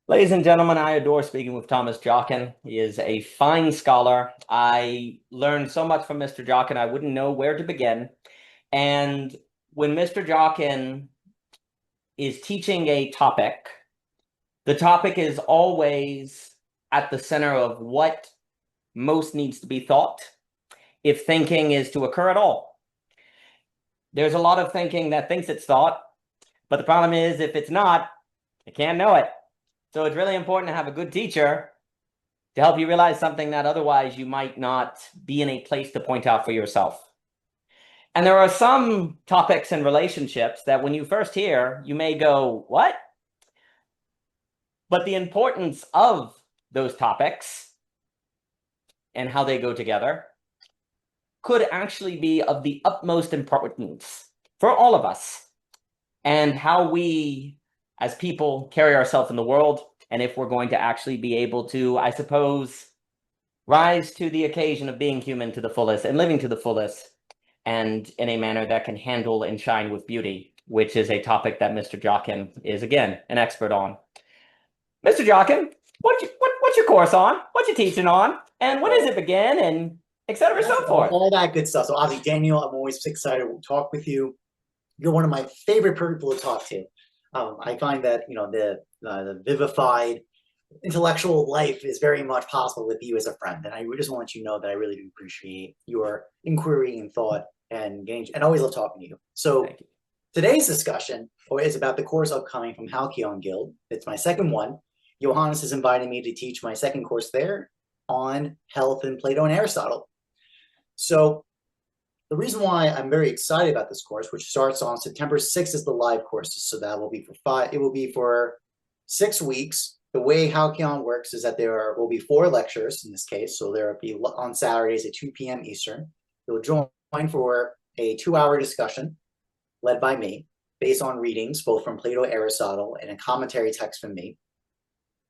Ladies and gentlemen, I adore speaking with Thomas Jockin. He is a fine scholar. I learned so much from Mr. Jockin, I wouldn't know where to begin. And when Mr. Jockin is teaching a topic, the topic is always at the center of what most needs to be thought, if thinking is to occur at all. There's a lot of thinking that thinks it's thought, but the problem is if it's not, it can't know it. So it's really important to have a good teacher to help you realize something that otherwise you might not be in a place to point out for yourself. And there are some topics and relationships that when you first hear, you may go, what? But the importance of those topics and how they go together could actually be of the utmost importance for all of us and how we as people carry ourselves in the world. And if we're going to actually be able to, I suppose, rise to the occasion of being human to the fullest and living to the fullest and in a manner that can handle and shine with beauty, which is a topic that Mr. Jockin is, again, an expert on. Mr. Jockin, what's your course on? What's your teaching on? And when does it begin? And et cetera, so forth. All that good stuff. So obviously, Daniel, I'm always excited to talk with you. You're one of my favorite people to talk to. I find that the vivified intellectual life is very much possible with you as a friend, and I just want you to know that I really do appreciate your inquiry and thought and engage, and always love talking to you. So today's discussion is about the course upcoming from Halcyon Guild. It's my second one. Johannes has invited me to teach my second course there on health and Plato and Aristotle. So the reason why I'm very excited about this course, which starts on September 6th, is the live courses. So that will be for 6 weeks. The way Halcyon works is that there will be 4 lectures in this case. So there will be on Saturdays at 2 p.m. Eastern. You'll join for a 2-hour discussion led by me based on readings, both from Plato and Aristotle and a commentary text from me,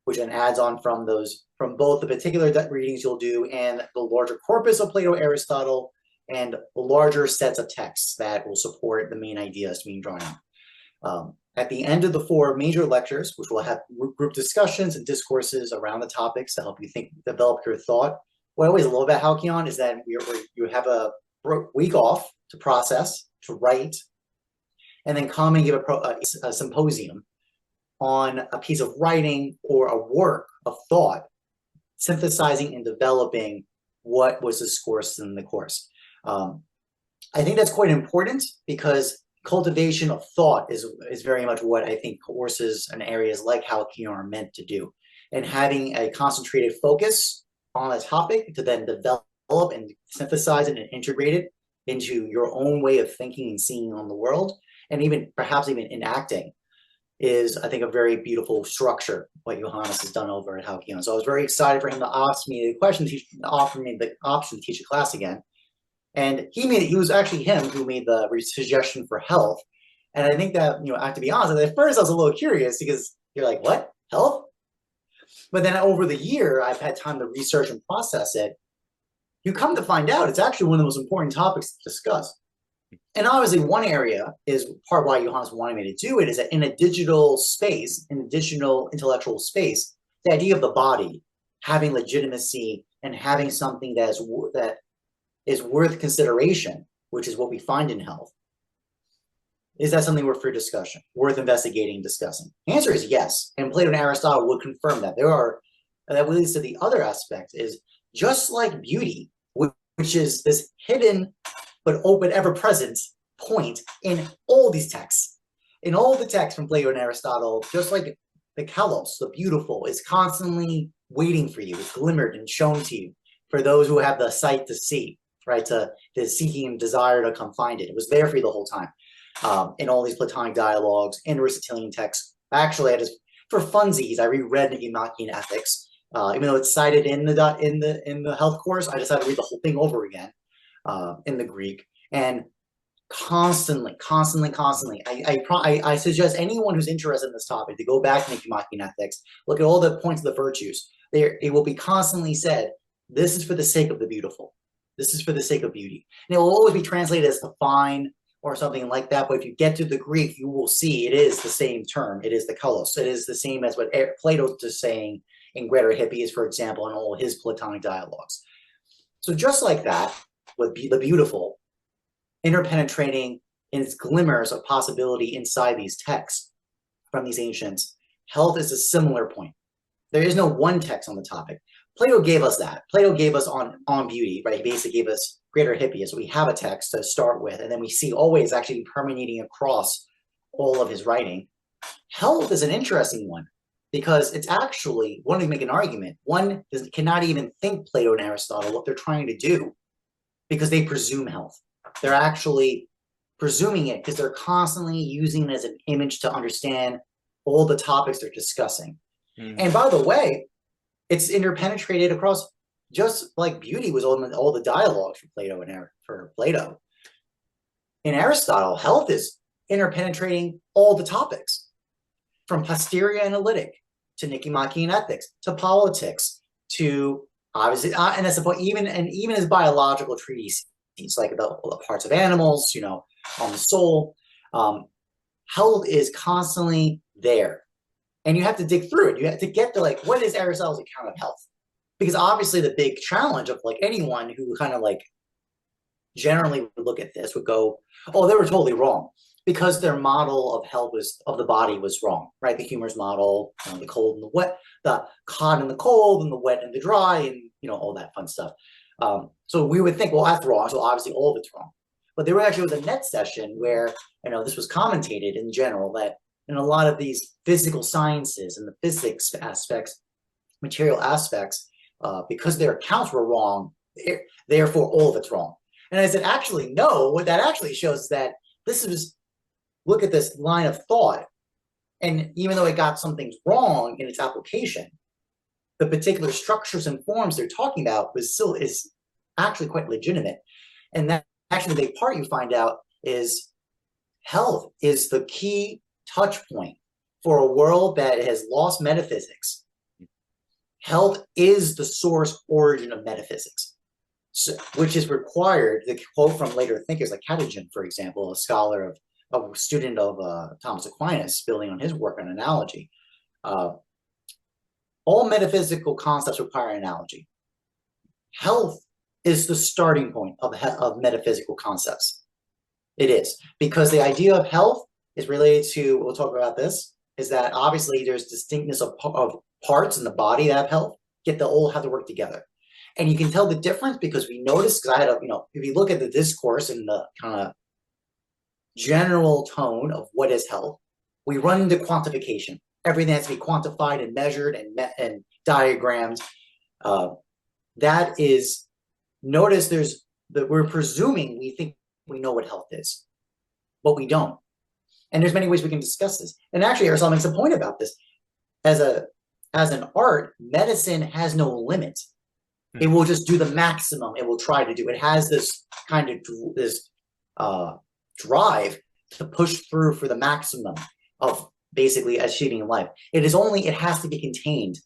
which then adds on from both the particular readings you'll do and the larger corpus of Plato and Aristotle and larger sets of texts that will support the main ideas being drawn out. At the end of the 4 major lectures, which will have group discussions and discourses around the topics to help you develop your thought. What I always love about Halcyon is that you have a week off to process, to write, and then come and give a symposium on a piece of writing or a work of thought, synthesizing and developing what was discoursed in the course. I think that's quite important because cultivation of thought is very much what I think courses and areas like Halcyon are meant to do. And having a concentrated focus on a topic to then develop and synthesize it and integrate it into your own way of thinking and seeing on the world, and even perhaps even enacting, is, I think, a very beautiful structure, what Johannes has done over at Halcyon. So I was very excited for him to ask me the question, offer me the option to teach a class again. And he was actually him who made the suggestion for health. And I think that, I have to be honest, at first I was a little curious because you're like, what? Health? But then over the year, I've had time to research and process it. You come to find out it's actually one of the most important topics to discuss. And obviously one area is part of why Johannes wanted me to do it is that in a digital space, in a digital intellectual space, the idea of the body having legitimacy and having something that is worth consideration, which is what we find in health. Is that something worth for discussion, worth investigating and discussing? The answer is yes. And Plato and Aristotle would confirm that. That leads to the other aspect is just like beauty, which is this hidden but open, ever-present point in all these texts. In all the texts from Plato and Aristotle, just like the kalos, the beautiful, is constantly waiting for you. It's glimmered and shown to you for those who have the sight to see, right? To seeking and desire to come find it. It was there for you the whole time. In all these Platonic dialogues, in Aristotelian texts. Actually, for funsies, I reread Nicomachean Ethics. Even though it's cited in the health course, I decided to read the whole thing over again in the Greek. And constantly, I suggest anyone who's interested in this topic to go back to Nicomachean Ethics, look at all the points of the virtues. It will be constantly said, this is for the sake of the beautiful. This is for the sake of beauty. And it will always be translated as the fine or something like that. But if you get to the Greek, you will see it is the same term. It is the kalos. It is the same as what Plato is saying in Greater Hippias, for example, in all his Platonic dialogues. So just like that, with the beautiful, interpenetrating in its glimmers of possibility inside these texts from these ancients, health is a similar point. There is no one text on the topic. Plato gave us that. Plato gave us on beauty, right? He basically gave us Greater Hippias. So we have a text to start with, and then we see always actually permeating across all of his writing. Health is an interesting one because it's actually, one to make an argument, one cannot even think Plato and Aristotle what they're trying to do because they presume health. They're actually presuming it because they're constantly using it as an image to understand all the topics they're discussing. And by the way, it's interpenetrated across, just like beauty was all the dialogues for Plato for Plato. In Aristotle, health is interpenetrating all the topics, from posterior analytic to Nicomachean ethics to politics to obviously, and that's the point. Even as biological treatises, like the parts of animals, on the soul, health is constantly there. And you have to dig through it. You have to get to what is Aristotle's account of health? Because obviously the big challenge of anyone who kind of generally would look at this would go, oh, they were totally wrong because their model of health of the body was wrong, right? The humor's model, the cold and the wet, the hot and the cold and the wet and the dry and, all that fun stuff. So we would think, well, that's wrong. So obviously all of it's wrong. But there actually was a net session where, this was commentated in general that in a lot of these physical sciences and the physics aspects, material aspects, because their accounts were wrong, therefore all of it's wrong. And I said, actually, no, what that actually shows is that look at this line of thought. And even though it got some things wrong in its application, the particular structures and forms they're talking about is actually quite legitimate. And that actually the big part you find out is health is the key touch point for a world that has lost metaphysics. Health is the source origin of metaphysics, which is required. The quote from later thinkers like Catagen, for example, a student of Thomas Aquinas, building on his work on analogy. All metaphysical concepts require an analogy. Health is the starting point of metaphysical concepts. It is, because the idea of health is related to, we'll talk about this, is that obviously there's distinctness of parts in the body that have health, yet they all have to work together. And you can tell the difference because we noticed, because I had if you look at the discourse and the kind of general tone of what is health, we run into quantification. Everything has to be quantified and measured and diagrammed. That is, notice we're presuming we think we know what health is, but we don't. And there's many ways we can discuss this. And actually, Aristotle makes a point about this. As an art, medicine has no limit. It will just do the maximum it will try to do. It has this kind of drive to push through for the maximum of basically achieving life. It has to be contained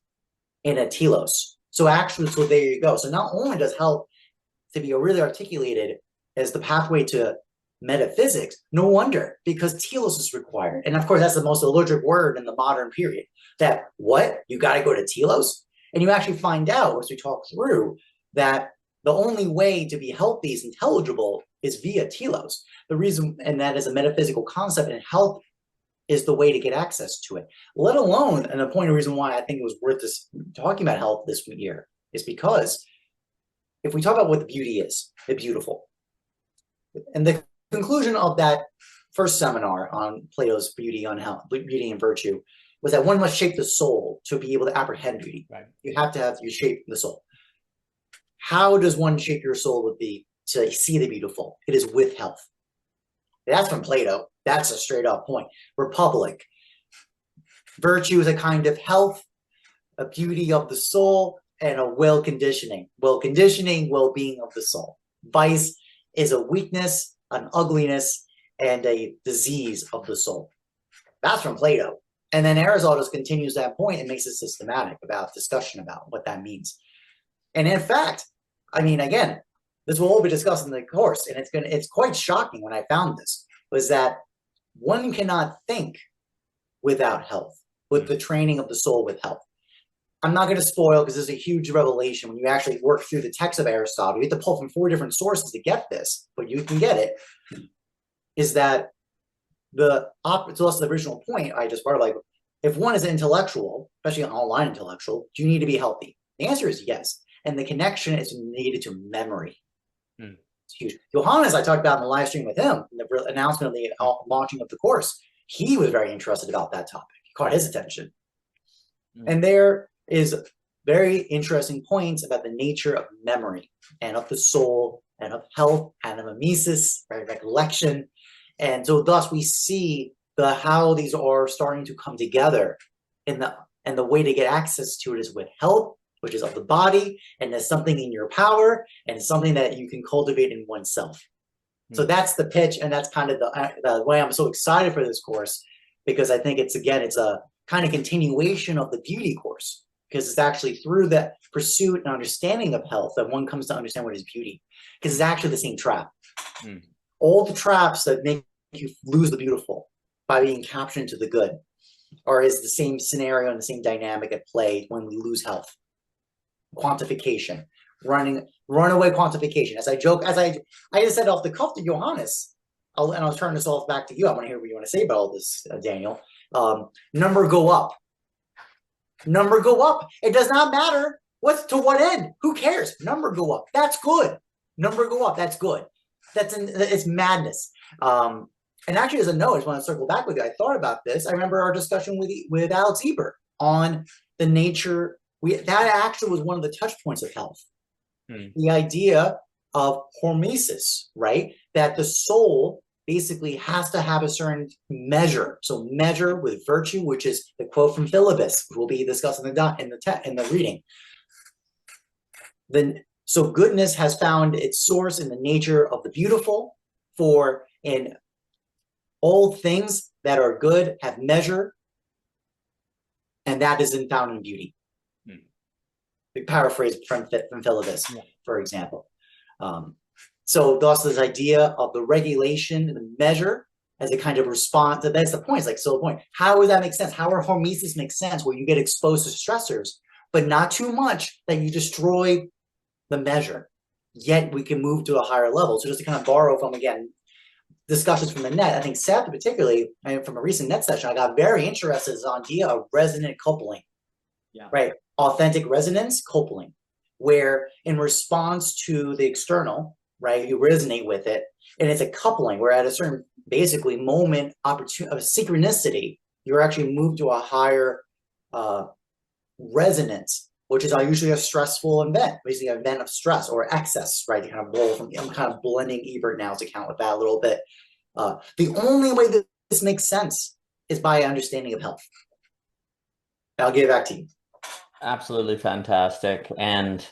in a telos. So there you go. So not only does health to be really articulated as the pathway to metaphysics, no wonder, because telos is required. And of course, that's the most allergic word in the modern period. That what? You got to go to telos? And you actually find out, as we talk through, that the only way to be healthy is intelligible is via telos. The reason, and that is a metaphysical concept, and health is the way to get access to it. Let alone, and the point of reason why I think it was worth this talking about health this year is because if we talk about what the beauty is, the beautiful, and the conclusion of that first seminar on Plato's beauty on health, beauty and virtue, was that one must shape the soul to be able to apprehend beauty. Right. You have to shape the soul. How does one shape your soul would be to see the beautiful? It is with health. That's from Plato. That's a straight up point. Republic. Virtue is a kind of health, a beauty of the soul, and a will conditioning. Will conditioning, well-being of the soul. Vice is a weakness, an ugliness, and a disease of the soul. That's from Plato. And then Aristotle continues that point and makes it systematic about discussion about what that means. And in fact, I mean, again, this will all be discussed in the course, and it's quite shocking when I found this. was that one cannot think without health, with the training of the soul with health. I'm not going to spoil because there's a huge revelation when you actually work through the text of Aristotle. You have to pull from 4 different sources to get this, but you can get it. Is that the opposite to the original point I just brought up? Like, if one is intellectual, especially an online intellectual, do you need to be healthy? The answer is yes. And the connection is needed to memory. It's huge. Johannes, I talked about in the live stream with him, the announcement of the launching of the course. He was very interested about that topic. It caught his attention. And there is very interesting points about the nature of memory and of the soul and of health and of mimesis, right, recollection. And so thus we see how these are starting to come together and the way to get access to it is with health, which is of the body, and there's something in your power and something that you can cultivate in oneself. So that's the pitch, and that's kind of the way I'm so excited for this course, because I think it's a kind of continuation of the beauty course, because it's actually through the pursuit and understanding of health that one comes to understand what is beauty, because it's actually the same trap. All the traps that make you lose the beautiful by being captured into the good is the same scenario and the same dynamic at play when we lose health. Quantification, runaway quantification. As I just said off the cuff to Johannes, I'll turn this off back to you. I want to hear what you want to say about all this, Daniel. Number go up. Number go up. It does not matter to what end. Who cares? Number go up. That's good. Number go up. That's good. It's madness. And actually, as a note, I just want to circle back with you. I thought about this. I remember our discussion with Alex Ebert on the nature. That actually was one of the touch points of health. The idea of hormesis, right? That the soul basically has to have a certain measure. So measure with virtue, which is the quote from Philebus, which we'll be discussing in the reading. So goodness has found its source in the nature of the beautiful, for in all things that are good have measure, and that isn't found in beauty. Paraphrase from Philebus, for example. So thus this idea of the regulation and the measure as a kind of response, that's the point. It's like, so the point, how does that make sense? How our hormesis makes sense where you get exposed to stressors, but not too much that you destroy the measure, yet we can move to a higher level. So just to kind of borrow from, again, discussions from the net, I think Sept particularly, from a recent net session, I got very interested in this idea of resonant coupling, right? Authentic resonance coupling, where in response to the external, right, you resonate with it, and it's a coupling where at a certain basically moment opportunity of synchronicity, you're actually moved to a higher resonance, which is usually a stressful event, basically an event of stress or excess, right? You kind of blow from. I'm kind of blending Ebert now to account with that a little bit. The only way that this makes sense is by understanding of health. I'll give it back to you. Absolutely fantastic. And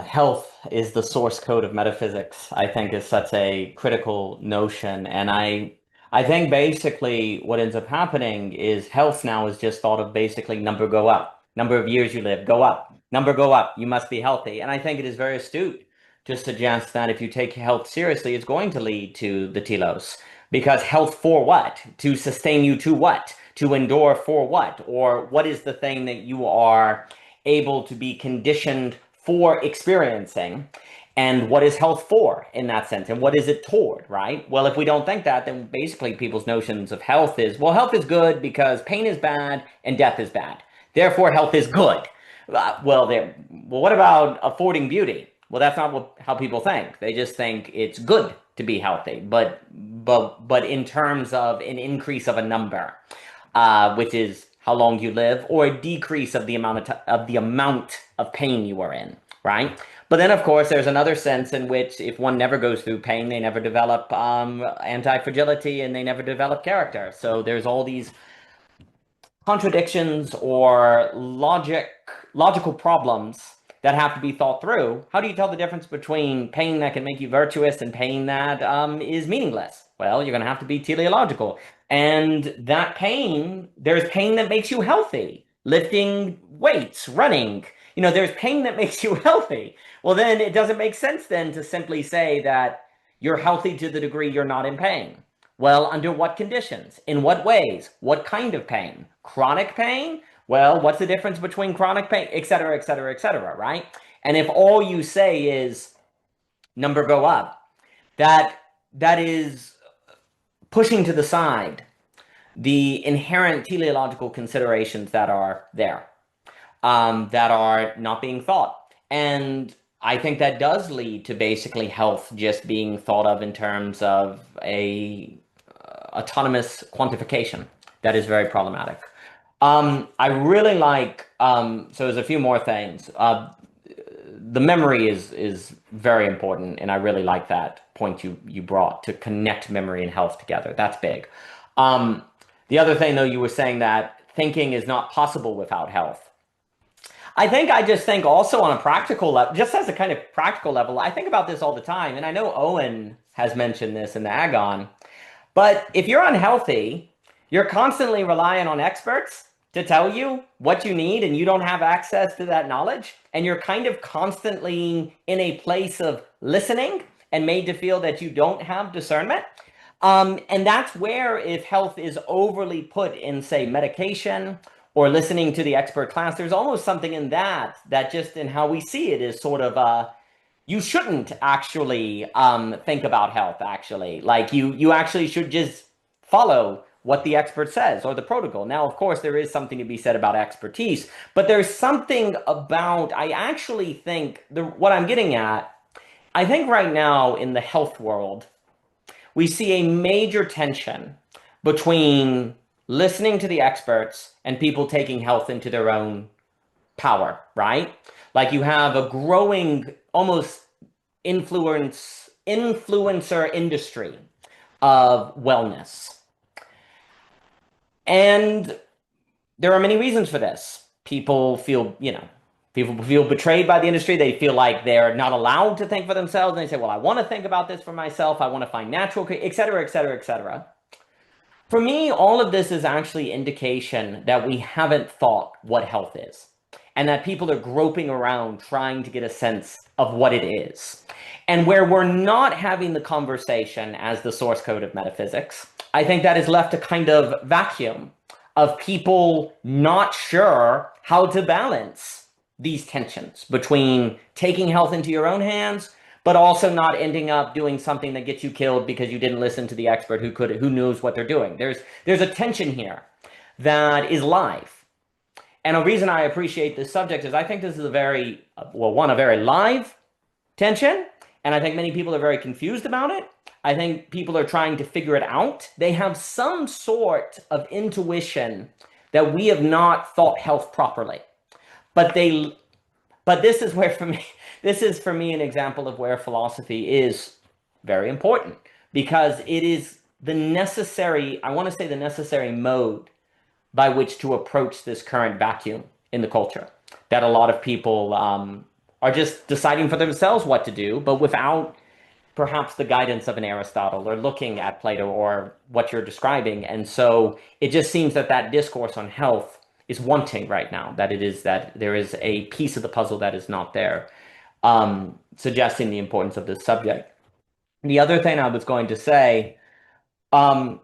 health is the source code of metaphysics, I think is such a critical notion. And I think basically what ends up happening is health now is just thought of basically number go up. Number of years you live, go up. Number go up. You must be healthy. And I think it is very astute to suggest that if you take health seriously, it's going to lead to the telos. Because health for what? To sustain you to what? To endure for what? Or what is the thing that you are able to be conditioned for experiencing? And what is health for in that sense? And what is it toward, right? Well, if we don't think that, then basically people's notions of health is, well, health is good because pain is bad and death is bad. Therefore, health is good. Well, what about affording beauty? Well, that's not how people think. They just think it's good to be healthy, but in terms of an increase of a number, which is how long you live, or a decrease of the amount of pain you are in, right? But then, of course, there's another sense in which if one never goes through pain, they never develop anti-fragility and they never develop character. So there's all these contradictions or logical problems that have to be thought through. How do you tell the difference between pain that can make you virtuous and pain that is meaningless? Well, you're going to have to be teleological. And that pain, there's pain that makes you healthy. Lifting weights, running. There's pain that makes you healthy. Well, then it doesn't make sense then to simply say that you're healthy to the degree you're not in pain. Well, under what conditions? In what ways? What kind of pain? Chronic pain? Well, what's the difference between chronic pain, et cetera, et cetera, et cetera, right? And if all you say is number go up, that is pushing to the side the inherent teleological considerations that are there, that are not being thought. And I think that does lead to basically health just being thought of in terms of a autonomous quantification that is very problematic. I really like, so there's a few more things. The memory is very important, and I really like that point you brought to connect memory and health together. That's big. Um, the other thing, though, you were saying that thinking is not possible without health. I just think also on a practical level, just as a kind of practical level, I think about this all the time, and I know Owen has mentioned this in the Agon. But if you're unhealthy, you're constantly relying on experts to tell you what you need, and you don't have access to that knowledge. And you're kind of constantly in a place of listening and made to feel that you don't have discernment. And that's where, if health is overly put in, say, medication or listening to the expert class, there's almost something in that just in how we see it is sort of you shouldn't actually think about health, actually. Like you actually should just follow what the expert says or the protocol. Now, of course, there is something to be said about expertise, but there's something about, I actually think, what I'm getting at, I think right now in the health world, we see a major tension between listening to the experts and people taking health into their own power, right? Like you have a growing almost influencer industry of wellness. And there are many reasons for this. People feel betrayed by the industry. They feel like they're not allowed to think for themselves. And they say, well, I want to think about this for myself. I want to find natural, et cetera, et cetera, et cetera. For me, all of this is actually indication that we haven't thought what health is, and that people are groping around trying to get a sense of what it is. And where we're not having the conversation as the source code of metaphysics, I think that has left a kind of vacuum of people not sure how to balance these tensions between taking health into your own hands, but also not ending up doing something that gets you killed because you didn't listen to the expert who knows what they're doing. There's a tension here that is live. And a reason I appreciate this subject is I think this is a very live tension, and I think many people are very confused about it. I think people are trying to figure it out. They have some sort of intuition that we have not thought health properly. But this is where, this is for me an example of where philosophy is very important, because it is the necessary, I want to say the necessary mode by which to approach this current vacuum in the culture, that a lot of people are just deciding for themselves what to do, but without perhaps the guidance of an Aristotle or looking at Plato or what you're describing. And so it just seems that discourse on health is wanting right now, that there is a piece of the puzzle that is not there, suggesting the importance of this subject. The other thing I was going to say, I'm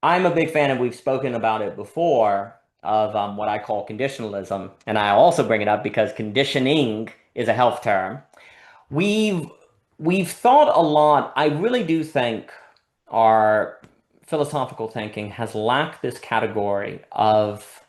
a big fan, and we've spoken about it before, of what I call conditionalism. And I also bring it up because conditioning is a health term. We've thought a lot. I really do think our philosophical thinking has lacked this category of,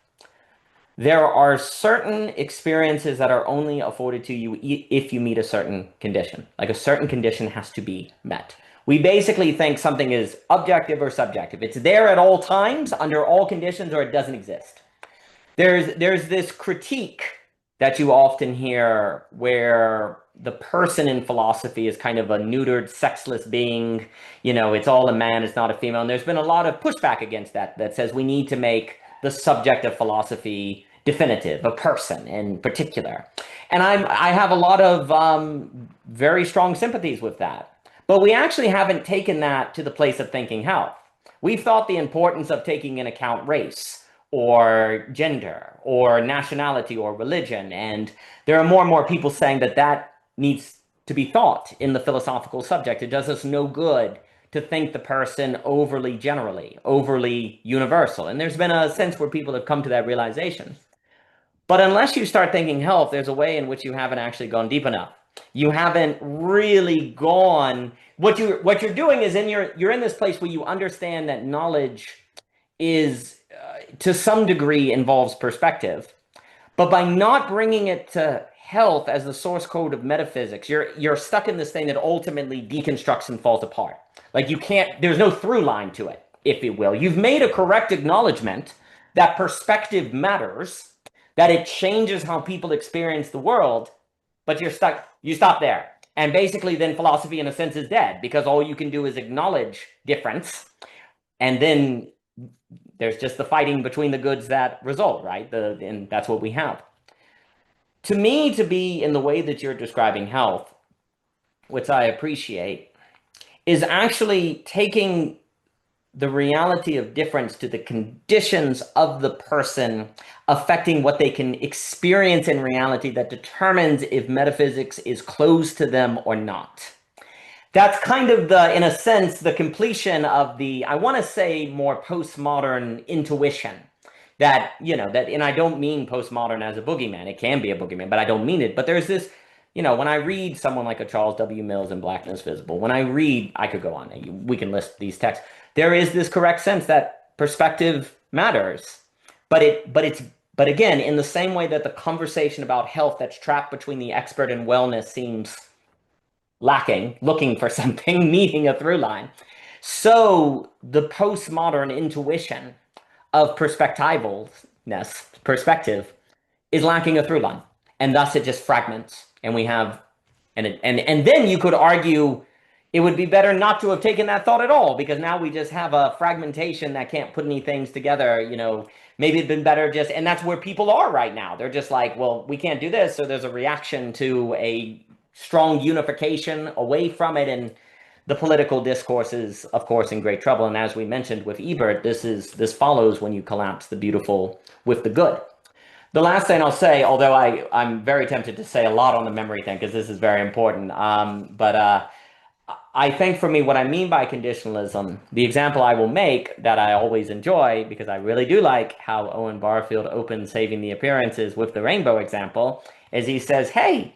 there are certain experiences that are only afforded to you if you meet a certain condition. Like a certain condition has to be met. We basically think something is objective or subjective. It's there at all times, under all conditions, or it doesn't exist. There's this critique that you often hear where the person in philosophy is kind of a neutered, sexless being. It's all a man, it's not a female. And there's been a lot of pushback against that says we need to make the subject of philosophy definitive, a person in particular. And I have a lot of very strong sympathies with that. But we actually haven't taken that to the place of thinking health. We've thought the importance of taking into account race or gender or nationality or religion. And there are more and more people saying that needs to be thought in the philosophical subject. It does us no good to think the person overly generally, overly universal. And there's been a sense where people have come to that realization. But unless you start thinking health, there's a way in which you haven't actually gone deep enough. You haven't really gone. What you're doing is you're in this place where you understand that knowledge is to some degree involves perspective, but by not bringing it to health as the source code of metaphysics, you're stuck in this thing that ultimately deconstructs and falls apart. Like you can't. There's no through line to it, if you will. You've made a correct acknowledgement that perspective matters, that it changes how people experience the world, but you're stuck. You stop there. And basically, then philosophy, in a sense, is dead because all you can do is acknowledge difference. And then there's just the fighting between the goods that result, right? And that's what we have. To me, to be in the way that you're describing health, which I appreciate, is actually taking the reality of difference to the conditions of the person affecting what they can experience in reality that determines if metaphysics is closed to them or not. That's kind of in a sense, the completion of the, I want to say, more postmodern intuition and I don't mean postmodern as a boogeyman. It can be a boogeyman, but I don't mean it. But there's this, when I read someone like a Charles W. Mills in Blackness Visible, when I read, I could go on, we can list these texts. There is this correct sense that perspective matters, but again, in the same way that the conversation about health that's trapped between the expert and wellness seems lacking, looking for something, needing a through line, so the postmodern intuition of perspective is lacking a through line, and thus it just fragments, and we have, and then you could argue it would be better not to have taken that thought at all, because now we just have a fragmentation that can't put any things together. Maybe it'd been better just, and that's where people are right now. They're just like, well, we can't do this, so there's a reaction to a strong unification away from it, and the political discourse is, of course, in great trouble. And as we mentioned with Ebert, this follows when you collapse the beautiful with the good. The last thing I'll say, although I'm very tempted to say a lot on the memory thing because this is very important, but I think for me, what I mean by conditionalism, the example I will make that I always enjoy, because I really do like how Owen Barfield opens Saving the Appearances with the rainbow example, is he says, hey,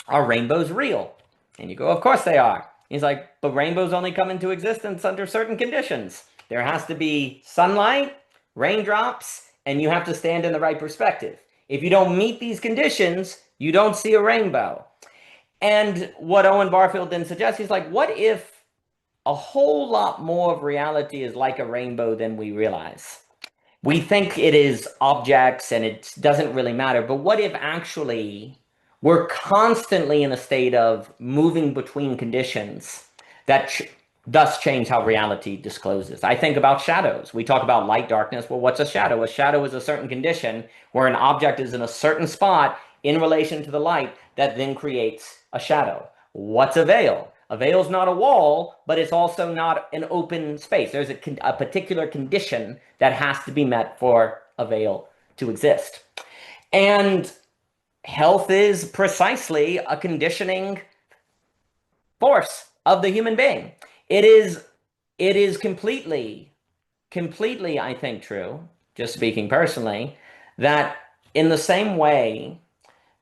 are rainbows real? And you go, of course they are. He's like, but rainbows only come into existence under certain conditions. There has to be sunlight, raindrops, and you have to stand in the right perspective. If you don't meet these conditions, you don't see a rainbow. And what Owen Barfield then suggests, he's like, what if a whole lot more of reality is like a rainbow than we realize? We think it is objects and it doesn't really matter, but what if actually we're constantly in a state of moving between conditions that thus change how reality discloses? I think about shadows. We talk about light, darkness. Well, what's a shadow? A shadow is a certain condition where an object is in a certain spot in relation to the light that then creates a shadow. What's a veil? A veil is not a wall, but it's also not an open space. There's a particular condition that has to be met for a veil to exist. And health is precisely a conditioning force of the human being. It is completely, I think, true, just speaking personally, that in the same way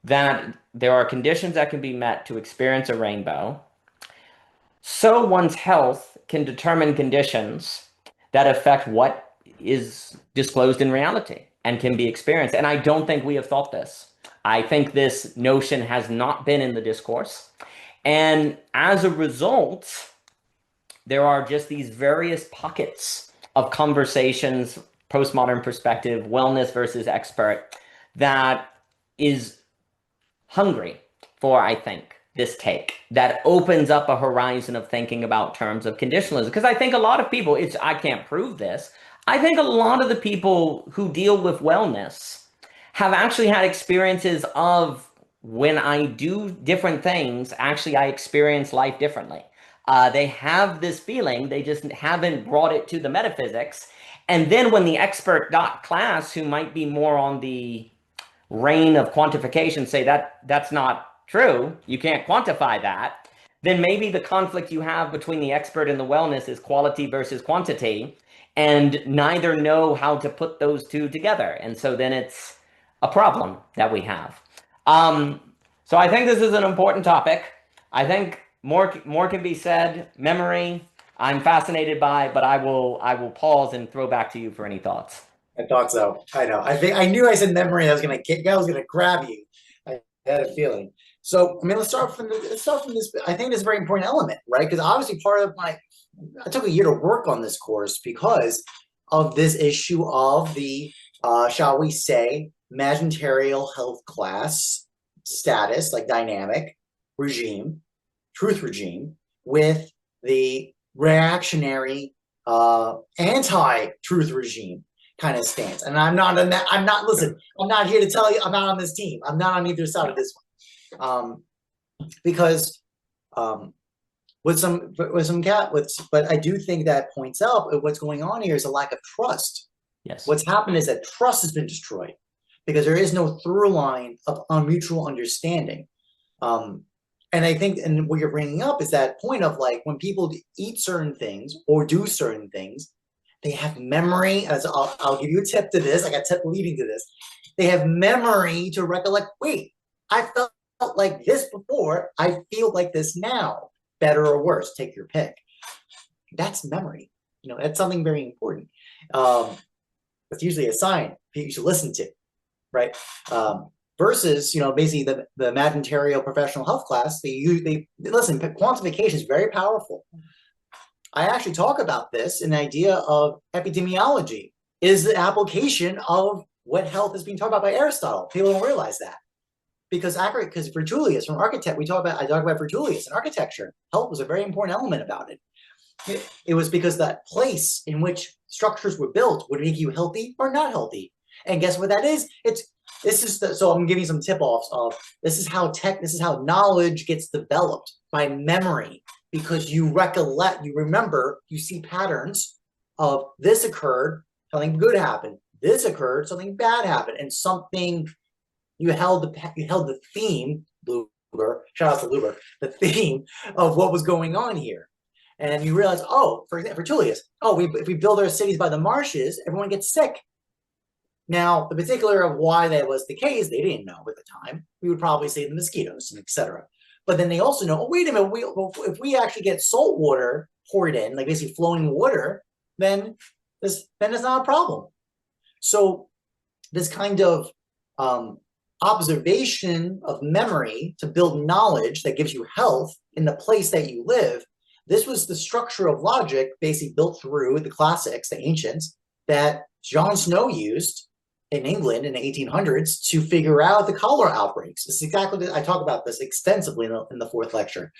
that there are conditions that can be met to experience a rainbow, so one's health can determine conditions that affect what is disclosed in reality and can be experienced. And I don't think we have thought this. I think this notion has not been in the discourse. And as a result, there are just these various pockets of conversations, postmodern perspective, wellness versus expert, that is hungry for, I think, this take that opens up a horizon of thinking about terms of conditionalism. Because I think a lot of people, I can't prove this, I think a lot of the people who deal with wellness have actually had experiences of, when I do different things, actually I experience life differently. They have this feeling, they just haven't brought it to the metaphysics. And then when the expert class, who might be more on the reign of quantification, say that's not true, you can't quantify that, then maybe the conflict you have between the expert and the wellness is quality versus quantity, and neither know how to put those two together. And so then it's a problem that we have. Um, so I think this is an important topic. I think more can be said. Memory, I'm fascinated by, but I will pause and throw back to you for any thoughts. I thought so. I know. I think I knew I said memory. I was gonna kick. I was gonna grab you. I had a feeling. So I mean, let's start from this. I think it's a very important element, right? Because obviously, part of my I took a year to work on this course because of this issue of the shall we say, magisterial health class status, like dynamic regime, truth regime, with the reactionary anti-truth regime kind of stance. And I'm not in that. I'm not. Listen, I'm not here to tell you I'm not on this team. I'm not on either side of this one, because but I do think that points out what's going on here is a lack of trust. Yes. What's happened is that trust has been destroyed because there is no through line of mutual understanding. And I think, and what you're bringing up is that point of like when people eat certain things or do certain things, they have memory. As I'll give you a tip to this. I got a tip leading to this. They have memory to recollect. Wait, I felt like this before. I feel like this now. Better or worse, take your pick. That's memory. You know, that's something very important. It's usually a sign you should listen to, right? Versus, you know, basically the magisterial professional health class, they listen, quantification is very powerful. I actually talk about this in the idea of epidemiology is the application of what health is being taught about by Aristotle. People don't realize that. Because Vertulius from architect, I talk about Vertulius and architecture. Health was a very important element about it. It was because that place in which structures were built would make you healthy or not healthy. And guess what that is? So I'm giving you some tip-offs of this is how knowledge gets developed by memory, because you recollect, you remember, you see patterns of this occurred, something good happened. This occurred, something bad happened, and something you held the theme, Luber, shout out to Luber, the theme of what was going on here. And you realize, oh, for example, for Tullius, if we build our cities by the marshes, everyone gets sick. Now, the particular of why that was the case, they didn't know at the time. We would probably say the mosquitoes and etc. But then they also know, wait a minute, if we actually get salt water poured in, like basically flowing water, then it's not a problem. So this kind of observation of memory to build knowledge that gives you health in the place that you live. This was the structure of logic basically built through the classics, the ancients, that John Snow used in England in the 1800s to figure out the cholera outbreaks. It's exactly, I talk about this extensively in the fourth lecture.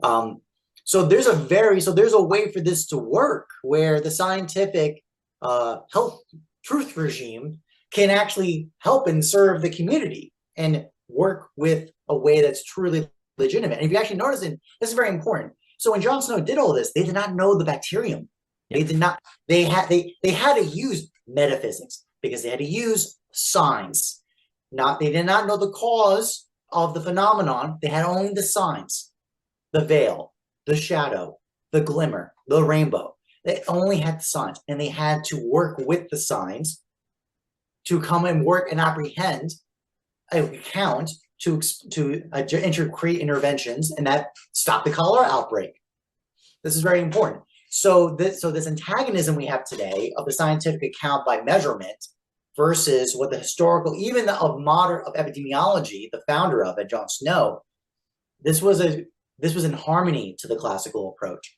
So there's a way for this to work where the scientific health truth regime can actually help and serve the community and work with a way that's truly legitimate. And if you actually notice it, this is very important. So when John Snow did all this, they did not know the bacterium. They did not, they had to use metaphysics because they had to use signs. They did not know the cause of the phenomenon. They had only the signs, the veil, the shadow, the glimmer, the rainbow. They only had the signs, and they had to work with the signs to come and work and apprehend, account to create interventions, and that stop the cholera outbreak. This is very important. So this antagonism we have today of the scientific account by measurement versus what the historical, even of epidemiology, the founder of it, John Snow, this was in harmony to the classical approach.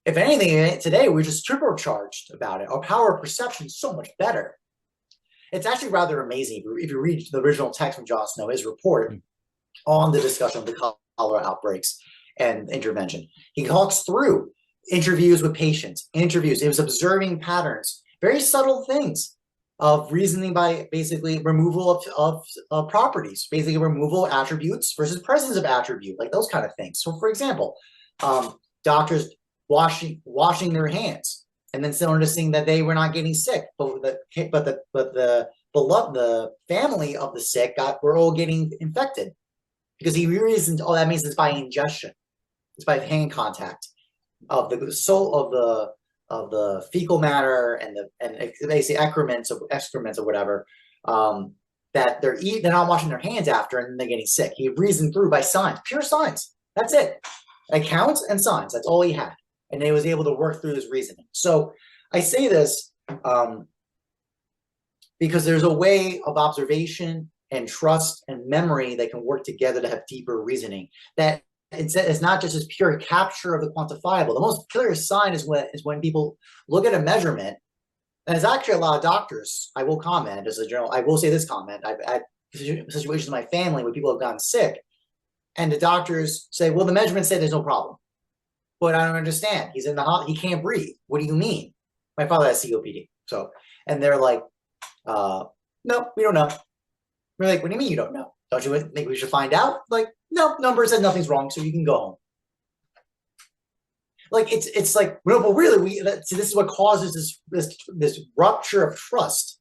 If anything, today we're just turbocharged about it. Our power of perception is so much better. It's actually rather amazing if you read the original text from John Snow, his report on the discussion of the cholera outbreaks and intervention. He talks through interviews with patients, He was observing patterns, very subtle things of reasoning by basically removal of properties, basically removal of attributes versus presence of attribute, like those kind of things. So, for example, doctors washing their hands, and then still noticing that they were not getting sick, but the family of the sick were all getting infected, because he reasoned, that means it's by ingestion. It's by hand contact of the soul of the fecal matter and they say excrements or whatever. That they're not washing their hands after, and then they're getting sick. He reasoned through by signs, pure signs. That's it. Accounts and signs. That's all he had, and he was able to work through his reasoning. So I say this because there's a way of observation and trust and memory that can work together to have deeper reasoning. That it's not just this pure capture of the quantifiable. The most clear sign is when people look at a measurement. And there's actually a lot of doctors, I will comment as a general, I will say this comment. I've had situations in my family where people have gotten sick and the doctors say, well, the measurement said there's no problem. But I don't understand. He's in the hospital, he can't breathe. What do you mean? My father has COPD. So, and they're like, no, we don't know. We're like, what do you mean you don't know? Don't you think we should find out? Like, no, number said nothing's wrong, so you can go home. Like it's like, no, but really, this is what causes this rupture of trust.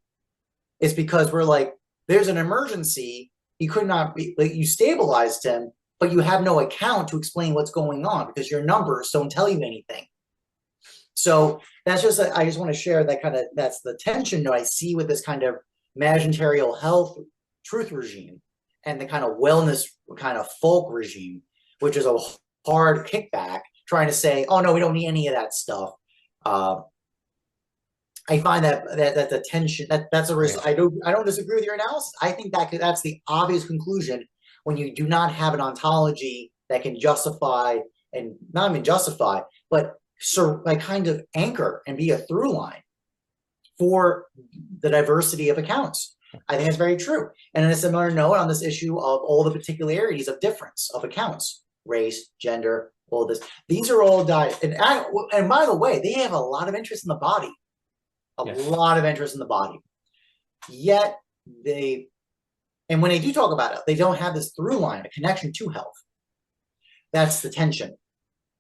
It's because we're like, there's an emergency. He could not be, like, you stabilized him, but you have no account to explain what's going on because your numbers don't tell you anything. So that's just, I just want to share that that's the tension that I see with this kind of imaginarial health truth regime and the kind of wellness kind of folk regime, which is a hard kickback, trying to say, oh no, we don't need any of that stuff. I find that the tension that's a risk. I don't disagree with your analysis. I think that's the obvious conclusion when you do not have an ontology that can justify, and not even justify, but like kind of anchor and be a through line for the diversity of accounts. I think it's very true. And in a similar note on this issue of all the particularities of difference of accounts, race, gender, all this. These are all and by the way, they have a lot of interest in the body. Lot of interest in the body. Yet and when they do talk about it, they don't have this through line, a connection to health. That's the tension.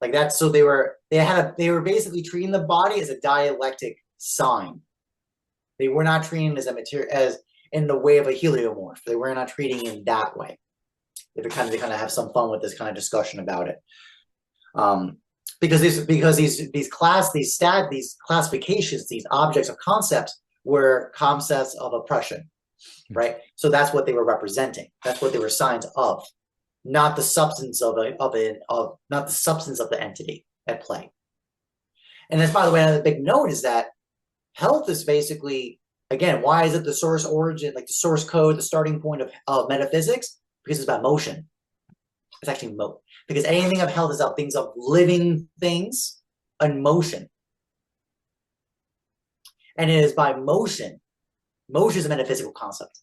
Like that's, so they were basically treating the body as a dialectic sign. They were not treating it as a material, as in the way of a heliomorph. They were not treating it that way. They kind of have some fun with this kind of discussion about it. Because these classifications, these objects of concepts were concepts of oppression, right? So that's what they were representing. That's what they were signs of, not the substance not the substance of the entity at play. And that's, by the way, another big note is that health is basically, again, why is it the source origin, like the source code, the starting point of metaphysics? Because it's about motion. It's actually because anything of health is about things of living things and motion. And it is by motion. Motion is a metaphysical concept.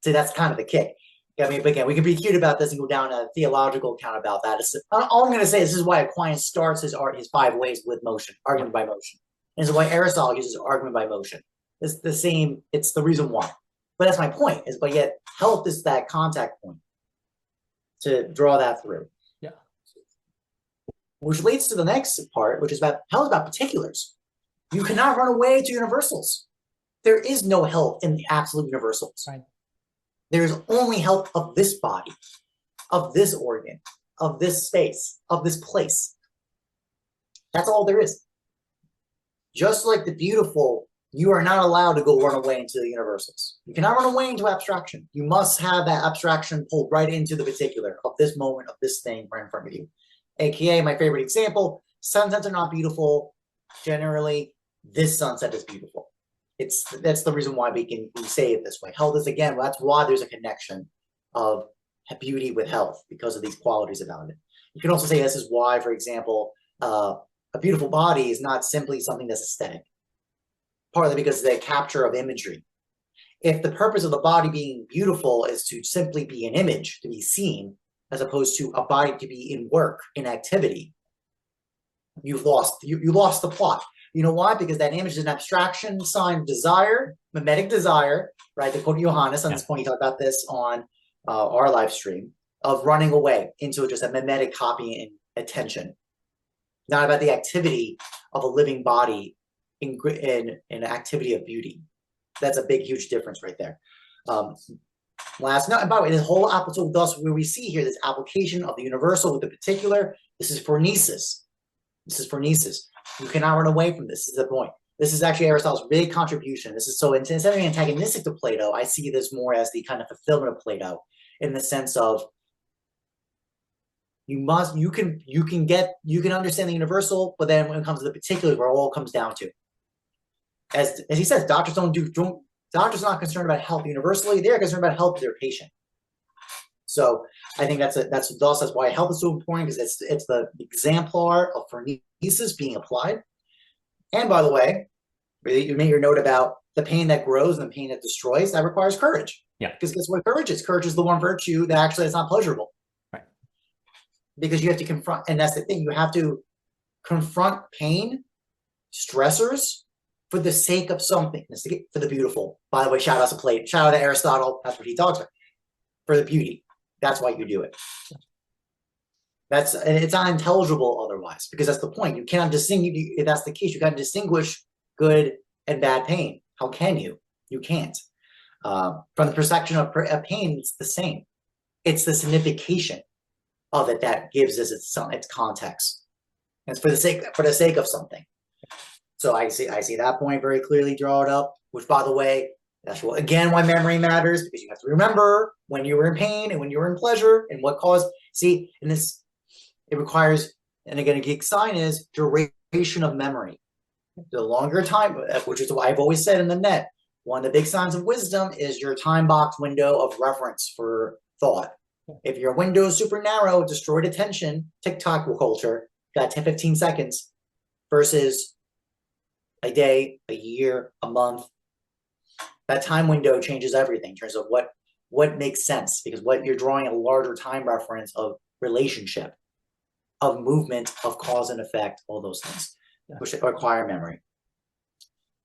So that's kind of the kick. I mean, again, we can be cute about this and go down a theological account about that. All I'm going to say is this is why Aquinas starts his 5 ways with motion, argument by motion. And this is why Aristotle uses argument by motion. It's the same, it's the reason why. But that's my point, but yet health is that contact point to draw that through. Yeah. Which leads to the next part, which is about health, about particulars. You cannot run away to universals. There is no health in the absolute universals. Right. There is only health of this body, of this organ, of this space, of this place. That's all there is. Just like the beautiful, you are not allowed to go run away into the universals. You cannot run away into abstraction. You must have that abstraction pulled right into the particular of this moment, of this thing right in front of you. AKA, my favorite example, sunsets are not beautiful. Generally, this sunset is beautiful. That's the reason why we say it this way. Health is, again, that's why there's a connection of beauty with health, because of these qualities about it. You can also say this is why, for example, a beautiful body is not simply something that's aesthetic. Partly because of the capture of imagery. If the purpose of the body being beautiful is to simply be an image, to be seen, as opposed to a body to be in work, in activity, you lost the plot. You know why? Because that image is an abstraction sign of desire, mimetic desire, right? The quote Johannes on this point, he talked about this on our live stream, of running away into just a mimetic copy and attention. Not about the activity of a living body in an activity of beauty. That's a big, huge difference right there. Last, no, and by the way, this whole so thus where we see here this application of the universal with the particular, this is phronesis. This is phronesis. You cannot run away from this. This is the point. This is actually Aristotle's big contribution. This is so instead of being antagonistic to Plato, I see this more as the kind of fulfillment of Plato, in the sense of you can understand the universal, but then when it comes to the particular, where it all comes down to, as he says, doctors doctors are not concerned about health universally; they're concerned about health of their patient. So I think that's why health is so important, because it's the exemplar of phronesis being applied. And by the way, you made your note about the pain that grows and the pain that destroys. That requires courage. Yeah. Because guess what courage is? Courage is the one virtue that actually is not pleasurable. Right. Because you have to confront, and that's the thing, you have to confront pain, stressors, for the sake of something, for the beautiful. By the way, shout out to Plato, shout out to Aristotle. That's what he talks about. For the beauty. That's why you do it. It's not intelligible otherwise, because that's the point. You cannot distinguish. If that's the case, you got to distinguish good and bad pain. How can you? You can't. From the perception of pain, it's the same. It's the signification of it that gives us its context. And it's for the sake of something. So I see that point very clearly drawn up. Which, by the way, that's again why memory matters, because you have to remember when you were in pain and when you were in pleasure and what caused. See, in this, it requires, and again, a geek sign is duration of memory. The longer time, which is what I've always said in the net, one of the big signs of wisdom is your time box window of reference for thought. If your window is super narrow, destroyed attention, TikTok culture, got 10, 15 seconds versus a day, a year, a month. That time window changes everything in terms of what makes sense, because what you're drawing a larger time reference of relationship, of movement, of cause and effect, all those things, which require memory.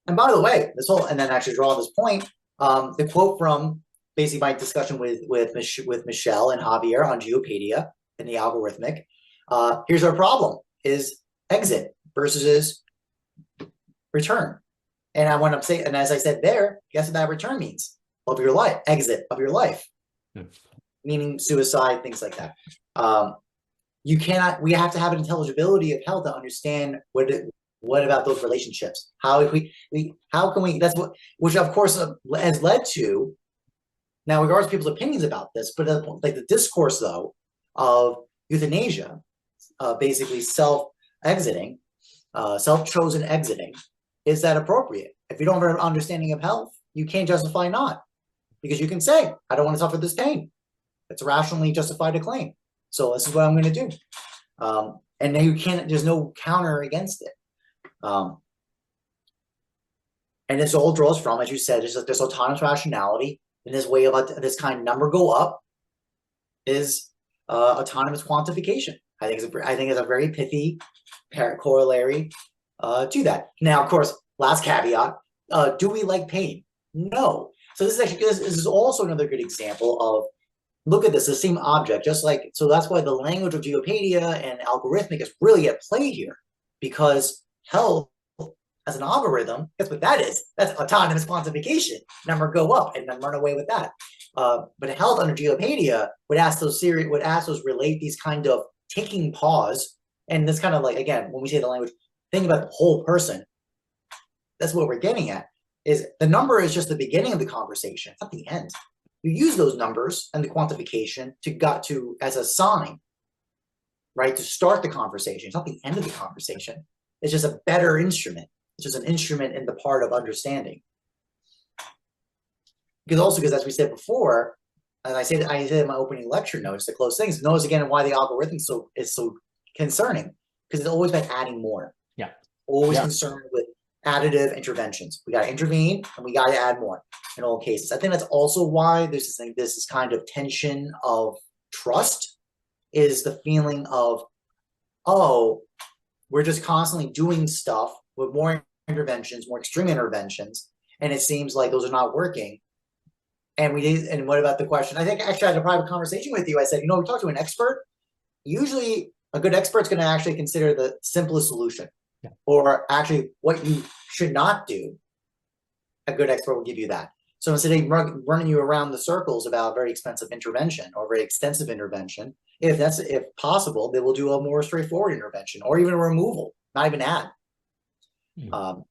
And by the way, and then actually draw this point, the quote from basically my discussion with Michelle and Javier on Geopedia and the algorithmic. Here's our problem: is exit versus return. And I want to say, and as I said there, guess what that return means? Of your life, exit of your life, meaning suicide, things like that. You cannot. We have to have an intelligibility of health to understand what about those relationships. How can we? That's what, which of course has led to. Now, regards to people's opinions about this, but like the discourse though of euthanasia, basically self-exiting, self-chosen exiting. Is that appropriate? If you don't have an understanding of health, you can't justify not. Because you can say, I don't want to suffer this pain. It's rationally justified to claim. So this is what I'm going to do. And then there's no counter against it. And this all draws from, as you said, there's autonomous rationality. And this way of this kind of number go up is autonomous quantification. I think it's a very pithy corollary to that. Now, of course, last caveat: do we like pain? No. So this is also another good example of, look at this, the same object, just like, so that's why the language of Geopedia and algorithmic is really at play here, because health as an algorithm, guess what that is? That's autonomous quantification. Number go up and then run away with that. But health under Geopedia would ask those relate these kind of taking pause, and this kind of like, again, when we say the language, think about the whole person. That's what we're getting at. Is the number is just the beginning of the conversation. It's not the end. You use those numbers and the quantification as a sign, right? To start the conversation. It's not the end of the conversation. It's just a better instrument. It's just an instrument in the part of understanding. Because as we said before, and I said in my opening lecture notes, the close things, notice again why the algorithm is so concerning, because it's always been adding more. Yeah. Always concerned with additive interventions. We got to intervene and we got to add more in all cases. I think that's also why there's this kind of tension of trust, is the feeling of, oh, we're just constantly doing stuff with more interventions, more extreme interventions, and it seems like those are not working. And what about the question? I think actually I had a private conversation with you. I said, we talked to an expert. Usually a good expert's going to actually consider the simplest solution, or actually what you should not do. A good expert will give you that. So instead of running you around the circles about very expensive intervention or very extensive intervention, if possible, they will do a more straightforward intervention or even a removal, not even add. Mm. Um,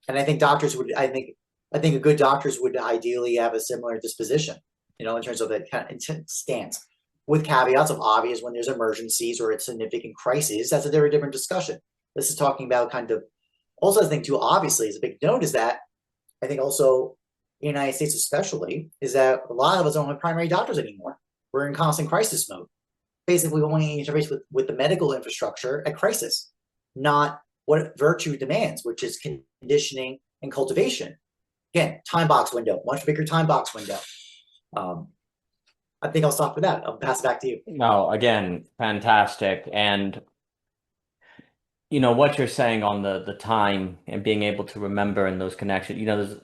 and I think doctors would, I think a good doctors would ideally have a similar disposition, in terms of that kind of stance, with caveats of obvious when there's emergencies or it's significant crises. That's a very different discussion. This is talking about kind of also, I think too obviously is a big note is that I think also in the United States especially is that a lot of us don't have primary doctors anymore. We're in constant crisis mode. Basically, we only interface with the medical infrastructure at crisis, not what virtue demands, which is conditioning and cultivation. Again, time box window, much bigger time box window. Um, I think I'll stop with that. I'll pass it back to you. No, again, fantastic. And what you're saying on the time and being able to remember and those connections,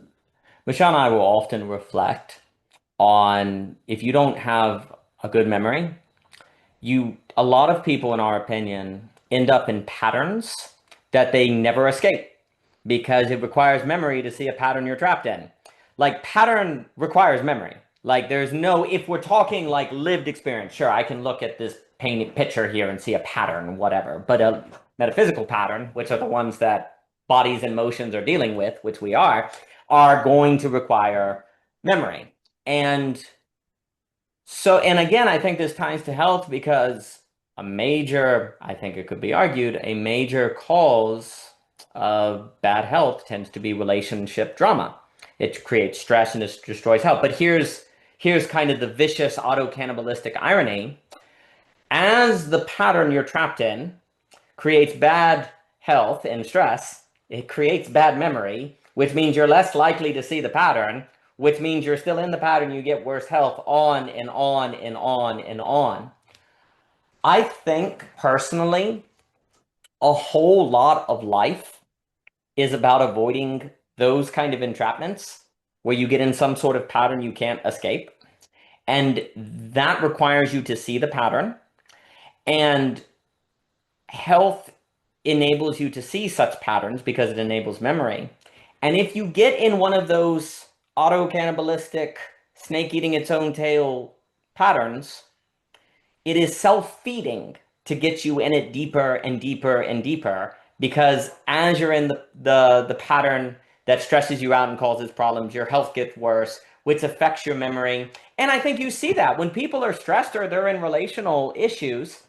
Michelle and I will often reflect on if you don't have a good memory, a lot of people, in our opinion, end up in patterns that they never escape because it requires memory to see a pattern you're trapped in. Like pattern requires memory. Like there's no, if we're talking like lived experience, sure, I can look at this painted picture here and see a pattern, whatever. But a metaphysical pattern, which are the ones that bodies and motions are dealing with, which we are going to require memory. And and again, I think this ties to health because I think it could be argued, a major cause of bad health tends to be relationship drama. It creates stress and it destroys health. But here's kind of the vicious auto-cannibalistic irony. As the pattern you're trapped in creates bad health and stress, it creates bad memory, which means you're less likely to see the pattern, which means you're still in the pattern, you get worse health, on and on and on and on. I think personally, a whole lot of life is about avoiding those kind of entrapments where you get in some sort of pattern you can't escape. And that requires you to see the pattern. And health enables you to see such patterns because it enables memory. And if you get in one of those auto-cannibalistic, snake eating its own tail patterns, it is self-feeding to get you in it deeper and deeper and deeper because as you're in the pattern that stresses you out and causes problems, your health gets worse, which affects your memory. And I think you see that when people are stressed or they're in relational issues,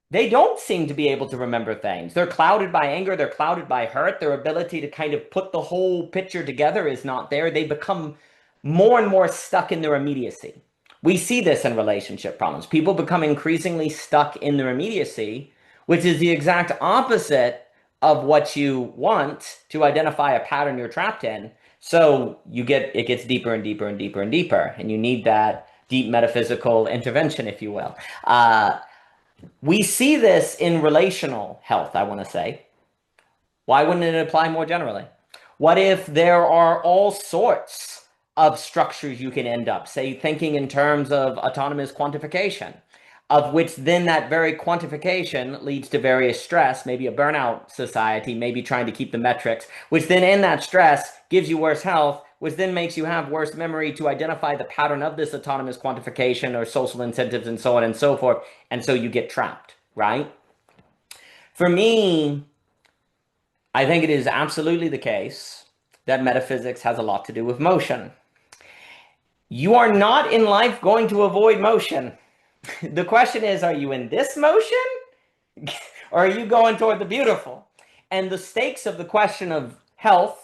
they don't seem to be able to remember things. They're clouded by anger. They're clouded by hurt. Their ability to kind of put the whole picture together is not there. They become more and more stuck in their immediacy. We see this in relationship problems. People become increasingly stuck in their immediacy, which is the exact opposite of what you want to identify a pattern you're trapped in. So it gets deeper and deeper and deeper and deeper, and you need that deep metaphysical intervention, if you will. We see this in relational health, I want to say. Why wouldn't it apply more generally? What if there are all sorts of structures you can end up, say, thinking in terms of autonomous quantification, of which then that very quantification leads to various stress, maybe a burnout society, maybe trying to keep the metrics, which then in that stress gives you worse health, which then makes you have worse memory to identify the pattern of this autonomous quantification or social incentives and so on and so forth. And so you get trapped, right? For me, I think it is absolutely the case that metaphysics has a lot to do with motion. You are not in life going to avoid motion. The question is, are you in this motion or are you going toward the beautiful? And the stakes of the question of health,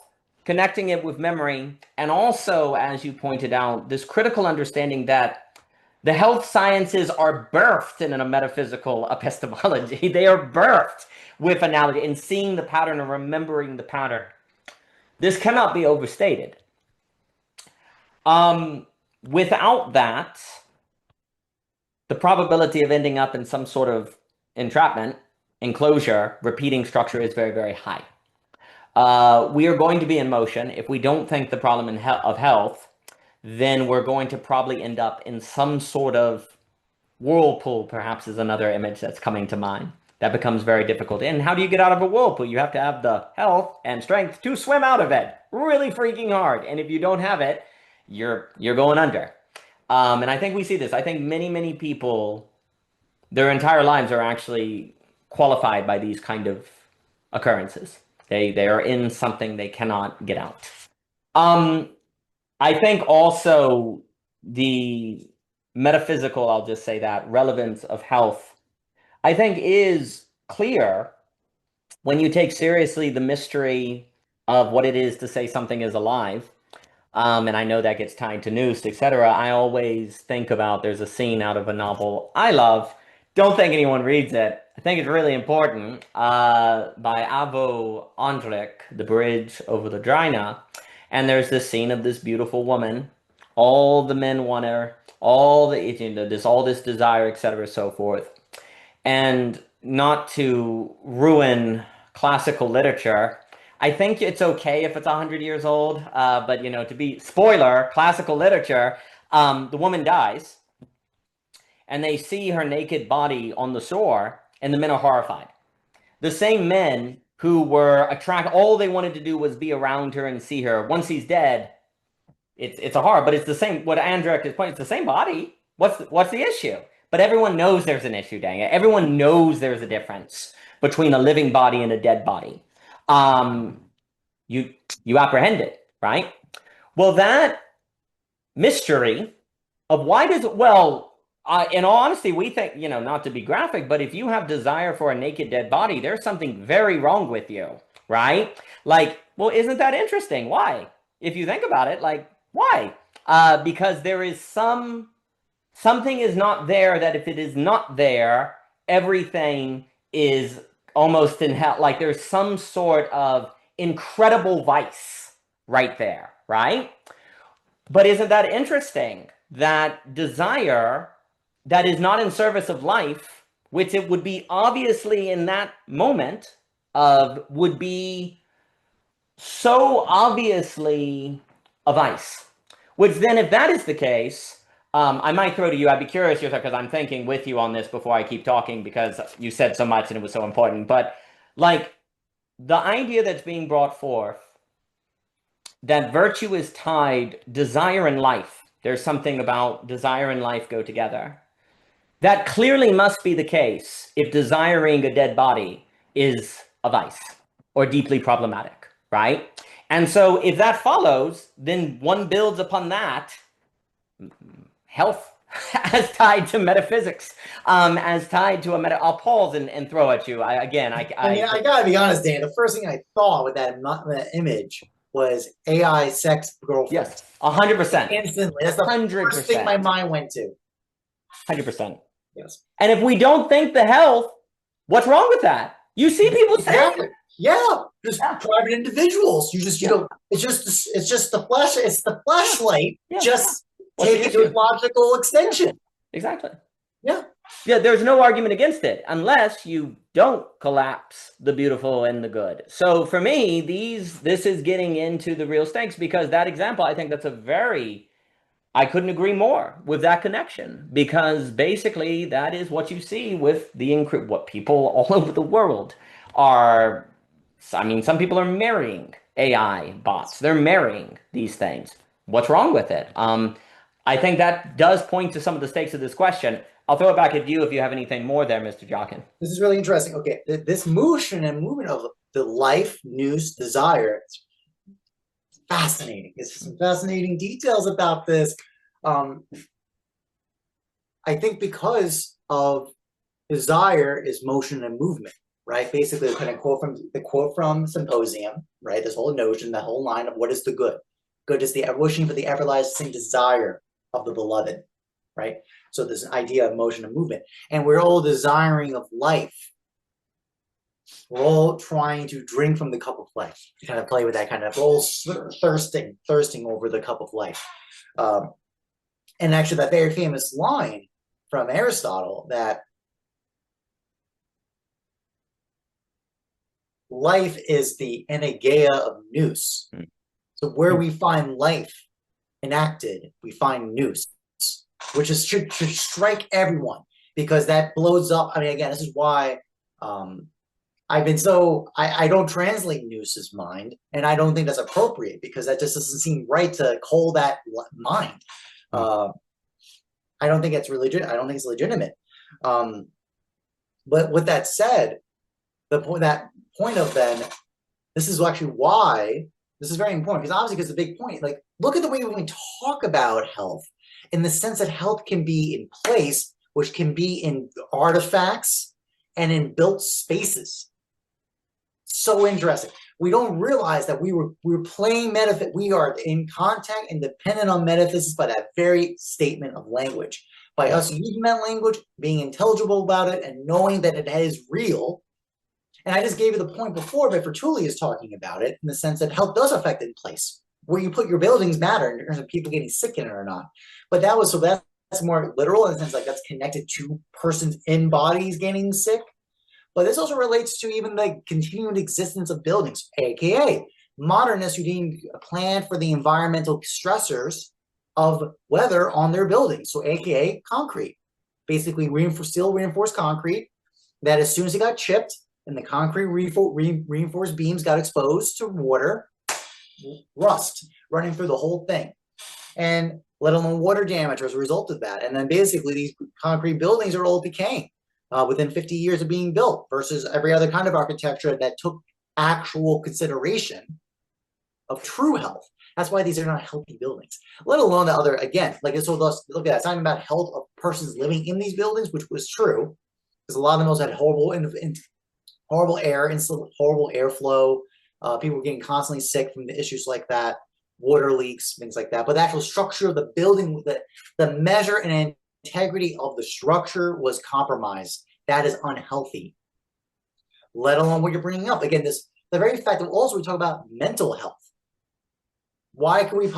connecting it with memory, and also, as you pointed out, this critical understanding that the health sciences are birthed in a metaphysical epistemology. They are birthed with analogy and seeing the pattern and remembering the pattern. This cannot be overstated. Without that, the probability of ending up in some sort of entrapment, enclosure, repeating structure is very, very high. We are going to be in motion. If we don't think the problem of health, then we're going to probably end up in some sort of whirlpool, perhaps is another image that's coming to mind. That becomes very difficult. And how do you get out of a whirlpool? You have to have the health and strength to swim out of it. Really freaking hard. And if you don't have it, you're going under. And I think we see this. I think many people, their entire lives are actually qualified by these kind of occurrences. They are in something they cannot get out. Um, I think also the metaphysical, I'll just say that, relevance of health, I think is clear when you take seriously the mystery of what it is to say something is alive. And I know that gets tied to Noose, etc. I always think about there's a scene out of a novel I love. Don't think anyone reads it. I think it's really important. By Avo Andrich, The Bridge Over the Drina. And there's this scene of this beautiful woman. All the men want her. All the this all this desire, etc. So forth. And not to ruin classical literature, I think it's okay if it's 100 years old, but you know, to be spoiler, classical literature, the woman dies, and they see her naked body on the shore, and the men are horrified. The same men who were attracted, all they wanted to do was be around her and see her. Once he's dead, it's a horror, but it's the same. What Andrek is pointing, it's the same body. What's the issue? But everyone knows there's an issue, dang it. Everyone knows there's a difference between a living body and a dead body. Um, you you apprehend it, right? Well, that mystery of why does it, well, in all honesty, we think, you know, not to be graphic, but if you have desire for a naked dead body, there's something very wrong with you, right? Like, well, isn't that interesting? Why? If you think about it, like, why? Because there is something is not there that if it is not there, everything is almost in hell. Like there's some sort of incredible vice right there, right? But isn't that interesting that desire that is not in service of life, which it would be obviously in that moment of, would be so obviously a vice? Which then, if that is the case, I might throw to you. I'd be curious, because I'm thinking with you on this before I keep talking, because you said so much and it was so important. But like the idea that's being brought forth that virtue is tied, desire and life. There's something about desire and life go together. That clearly must be the case if desiring a dead body is a vice or deeply problematic, right? And so if that follows, then one builds upon that health as tied to metaphysics, as tied to a I'll pause and throw at you. I mean, I gotta be honest, Dan. The first thing I thought with that image was AI sex girlfriend. Yes, 100%. Instantly, that's the 100%. First thing my mind went to. 100%. Yes. And if we don't think the health, what's wrong with that? You see people exactly. Saying, yeah, just private individuals. You just, you know, it's just the flesh. It's the fleshlight. Just take it to its logical extension. Exactly. Yeah. Yeah, there's no argument against it unless you don't collapse the beautiful and the good. So for me, this is getting into the real stakes, because that example, I think that's I couldn't agree more with that connection, because basically that is what you see with what people all over the world are. I mean, some people are marrying AI bots. They're marrying these things. What's wrong with it? I think that does point to some of the stakes of this question. I'll throw it back at you if you have anything more there, Mr. Jockin. This is really interesting. Okay, this motion and movement of the life, nous, desire, it's fascinating. There's some fascinating details about this. I think because of desire is motion and movement, right? Basically, kind of the quote from Symposium, right? This whole notion, the whole line of what is the good? Good is the wishing for the everlasting desire of the beloved, right? So this idea of motion and movement, and we're all desiring of life. We're all trying to drink from the cup of life. To kind of play with that kind of, we're all thirsting over the cup of life. And actually, that very famous line from Aristotle that life is the anageia of nous. So where we find life enacted, we find nous, which should strike everyone, because that blows up. I mean, again, this is why I don't translate Noose's mind, and I don't think that's appropriate because that just doesn't seem right to call that mind. Uh, I don't think it's religion. I don't think it's legitimate. Um, but with that said, that point of then, this is actually why this is very important because obviously, because the big point, like, look at the way when we talk about health, in the sense that health can be in place, which can be in artifacts and in built spaces. So interesting. We don't realize that we were playing metaphysics. We are in contact and dependent on metaphysics by that very statement of language. By us using that language, being intelligible about it, and knowing that it is real. And I just gave you the point before, but Fertuli is talking about it in the sense that health does affect in place. Where you put your buildings matter in terms of people getting sick in it or not. But that's more literal in the sense like that's connected to persons in bodies getting sick. But this also relates to even the continued existence of buildings, aka modernists who didn't plan for the environmental stressors of weather on their buildings. So, aka concrete, basically steel reinforced concrete that as soon as it got chipped and the concrete reinforced beams got exposed to water, rust running through the whole thing, and let alone water damage as a result of that. And then basically these concrete buildings are all decaying. Within 50 years of being built versus every other kind of architecture that took actual consideration of true health. That's why these are not healthy buildings, let alone the other, again, like, so look at that, it's not about health of persons living in these buildings, which was true, because a lot of them also had horrible air, horrible airflow. People were getting constantly sick from the issues like that, water leaks, things like that. But the actual structure of the building, the measure and integrity of the structure was compromised. That is unhealthy. Let alone what you're bringing up. Again, the very fact that also we talk about mental health. Why can we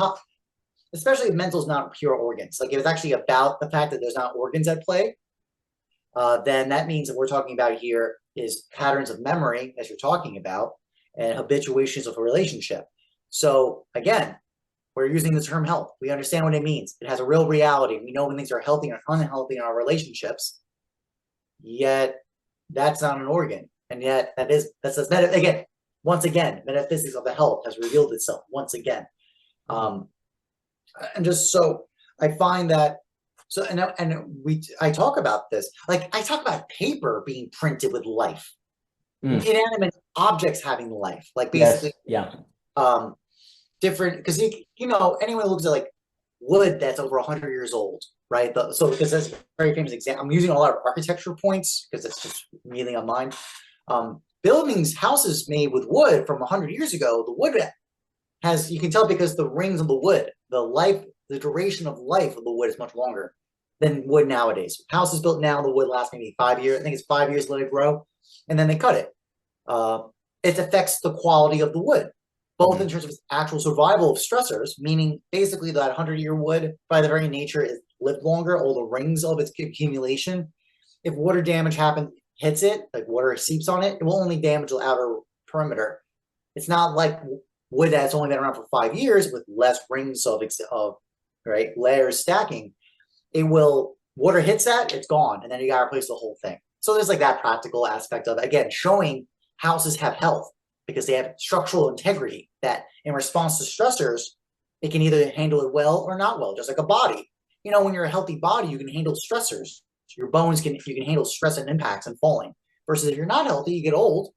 especially if mental is not pure organs. Like if it's actually about the fact that there's not organs at play, then that means that we're talking about here is patterns of memory, as you're talking about, and habituations of a relationship. So again, we're using the term health. We understand what it means. It has a real reality. We know when things are healthy or unhealthy in our relationships. Yet that's not an organ. And yet again, once again, metaphysics of the health has revealed itself once again. And just so I find that I talk about this, like I talk about paper being printed with life, inanimate objects having life, like basically, different, because anyone looks at like wood that's over 100 years old, right? So because that's a very famous example. I'm using a lot of architecture points because it's just immediately on mine. Buildings, houses made with wood from 100 years ago, the wood you can tell because the rings of the wood, the duration of life of the wood is much longer than wood nowadays. Houses built now, the wood lasts maybe 5 years. I think it's 5 years, let it grow, and then they cut it. It affects the quality of the wood, both in terms of actual survival of stressors, meaning basically that 100-year wood, by the very nature, is lived longer, all the rings of its accumulation. If water damage hits it, like water seeps on it, it will only damage the outer perimeter. It's not like wood that's only been around for 5 years with less rings of layers stacking. Water hits that, it's gone, and then you gotta replace the whole thing. So there's like that practical aspect of it. Again, showing houses have health because they have structural integrity that in response to stressors, it can either handle it well or not well, just like a body. When you're a healthy body, you can handle stressors. Your bones you can handle stress and impacts and falling. Versus if you're not healthy, you get old,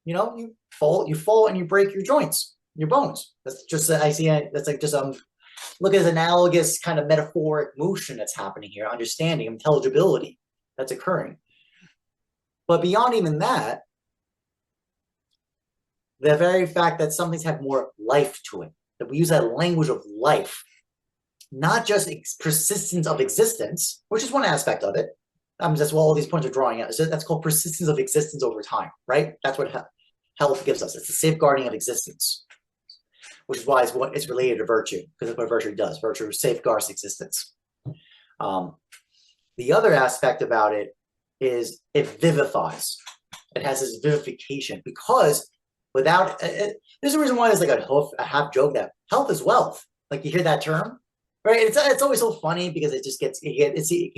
you fall and you break your joints, your bones. That's just, that's like just look at this analogous kind of metaphoric motion that's happening here, understanding, intelligibility that's occurring. But beyond even that, the very fact that some things have more life to it, that we use that language of life, not just persistence of existence, which is one aspect of it. That's what all these points are drawing out. So that's called persistence of existence over time, right? That's what health gives us. It's the safeguarding of existence, which is why it's related to virtue, because that's what virtue does. Virtue safeguards existence. The other aspect about it is it vivifies. It has this vivification because without there's a reason why there's like a half joke that health is wealth. Like you hear that term, right? It's always so funny because it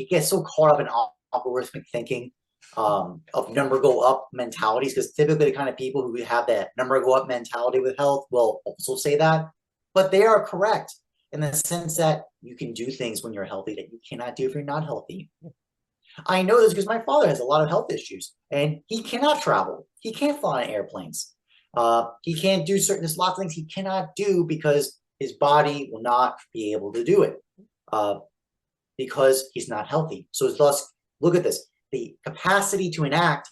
gets so caught up in algorithmic thinking of number go up mentalities, because typically the kind of people who have that number go up mentality with health will also say that. But they are correct in the sense that you can do things when you're healthy that you cannot do if you're not healthy. I know this because my father has a lot of health issues and he cannot travel. He can't fly on airplanes. He can't do certain, there's lots of things he cannot do because his body will not be able to do it because he's not healthy. So thus, look at this, the capacity to enact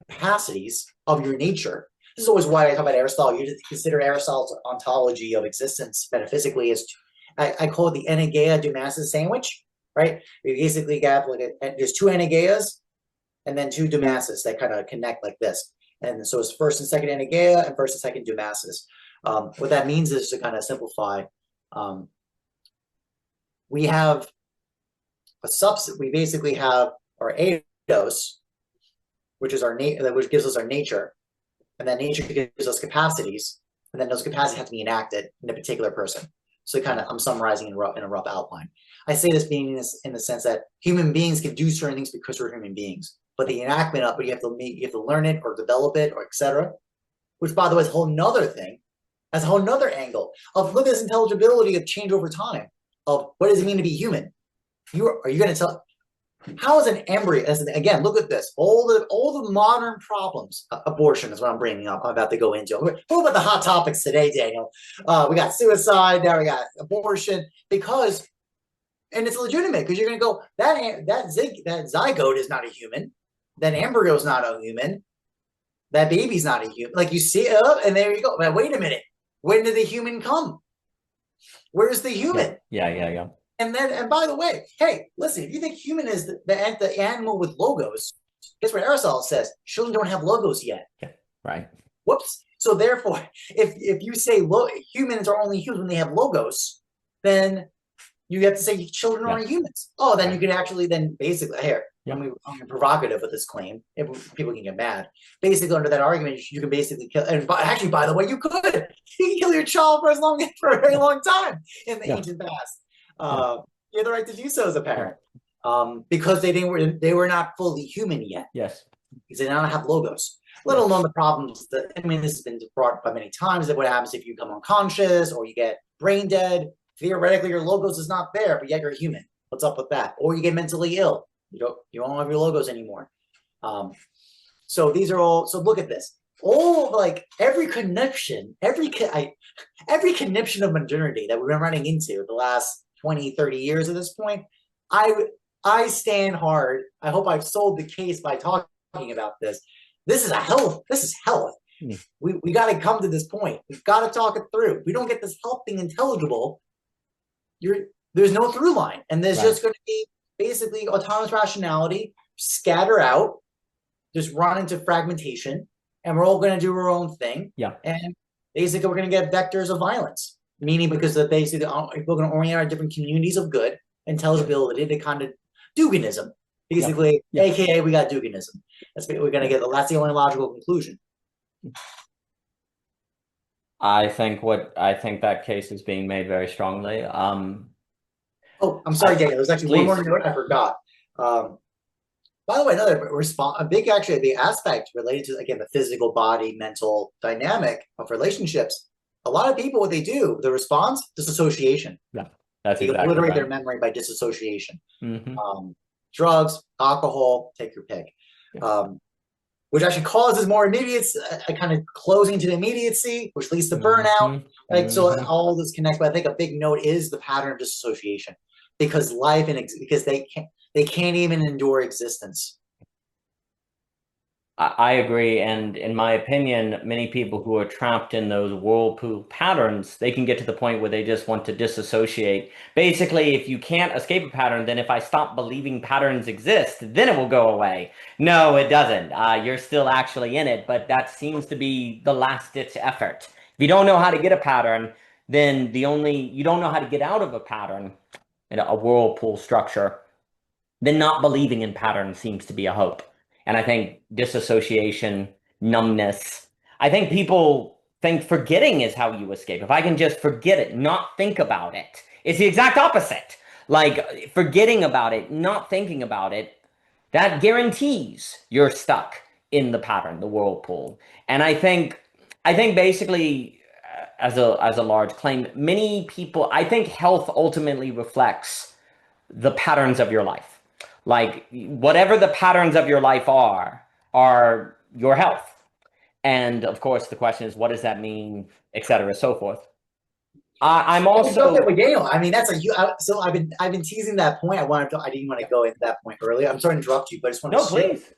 capacities of your nature. This is always why I talk about Aristotle. You consider Aristotle's ontology of existence metaphysically as, I call it the Enneageia Dumas's sandwich, right? We basically have there's two Enneageias and then two Dumas's that kind of connect like this. And so it's first and second Enneageia and first and second Dumas's. What that means is, to kind of simplify, we have a substance. We basically have our eidos, which is which gives us our nature, and that nature gives us capacities, and then those capacities have to be enacted in a particular person. So kind of, I'm summarizing in a rough outline. I say this being in the sense that human beings can do certain things because we're human beings, but the enactment of it, you have to learn it or develop it or etc. Which, by the way, is a whole nother thing. That's a whole nother angle of, look at this intelligibility of change over time. Of what does it mean to be human? Are you going to tell? How is an embryo? Again, look at this. All the modern problems. Abortion is what I'm bringing up. I'm about to go into. What about the hot topics today, Daniel? We got suicide. Now we got abortion. Because, and it's legitimate, because you're going to go, that zygote is not a human. That embryo is not a human. That baby's not a human. Like, you see it, and there you go. But wait a minute. When did the human come? Where's the human? Yeah. And by the way, hey, listen, if you think human is the animal with logos, guess what Aristotle says? Children don't have logos yet. Yeah, right. Whoops. So therefore, if you say humans are only humans when they have logos, then you have to say children aren't humans. Oh, then you can actually basically here. I'm provocative with this claim. People can get mad. Basically, under that argument, you can basically kill. And actually, by the way, you can kill your child for a very long time in the ancient past. You have the right to do so as a parent, because they were not fully human yet. Yes, because they don't have logos. Let alone the problems that, I mean, this has been brought up by many times, that what happens if you become unconscious or you get brain dead. Theoretically, your logos is not there, but yet you're human. What's up with that? Or you get mentally ill. You don't have your logos anymore. So these are all. So look at this. All like every conniption of modernity that we've been running into the last 20, 30 years at this point, I stand hard. I hope I've sold the case by talking about this. This is health. We got to come to this point. We've got to talk it through. If we don't get this health thing intelligible, there's no through line. And there's just going to be basically autonomous rationality, scatter out, just run into fragmentation, and we're all going to do our own thing. Yeah. And basically we're going to get vectors of violence, meaning because basically we're going to orient our different communities of good, intelligibility, to kind of Duginism. Basically, AKA we got Duginism. That's what we're going to get. That's the only logical conclusion. I think that case is being made very strongly. Oh, I'm sorry, Daniel. There's actually one more note I forgot. By the way, another big aspect related to, again, the physical body, mental dynamic of relationships. A lot of people, what they do, the response, disassociation. Yeah, that's they exactly obliterate right. their memory by disassociation. Mm-hmm. Drugs, alcohol, take your pick. Yeah. Which actually causes more immediate, kind of closing to the immediacy, which leads to burnout. Right? So all this connects. But I think a big note is the pattern of disassociation, because because they can't even endure existence. I agree, and in my opinion, many people who are trapped in those whirlpool patterns, they can get to the point where they just want to disassociate. Basically, if you can't escape a pattern, then if I stop believing patterns exist, then it will go away. No, it doesn't. You're still actually in it, but that seems to be the last-ditch effort. If you don't know how to get a pattern, then you don't know how to get out of a pattern, in a whirlpool structure, then not believing in patterns seems to be a hope. And I think disassociation, numbness, I think people think forgetting is how you escape. If I can just forget it, not think about it, it's the exact opposite. Like forgetting about it, not thinking about it, that guarantees you're stuck in the pattern, the whirlpool. And I think basically as a large claim, many people, I think health ultimately reflects the patterns of your life. Like whatever the patterns of your life are your health. And of course, the question is, what does that mean, et cetera, so forth. I'm I can jump in also, with Daniel. I mean, that's a so I've been teasing that point. I didn't want to go into that point earlier. I'm sorry to interrupt you, but I just want to no, share. please.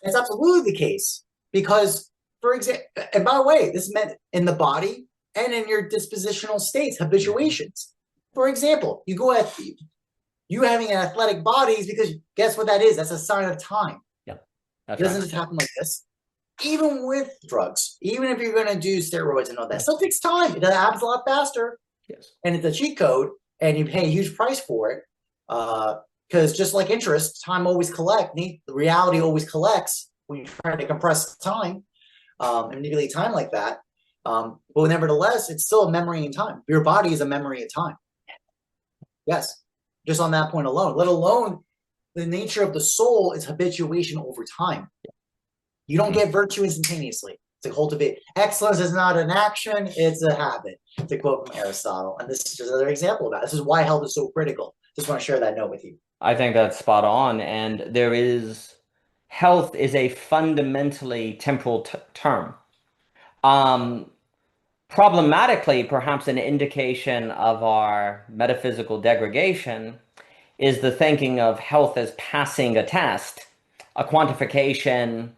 It's absolutely the case because, for example, and by the way, this meant in the body and in your dispositional states, habituations. For example, you having an athletic body is because guess what that is? That's a sign of time. Yeah, It that's doesn't right. just happen like this. Even with drugs, even if you're going to do steroids and all that, still takes time. It happens a lot faster, Yes. and it's a cheat code, and you pay a huge price for it. Because just like interest, time always collects. The reality always collects when you try to compress time and manipulate time like that. But nevertheless, it's still a memory in time. Your body is a memory of time. Yes, just on that point alone. Let alone the nature of the soul is habituation over time. You don't get virtue instantaneously. To cultivate excellence is not an action; it's a habit. To quote from Aristotle, and this is just another example of that. This is why health is so critical. Just want to share that note with you. I think that's spot on. And health is a fundamentally temporal term. Um, Problematically, perhaps an indication of our metaphysical degradation is the thinking of health as passing a test, a quantification,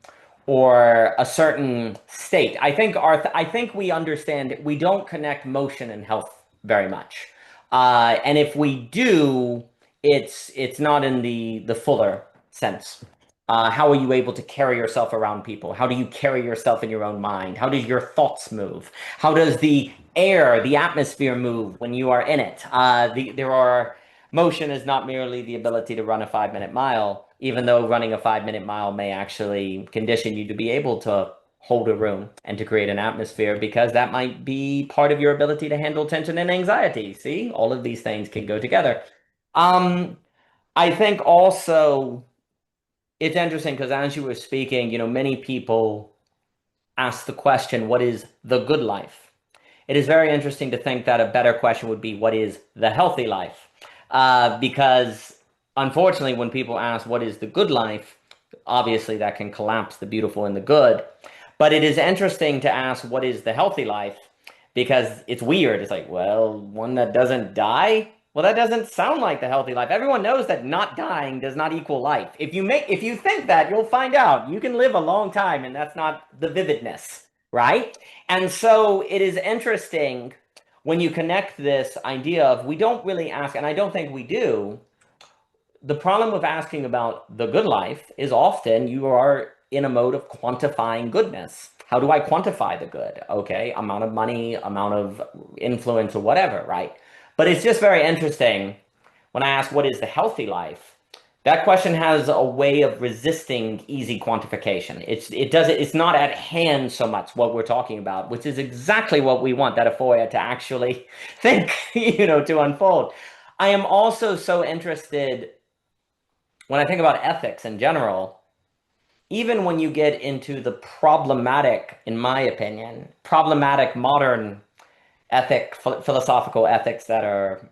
or a certain state. I think we understand we don't connect motion and health very much, and if we do, it's not in the fuller sense. How are you able to carry yourself around people? How do you carry yourself in your own mind? How do your thoughts move? How does the air, the atmosphere move when you are in it? There are Motion is not merely the ability to run a 5 minute mile, even though running a 5 minute mile may actually condition you to be able to hold a room and to create an atmosphere, because that might be part of your ability to handle tension and anxiety. See, all of these things can go together. Um, I think also it's interesting because as you were speaking, many people ask the question, what is the good life? It is very interesting to think that a better question would be, what is the healthy life? Because unfortunately, when people ask, what is the good life? Obviously, that can collapse the beautiful and the good. But it is interesting to ask, what is the healthy life? Because it's weird. It's like, well, one that doesn't die? Well, that doesn't sound like the healthy life. Everyone knows that not dying does not equal life. If you think that, you'll find out you can live a long time, and that's not the vividness, right? And so it is interesting when you connect this idea of we don't really ask, and I don't think we do. The problem with asking about the good life is often you are in a mode of quantifying goodness. How do I quantify the good? Okay, amount of money, amount of influence, or whatever, right? But it's just very interesting when I ask what is the healthy life. That question has a way of resisting easy quantification. It's not at hand so much what we're talking about, which is exactly what we want that aphoria to actually think, to unfold. I am also so interested when I think about ethics in general, even when you get into the problematic, in my opinion, problematic modern philosophical ethics that are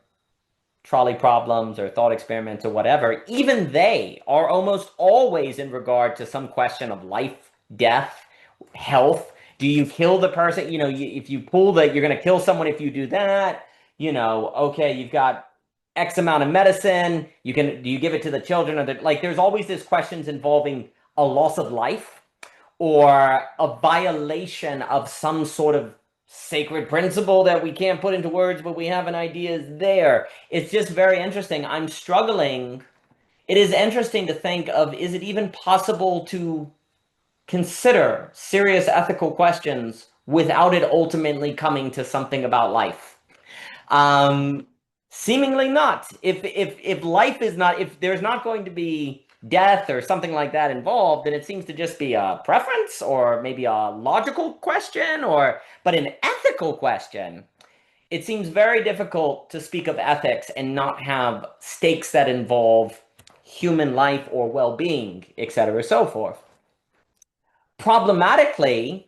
trolley problems or thought experiments or whatever, even they are almost always in regard to some question of life, death, health. Do you kill the person? If you pull you're going to kill someone if you do that. Okay, you've got X amount of medicine. Do you give it to the children? There's always these questions involving a loss of life or a violation of some sort of sacred principle that we can't put into words, but we have an idea is there. It's just very interesting. I'm struggling. It is interesting to think of, is it even possible to consider serious ethical questions without it ultimately coming to something about life? Um, Seemingly not. If life is not, if there's not going to be death or something like that involved, then it seems to just be a preference or maybe a logical question, but an ethical question. It seems very difficult to speak of ethics and not have stakes that involve human life or well-being, etc., so forth. Problematically,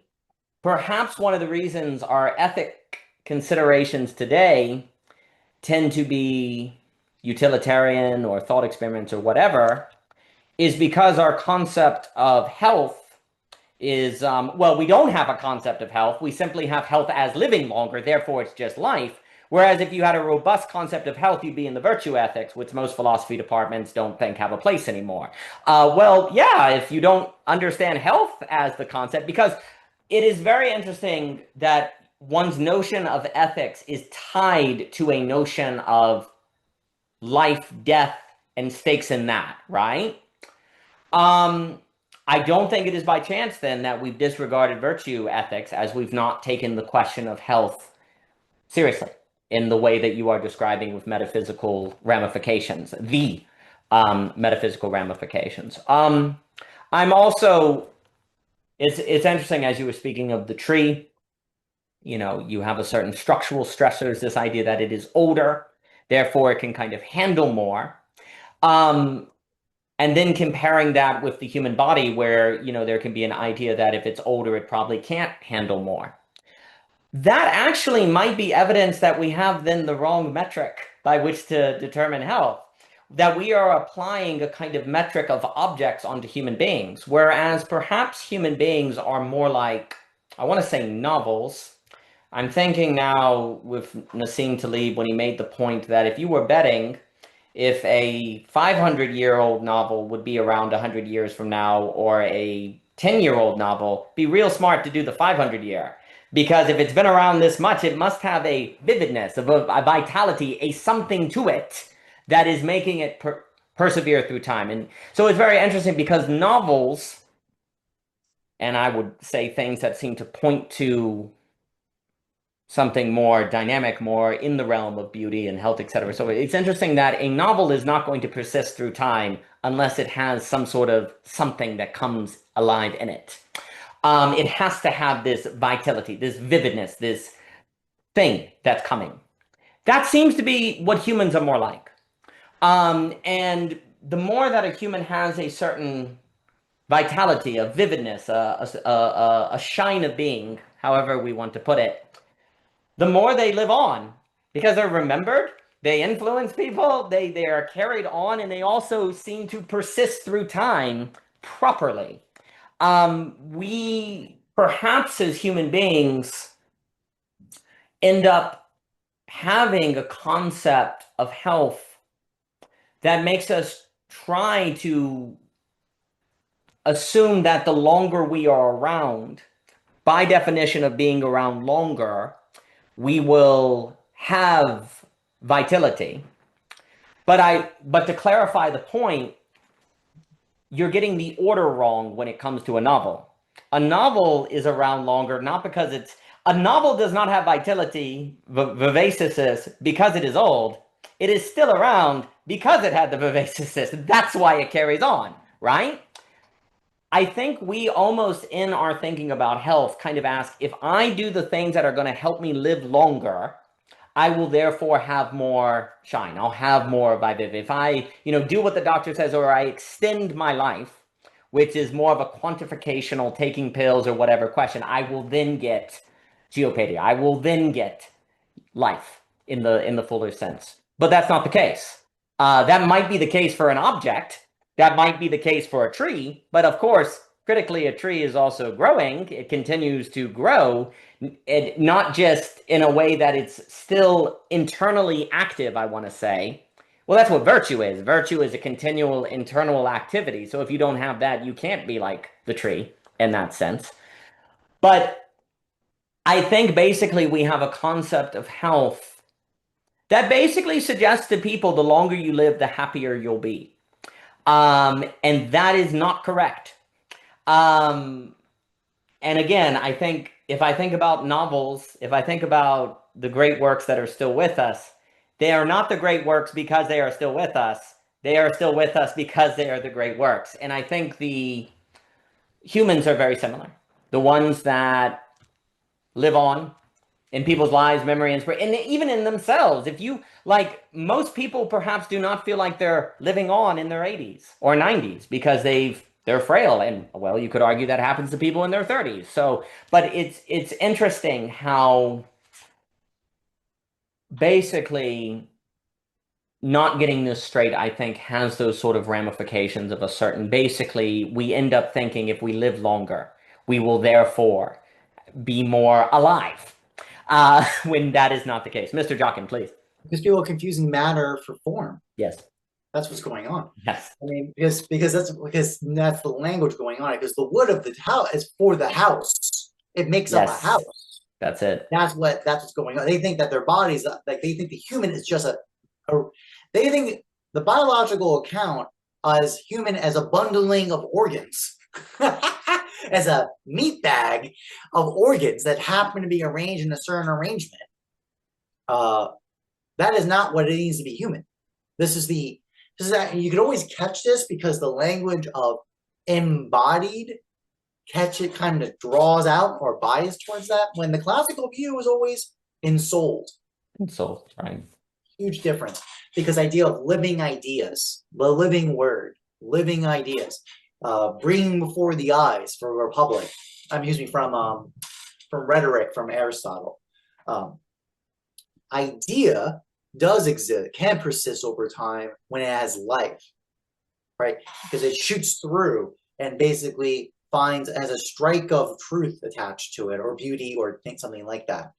perhaps one of the reasons our ethic considerations today tend to be utilitarian or thought experiments or whatever is because our concept of health is, well, we don't have a concept of health. We simply have health as living longer, therefore it's just life. Whereas if you had a robust concept of health, you'd be in the virtue ethics, which most philosophy departments don't think have a place anymore. Well, yeah, if you don't understand health as the concept, because it is very interesting that one's notion of ethics is tied to a notion of life, death, and stakes in that, right? Um, I don't think it is by chance then that we've disregarded virtue ethics as we've not taken the question of health seriously in the way that you are describing with metaphysical ramifications, the metaphysical ramifications. I'm also, it's interesting as you were speaking of the tree, you know, you have a certain structural stressors, this idea that it is older, therefore it can kind of handle more. Um, and then comparing that with the human body, where, you know, there can be an idea that if it's older, it probably can't handle more. That actually might be evidence that we have then the wrong metric by which to determine health, that we are applying a kind of metric of objects onto human beings, whereas perhaps human beings are more like, I want to say novels. I'm thinking now with Nassim Taleb when he made the point that if you were betting if a 500-year-old novel would be around 100 years from now or a 10-year-old novel, be real smart to do the 500-year. Because if it's been around this much, it must have a vividness, a vitality, a something to it that is making it persevere through time. And so it's very interesting because novels, and I would say things that seem to point to something more dynamic, more in the realm of beauty and health, etc. So it's interesting that a novel is not going to persist through time unless it has some sort of something that comes alive in it. It has to have this vitality, this vividness, this thing that's coming. That seems to be what humans are more like. And the more that a human has a certain vitality, a vividness, a shine of being, however we want to put it, the more they live on because they're remembered, they influence people, they are carried on, and they also seem to persist through time properly. We perhaps as human beings end up having a concept of health that makes us try to assume that the longer we are around, by definition of being around longer, we will have vitality. But to clarify the point, you're getting the order wrong when it comes to a novel. A novel is around longer, not because it's a novel does not have vitality, vivaciousness, because it is old. It is still around because it had the vivaciousness. That's why it carries on, right? I think we almost in our thinking about health kind of ask, if I do the things that are going to help me live longer, I will therefore have more shine. I'll have more vivid. If I, do what the doctor says, or I extend my life, which is more of a quantificational taking pills or whatever question, I will then get geopedia. I will then get life in the fuller sense. But that's not the case. That might be the case for an object. That might be the case for a tree. But of course, critically, a tree is also growing. It continues to grow, not just in a way that it's still internally active, I want to say. Well, that's what virtue is. Virtue is a continual internal activity. So if you don't have that, you can't be like the tree in that sense. But I think basically we have a concept of health that basically suggests to people the longer you live, the happier you'll be. And that is not correct. And again, I think if I think about novels, if I think about the great works that are still with us, they are not the great works because they are still with us. They are still with us because they are the great works. And I think the humans are very similar. The ones that live on, in people's lives, memory, and even in themselves. If you like, most people perhaps do not feel like they're living on in their 80s or 90s because they're frail, and well, you could argue that happens to people in their 30s. So, but it's interesting how basically not getting this straight, I think, has those sort of ramifications of a certain. Basically, we end up thinking if we live longer, we will therefore be more alive, when that is not the case. Mr. Jockin, please. Because people are confusing matter for form. Yes. That's what's going on. Yes. I mean, because that's the language going on. Because the wood of the house is for the house. It makes up a Yes. house. That's it. That's what's going on. They think that their bodies, like they think the human is just they think the biological account as human as a bundling of organs, as a meat bag of organs that happen to be arranged in a certain arrangement. That is not what it means to be human. This is that you can always catch this because the language of embodied catch it kind of draws out or bias towards that, when the classical view is always ensouled. Ensouled, right? Huge difference, because idea of living ideas, the living word, living ideas, bringing before the eyes for a republic. Excuse me, from rhetoric from Aristotle. Idea does exist, can persist over time when it has life, right? Because it shoots through and basically finds as a strike of truth attached to it, or beauty, or something like that.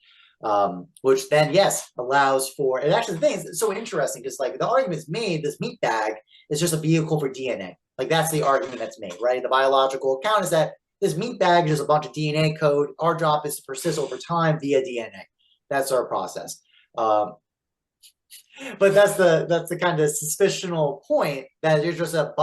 Which then, yes, allows for, and actually the thing is, it's so interesting because like the argument's made, this meat bag is just a vehicle for DNA. Like that's the argument that's made, right? The biological account is that this meat bag is just a bunch of DNA code. Our job is to persist over time via DNA. That's our process. But that's the kind of suspicional point that you're just a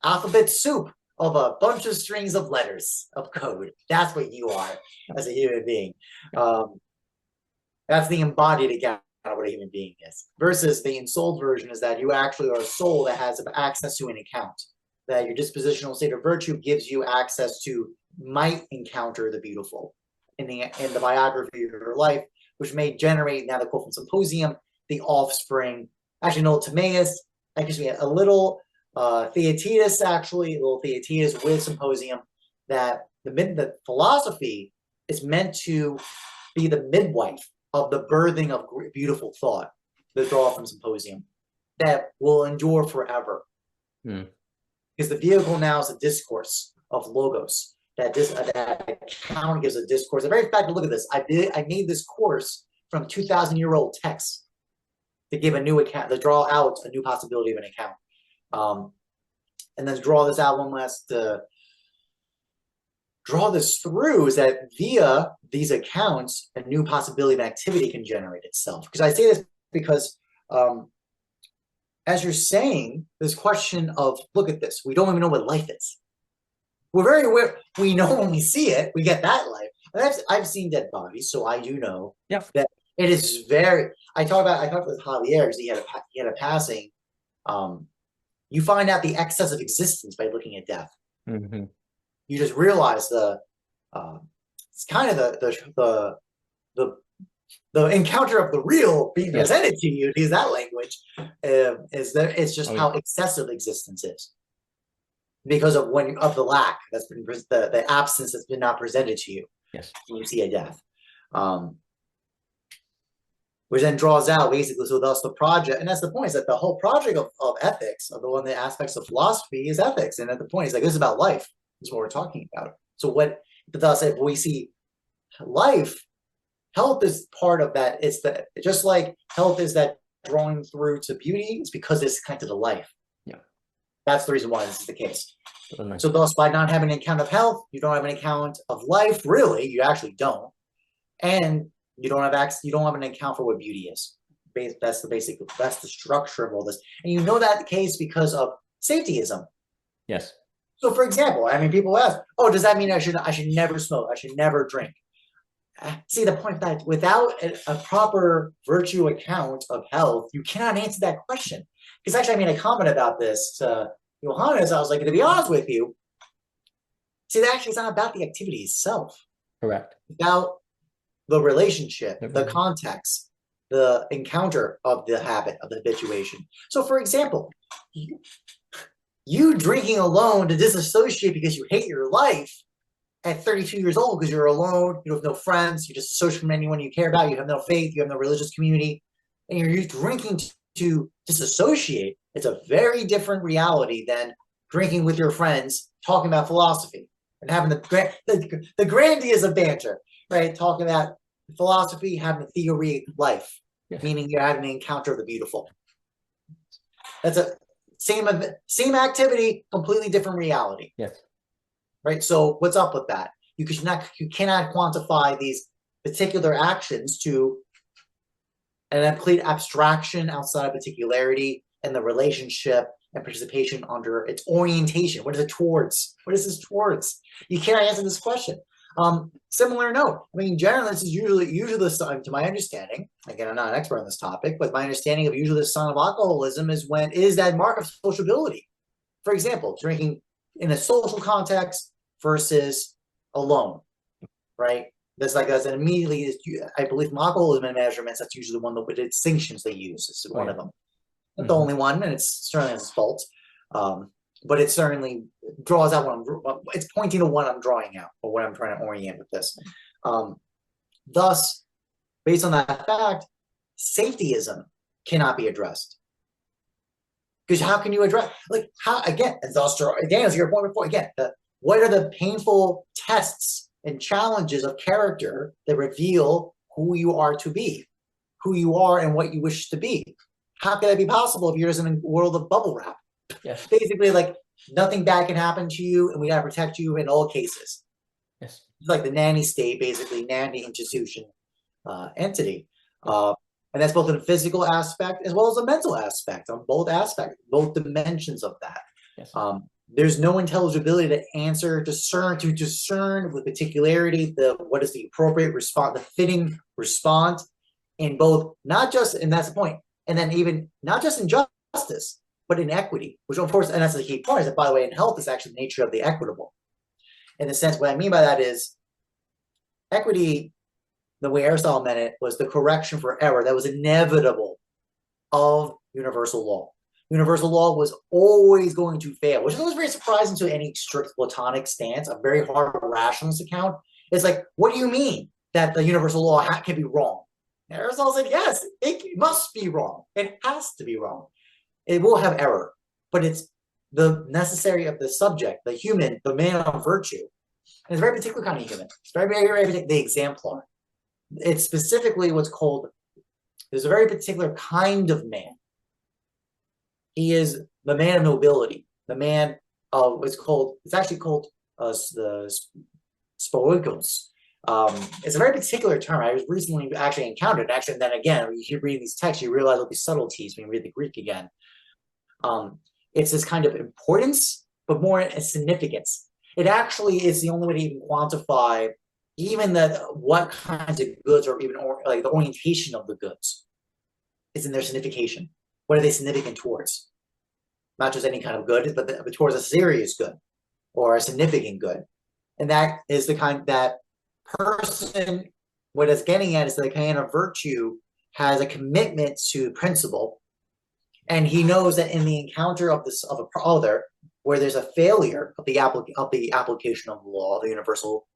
alphabet soup of a bunch of strings of letters of code. That's what you are as a human being. That's the embodied account of what a human being is. Versus the ensouled version is that you actually are a soul that has access to an account. That your dispositional state of virtue gives you access to, might encounter the beautiful in the biography of your life, which may generate, now the quote from Symposium, the offspring. Actually, no, Timaeus, excuse me, a little Theaetetus, actually, a little Theaetetus with Symposium, that the philosophy is meant to be the midwife of the birthing of beautiful thought, the draw from Symposium, that will endure forever. Because the vehicle now is a discourse of logos. That account gives a discourse. The very fact, look at this. I made this course from 2,000-year-old texts to give a new account, to draw out a new possibility of an account. And then to draw this out one last, draw this through is that via these accounts, a new possibility of activity can generate itself. Because I say this because, as you're saying, this question of, look at this, we don't even know what life is. We're very aware, we know when we see it, we get that life. And I've seen dead bodies, so I do know that it is very, I talked with Javier because he had a passing. You find out the excess of existence by looking at death. Mm-hmm. You just realize it's kind of the encounter of the real being presented to you, to use that language, it's just how excessive existence is. Because of the lack that's been the absence that's been not presented to you. Yes. When you see a death. Which then draws out basically, so thus the project, and that's the point, is that the whole project of ethics, of the aspects of philosophy is ethics. And at the point is like, this is about life. This is what we're talking about. So but thus if we see life, health is part of that. It's just like health is that drawing through to beauty, it's because it's connected to life. Yeah. That's the reason why this is the case. Nice. So thus, by not having an account of health, you don't have an account of life, really, you actually don't. And you don't have an account for what beauty is. That's the structure of all this. And you know that the case because of safetyism. Yes. So for example, I mean, people ask, oh, does that mean I should never smoke? I should never drink? See, the point that without a proper virtue account of health, you cannot answer that question. Because actually, I made a comment about this to Johannes. I was like, to be honest with you, see, that actually is not about the activity itself. Correct. It's about the relationship, the context, the encounter of the habit, of the habituation. So, for example, you drinking alone to disassociate because you hate your life at 32 years old because you're alone, you have no friends, you disassociate from anyone you care about, you have no faith, you have no religious community, and you're drinking to disassociate. It's a very different reality than drinking with your friends, talking about philosophy and having the grandiest of banter, right? Talking about philosophy, having a theory of life, meaning you're having an encounter of the beautiful. That's a same activity, completely different reality. Yes. Right. So what's up with that? You cannot quantify these particular actions to an complete abstraction outside of particularity and the relationship and participation under its orientation. What is it towards? What is this towards? You cannot answer this question. Similar note. I mean, generally, this is usually the, to my understanding. Again, I'm not an expert on this topic, but my understanding of usually the sign of alcoholism is that mark of sociability. For example, drinking in a social context versus alone, right? That's an immediately. I believe alcoholism measurements. That's usually one of the distinctions they use. Is one of them. Not the only one, and it's certainly its fault. But it certainly draws out it's pointing to what I'm drawing out or what I'm trying to orient with this. Thus, based on that fact, safetyism cannot be addressed. Because how can you address, and thus, again, to your point before, again, what are the painful tests and challenges of character that reveal who you are to be, who you are and what you wish to be? How could that be possible if you're just in a world of bubble wrap? Yes. Basically, nothing bad can happen to you, and we gotta protect you in all cases. Yes. It's like the nanny state, basically, nanny institution entity. And that's both in a physical aspect as well as a mental aspect, on both aspects, both dimensions of that. Yes. There's no intelligibility to discern with particularity what is the appropriate response, the fitting response in both, not just, and that's the point, and then even not just in justice, but in equity, which of course, and that's the key point, is that, by the way, in health is actually the nature of the equitable. In the sense, what I mean by that is equity, the way Aristotle meant it, was the correction for error that was inevitable of universal law. Universal law was always going to fail, which is always very surprising to any strict Platonic stance, a very hard rationalist account. It's like, what do you mean that the universal law can be wrong? And Aristotle said, yes, it must be wrong. It has to be wrong. It will have error, but it's the necessary of the subject, the human, the man of virtue. And it's a very particular kind of human. It's very, very, very particular, the exemplar. It's specifically what's called, there's a very particular kind of man. He is the man of nobility, the man of it's actually called the spoikos. It's a very particular term. I was recently actually encountered, and then again, when you keep reading these texts, you realize all these subtleties when you read the Greek again. It's this kind of importance, but more significance. It actually is the only way to even quantify even what kinds of goods, or even the orientation of the goods is in their signification. What are they significant towards? Not just any kind of good, but towards a serious good or a significant good. And that is the kind that person, what it's getting at is the kind of virtue has a commitment to principle. And he knows that in the encounter of a other, where there's a failure of the application of the law, of the universal,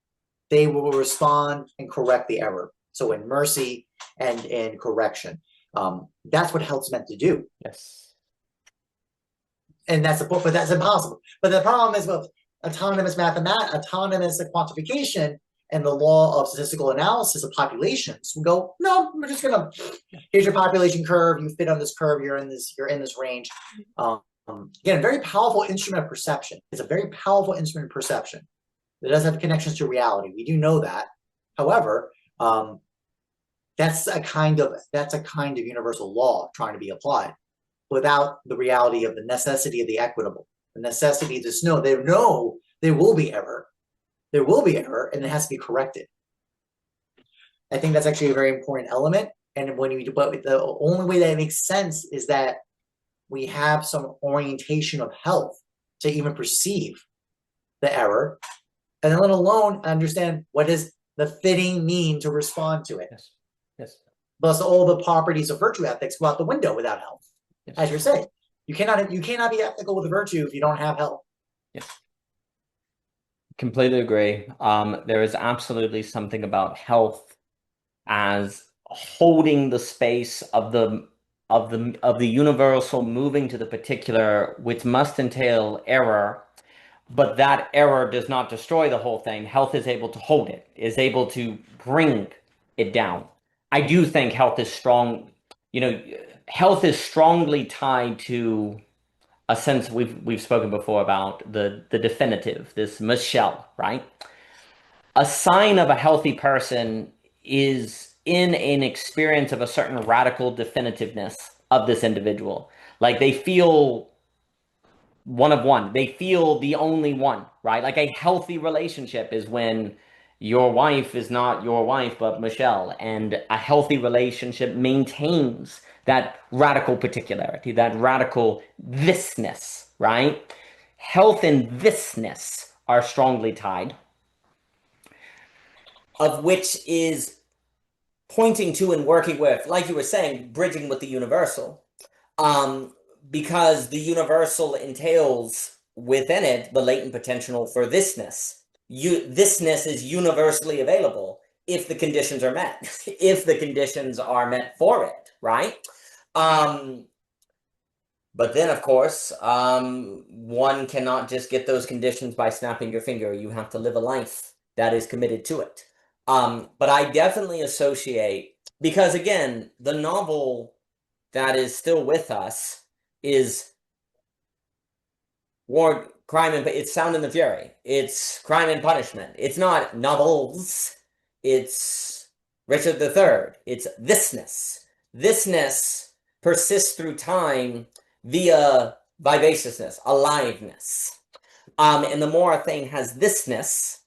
they will respond and correct the error. So in mercy and in correction. That's what health's meant to do. Yes. And but that's impossible. But the problem is with autonomous quantification and the law of statistical analysis of populations. We go, no, we're just gonna, here's your population curve, you fit on this curve, you're in this range. Again, a very powerful instrument of perception. It's a very powerful instrument of perception. It does have connections to reality. We do know that. However, that's a kind of universal law trying to be applied without the reality of the necessity of the equitable, the necessity to know there will be error. There will be error, and it has to be corrected. I think that's actually a very important element. And but the only way that it makes sense is that we have some orientation of health to even perceive the error, and then let alone understand what is the fitting mean to respond to it. Yes. Yes. Thus, all the properties of virtue ethics go out the window without health. Yes. As you're saying, you cannot be ethical with virtue if you don't have health. Yes. Completely agree. There is absolutely something about health as holding the space of the universal moving to the particular, which must entail error, but that error does not destroy the whole thing. Health is able to hold it, is able to bring it down. I do think health is strong, you know, health is strongly tied to a sense we've spoken before about the definitive, this Michelle, right? A sign of a healthy person is in an experience of a certain radical definitiveness of this individual. Like they feel one of one. They feel the only one, right? Like a healthy relationship is when your wife is not your wife, but Michelle. And a healthy relationship maintains that radical particularity, that radical thisness, right? Health and thisness are strongly tied, of which is pointing to and working with, like you were saying, bridging with the universal. Um, because the universal entails within it the latent potential for thisness. Thisness is universally available if the conditions are met, if the conditions are met for it, right? Um, but then, of course, one cannot just get those conditions by snapping your finger. You have to live a life that is committed to it. But I definitely associate, because again, the novel that is still with us is War, Crime, and it's Sound and the Fury. It's Crime and Punishment. It's not novels. It's Richard III. It's thisness. Thisness persists through time via vivaciousness, aliveness. And the more a thing has thisness,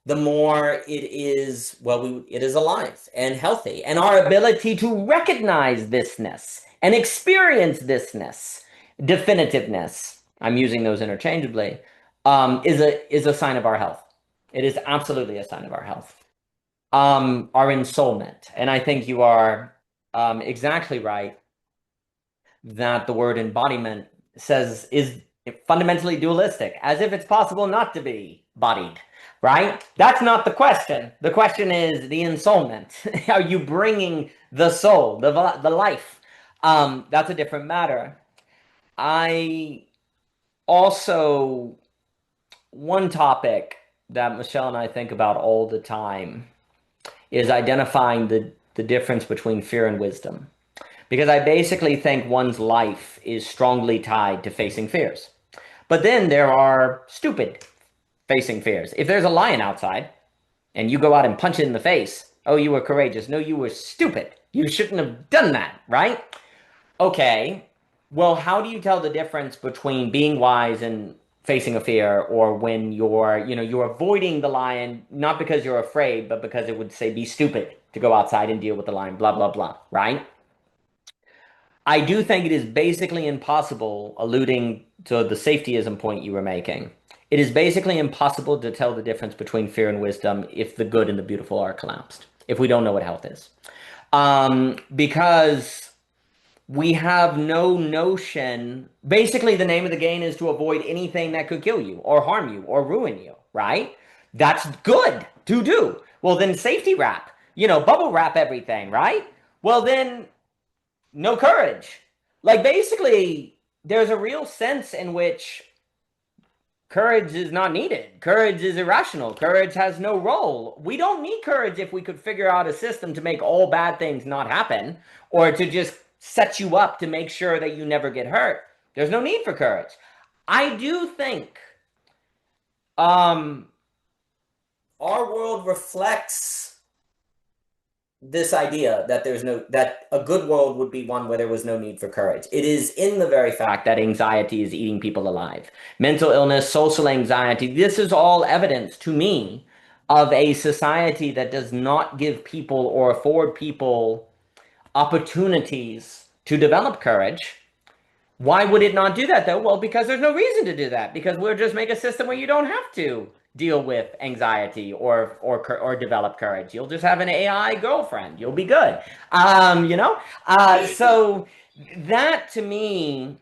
the more it is, well, it is alive and healthy. And our ability to recognize thisness and experience thisness, definitiveness, I'm using those interchangeably, is a sign of our health. It is absolutely a sign of our health. Our ensoulment. And I think you are exactly right that the word embodiment says is fundamentally dualistic, as if it's possible not to be bodied, right? That's not the question. The question is the ensoulment. Are you bringing the soul, the life? That's a different matter. I also, one topic that Michelle and I think about all the time is identifying the difference between fear and wisdom. Because I basically think one's life is strongly tied to facing fears. But then there are stupid facing fears. If there's a lion outside and you go out and punch it in the face, oh, you were courageous. No, you were stupid. You shouldn't have done that, right? Okay, well, how do you tell the difference between being wise and facing a fear, or when you're avoiding the lion, not because you're afraid, but because it would say be stupid to go outside and deal with the lion, blah, blah, blah, right? I do think it is basically impossible, alluding to the safetyism point you were making. It is basically impossible to tell the difference between fear and wisdom if the good and the beautiful are collapsed, if we don't know what health is. Because we have no notion. Basically, the name of the game is to avoid anything that could kill you or harm you or ruin you, right? That's good to do. Well, then safety wrap, bubble wrap everything, right? Well, then no courage. Like basically, there's a real sense in which courage is not needed. Courage is irrational. Courage has no role. We don't need courage if we could figure out a system to make all bad things not happen, or to just set you up to make sure that you never get hurt. There's no need for courage. I do think our world reflects this idea that that a good world would be one where there was no need for courage. It is in the very fact that anxiety is eating people alive. Mental illness, social anxiety, this is all evidence to me of a society that does not give people or afford people opportunities to develop courage. Why would it not do that though? Well, because there's no reason to do that, because we'll just make a system where you don't have to deal with anxiety or develop courage. You'll just have an AI girlfriend. You'll be good. You know? So that to me,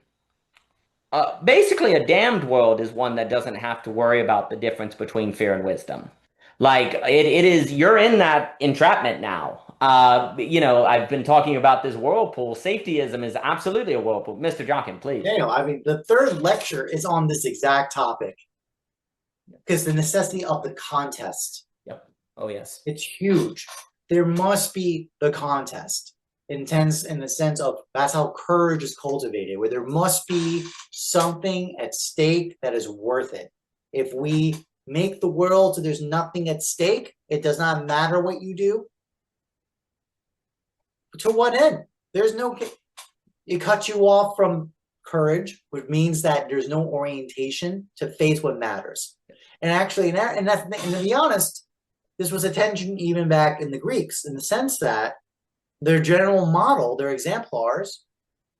basically, a damned world is one that doesn't have to worry about the difference between fear and wisdom. Like it is, you're in that entrapment now. I've been talking about this whirlpool. Safetyism is absolutely a whirlpool. Mr. Jockin, please. Daniel, I mean, the third lecture is on this exact topic because the necessity of the contest. Yep. Oh, yes. It's huge. There must be the contest in the sense of that's how courage is cultivated, where there must be something at stake that is worth it. If we make the world so there's nothing at stake, it does not matter what you do. To what end? There's no, it cuts you off from courage, which means that there's no orientation to face what matters. And actually, and to be honest, this was a tension even back in the Greeks, in the sense that their general model, their exemplars,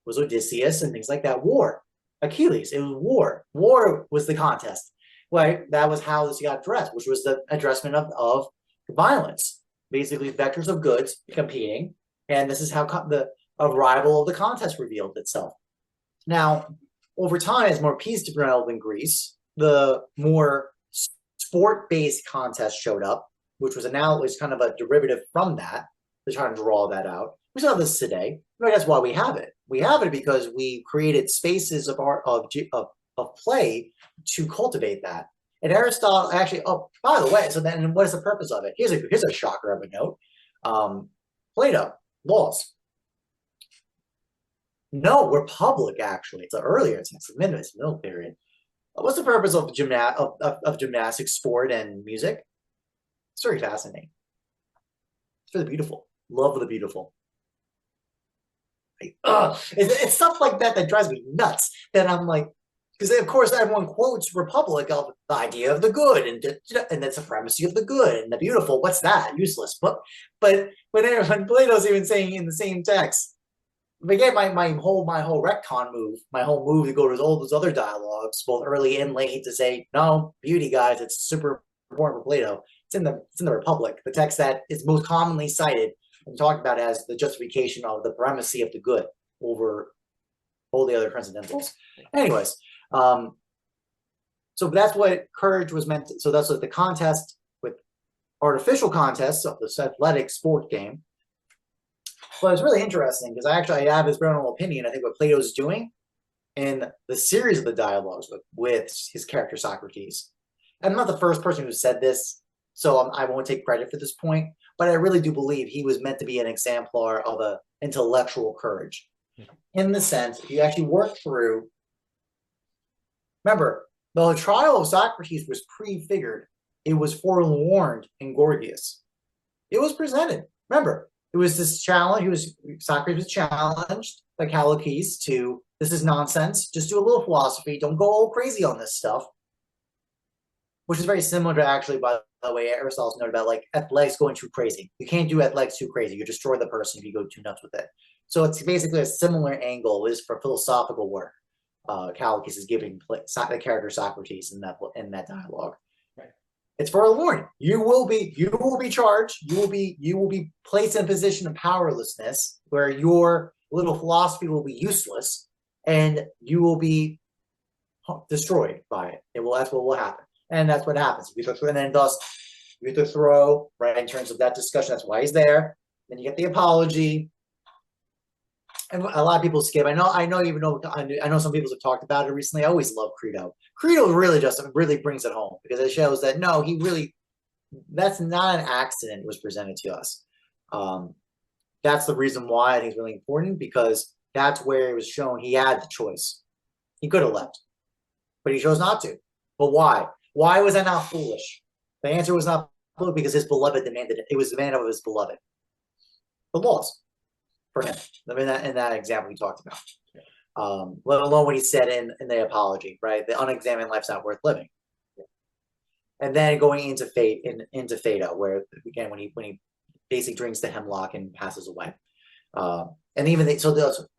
was Odysseus and things like that. War, Achilles, it was war. War was the contest. Right? That was how this got addressed, which was the addressment of violence, basically vectors of goods competing, and this is how the arrival of the contest revealed itself. Now, over time, as more peace developed in Greece, the more sport-based contests showed up, which was kind of a derivative from that. They're trying to draw that out. We still have this today. But that's why we have it. We have it because we created spaces of play to cultivate that. And Aristotle actually, oh, by the way, so then what is the purpose of it? Here's a shocker of a note. Plato, laws. No, Republic, actually. It's earlier, it's middle period. What's the purpose of gymnastics, sport, and music? It's very fascinating. It's for the beautiful. Love of the beautiful. It's stuff like that drives me nuts. That I'm like, because of course everyone quotes Republic of the idea of the good and the supremacy of the good and the beautiful. What's that? Useless. But when Plato's even saying in the same text, again, my whole retcon move, my whole move to go to all those other dialogues, both early and late, to say no, beauty, guys, it's super important for Plato. It's in the Republic, the text that is most commonly cited and talked about as the justification of the primacy of the good over all the other transcendentals. Anyways, so that's what courage was meant to, so that's what the contest with artificial contests of this athletic sport game. But it's really interesting because I have his general opinion. I think what Plato's doing in the series of the dialogues with his character Socrates. I'm not the first person who said this, so I won't take credit for this point, but I really do believe he was meant to be an exemplar of an intellectual courage. In the sense, if you actually work through, remember, the trial of Socrates was prefigured. It was forewarned in Gorgias. It was presented. Remember, it was this challenge. Socrates was challenged by Callicles to, this is nonsense. Just do a little philosophy. Don't go all crazy on this stuff. Which is very similar to actually, by the way, Aristotle's noted about like athletics going too crazy. You can't do athletics too crazy. You destroy the person if you go too nuts with it. So it's basically a similar angle is for philosophical work. Callicles is giving the character Socrates in that dialogue. Right. It's for a warning. You will be charged. You will be placed in a position of powerlessness where your little philosophy will be useless, and you will be destroyed by it. That's what will happen. And that's what happens. And then thus, Euthyphro, right, in terms of that discussion, that's why he's there. Then you get the apology. And a lot of people skip. I know some people have talked about it recently. I always love Credo. Credo really brings it home because it shows that no, that's not an accident it was presented to us. That's the reason why I think it's really important, because that's where it was shown he had the choice. He could have left, but he chose not to. But why? Why was that not foolish? The answer was not foolish because his beloved demanded it. It was the demand of his beloved. The laws for him. I mean, in that example we talked about. Let alone what he said in the apology, right? The unexamined life's not worth living. And then going into Phaedo, where again when he basically drinks the hemlock and passes away. And even in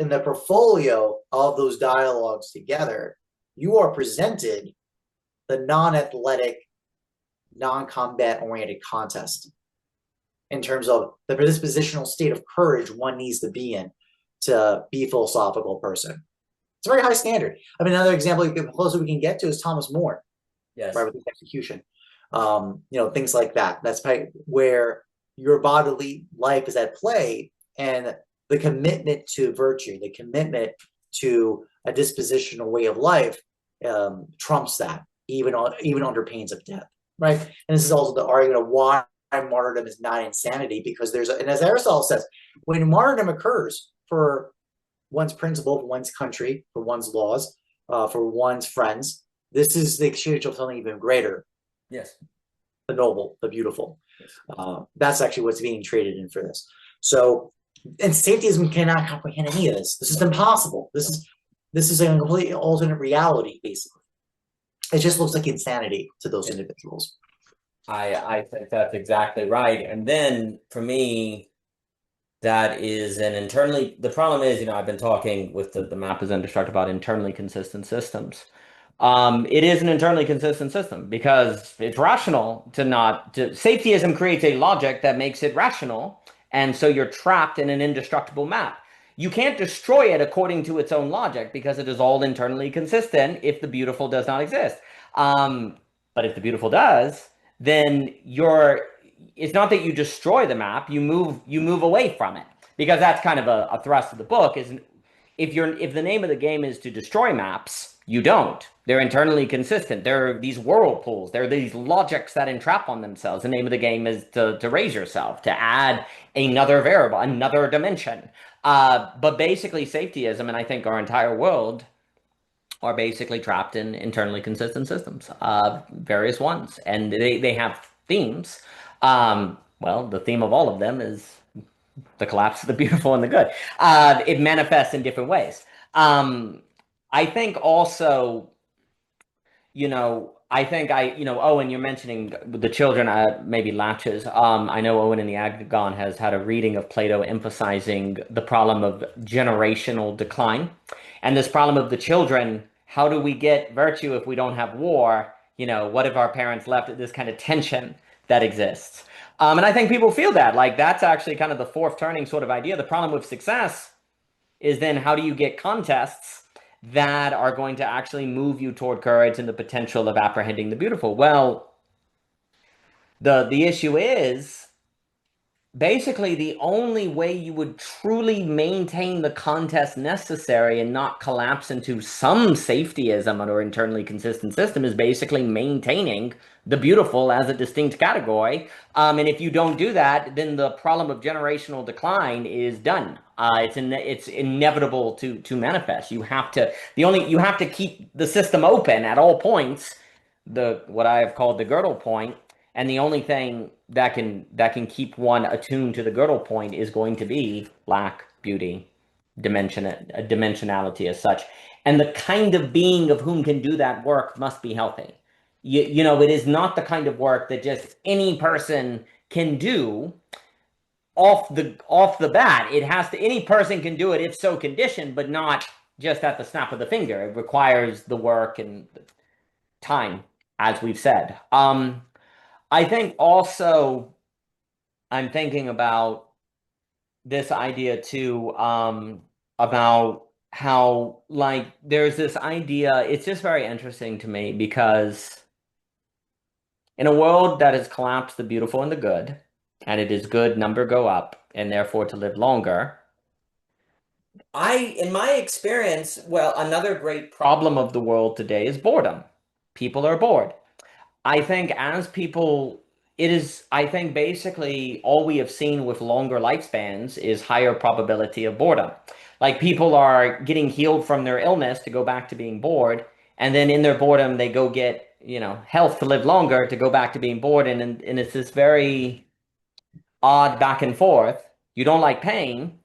the portfolio of those dialogues together, you are presented the non-athletic non-combat oriented contest in terms of the predispositional state of courage one needs to be in to be a philosophical person. It's a very high standard. I mean, another example, the closer we can get to is Thomas More, right, Yes. with his execution. Things like that. That's where your bodily life is at play, and the commitment to virtue, the commitment to a dispositional way of life, trumps that, even under pains of death, right? And this is also the argument of why martyrdom is not insanity, because and as Aristotle says, when martyrdom occurs for one's principle, for one's country, for one's laws, for one's friends, this is the exchange of something even greater. Yes. The noble, the beautiful. Yes. That's actually what's being traded in for this. So, and safetyism cannot comprehend any of this. This is impossible. This is a completely alternate reality, basically. It just looks like insanity to those individuals. I think that's exactly right. And then for me, that is the problem is, I've been talking with the map is indestructible about internally consistent systems. It is an internally consistent system because it's rational safetyism creates a logic that makes it rational. And so you're trapped in an indestructible map. You can't destroy it according to its own logic because it is all internally consistent if the beautiful does not exist. But if the beautiful does, then it's not that you destroy the map, you move away from it. Because that's kind of a thrust of the book is if the name of the game is to destroy maps, you don't. They're internally consistent. There are these whirlpools. There are these logics that entrap on themselves. The name of the game is to raise yourself, to add another variable, another dimension. But basically safetyism, and I think our entire world, are basically trapped in internally consistent systems, various ones. And they have themes. Well, the theme of all of them is the collapse of the beautiful and the good. It manifests in different ways. I think also, Owen, you're mentioning the children, maybe latches. I know Owen in the Agagon has had a reading of Plato emphasizing the problem of generational decline. And this problem of the children, how do we get virtue if we don't have war? What if our parents left? This kind of tension that exists. And I think people feel that. Like, that's actually kind of the fourth turning sort of idea. The problem with success is then how do you get contests that are going to actually move you toward courage and the potential of apprehending the beautiful? Well, the issue is basically the only way you would truly maintain the contest necessary and not collapse into some safetyism or internally consistent system is basically maintaining the beautiful as a distinct category. And if you don't do that, then the problem of generational decline is done. It's inevitable to manifest. You have to keep the system open at all points, what I have called the girdle point. And the only thing that can keep one attuned to the girdle point is going to be lack, beauty, dimensionality as such. And the kind of being of whom can do that work must be healthy. It is not the kind of work that just any person can do off the bat. Any person can do it if so conditioned, but not just at the snap of the finger. It requires the work and time, as we've said. I think also I'm thinking about this idea too, about how, like, there's this idea, it's just very interesting to me because in a world that has collapsed the beautiful and the good, and it is good number go up, and therefore to live longer, in my experience, well, another great problem of the world today is boredom. People are bored. I think I think basically all we have seen with longer lifespans is higher probability of boredom. Like, people are getting healed from their illness to go back to being bored, and then in their boredom they go get, health to live longer to go back to being bored, and it's this very odd back and forth. You don't like pain,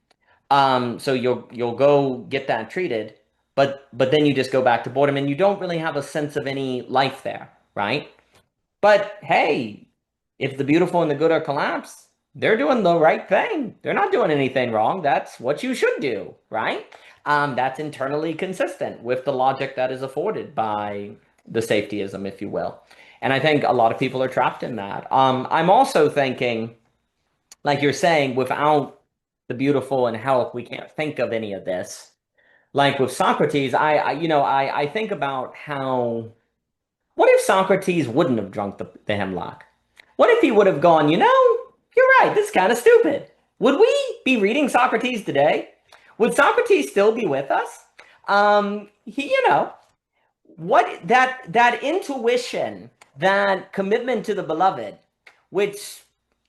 so you'll go get that treated, but then you just go back to boredom, and you don't really have a sense of any life there, right? But hey, if the beautiful and the good are collapsed, they're doing the right thing. They're not doing anything wrong. That's what you should do, right? That's internally consistent with the logic that is afforded by the safetyism, if you will. And I think a lot of people are trapped in that. I'm also thinking, like you're saying, without the beautiful and health, we can't think of any of this. Like with Socrates, I think about how, what if Socrates wouldn't have drunk the hemlock? What if he would have gone, you're right, this is kind of stupid. Would we be reading Socrates today? Would Socrates still be with us? What that intuition, that commitment to the beloved, which,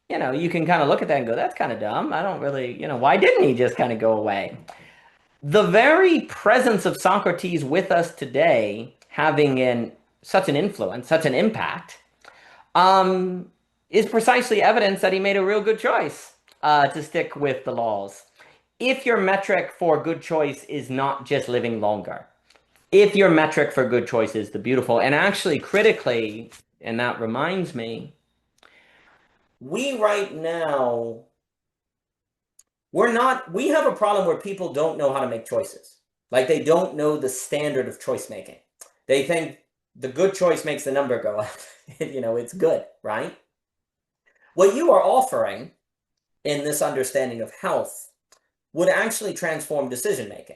you can kind of look at that and go, that's kind of dumb. I don't really, why didn't he just kind of go away? The very presence of Socrates with us today, having such an influence, such an impact, um, is precisely evidence that he made a real good choice to stick with the laws. If your metric for good choice is not just living longer, if your metric for good choice is the beautiful, and actually critically, and that reminds me, we right now, we have a problem where people don't know how to make choices. Like they don't know the standard of choice making. They think the good choice makes the number go up. It's good, right? What you are offering in this understanding of health would actually transform decision making.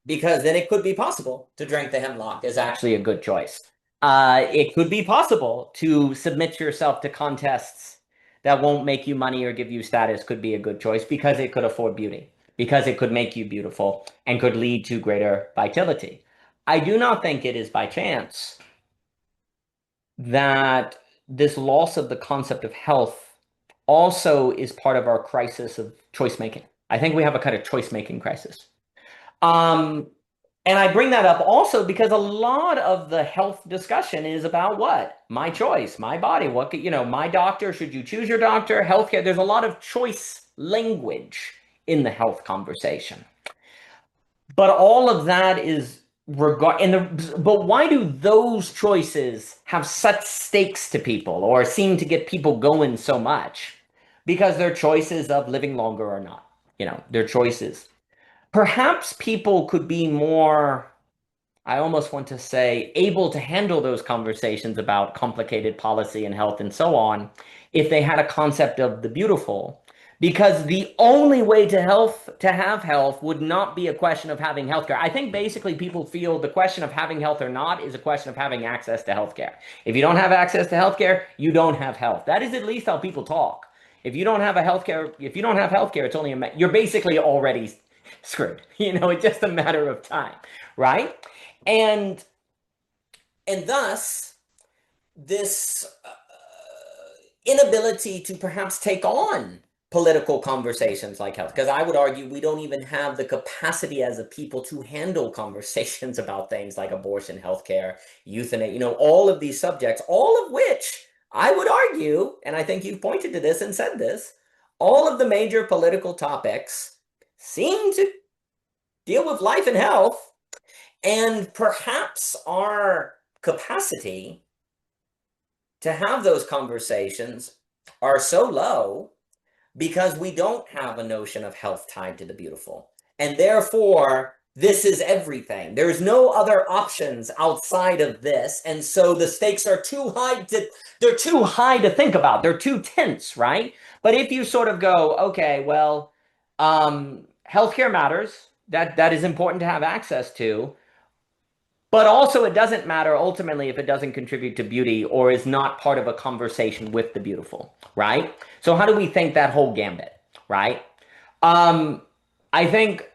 Because then it could be possible to drink the hemlock is actually a good choice. It could be possible to submit yourself to contests that won't make you money or give you status could be a good choice because it could afford beauty, because it could make you beautiful and could lead to greater vitality. I do not think it is by chance that this loss of the concept of health also is part of our crisis of choice making. I think we have a kind of choice making crisis. Um, and I bring that up also because a lot of the health discussion is about what? My choice, my body, my doctor, should you choose your doctor, healthcare. There's a lot of choice language in the health conversation. But all of that is but why do those choices have such stakes to people or seem to get people going so much? Because they're choices of living longer or not. Their choices. Perhaps people could be more, I almost want to say, able to handle those conversations about complicated policy and health and so on if they had a concept of the beautiful. Because the only way to have health would not be a question of having healthcare. I think basically people feel the question of having health or not is a question of having access to healthcare. If you don't have access to healthcare, you don't have health. That is at least how people talk. If you don't have healthcare, it's only you're basically already screwed. It's just a matter of time, right? And thus this inability to perhaps take on political conversations like health, because I would argue we don't even have the capacity as a people to handle conversations about things like abortion, healthcare, euthanasia, all of these subjects, all of which I would argue, and I think you've pointed to this and said this, all of the major political topics seem to deal with life and health, and perhaps our capacity to have those conversations are so low because we don't have a notion of health tied to the beautiful. And therefore, this is everything. There's no other options outside of this. And so the stakes are too high to think about. They're too tense, right? But if you sort of go, okay, well, healthcare matters. That is important to have access to. But also it doesn't matter ultimately if it doesn't contribute to beauty or is not part of a conversation with the beautiful, right? So how do we think that whole gambit, right? I think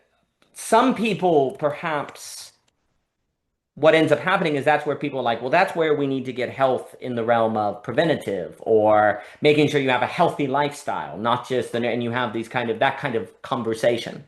some people perhaps what ends up happening is that's where people are like, well, that's where we need to get health in the realm of preventative or making sure you have a healthy lifestyle, not just, and you have that kind of conversation.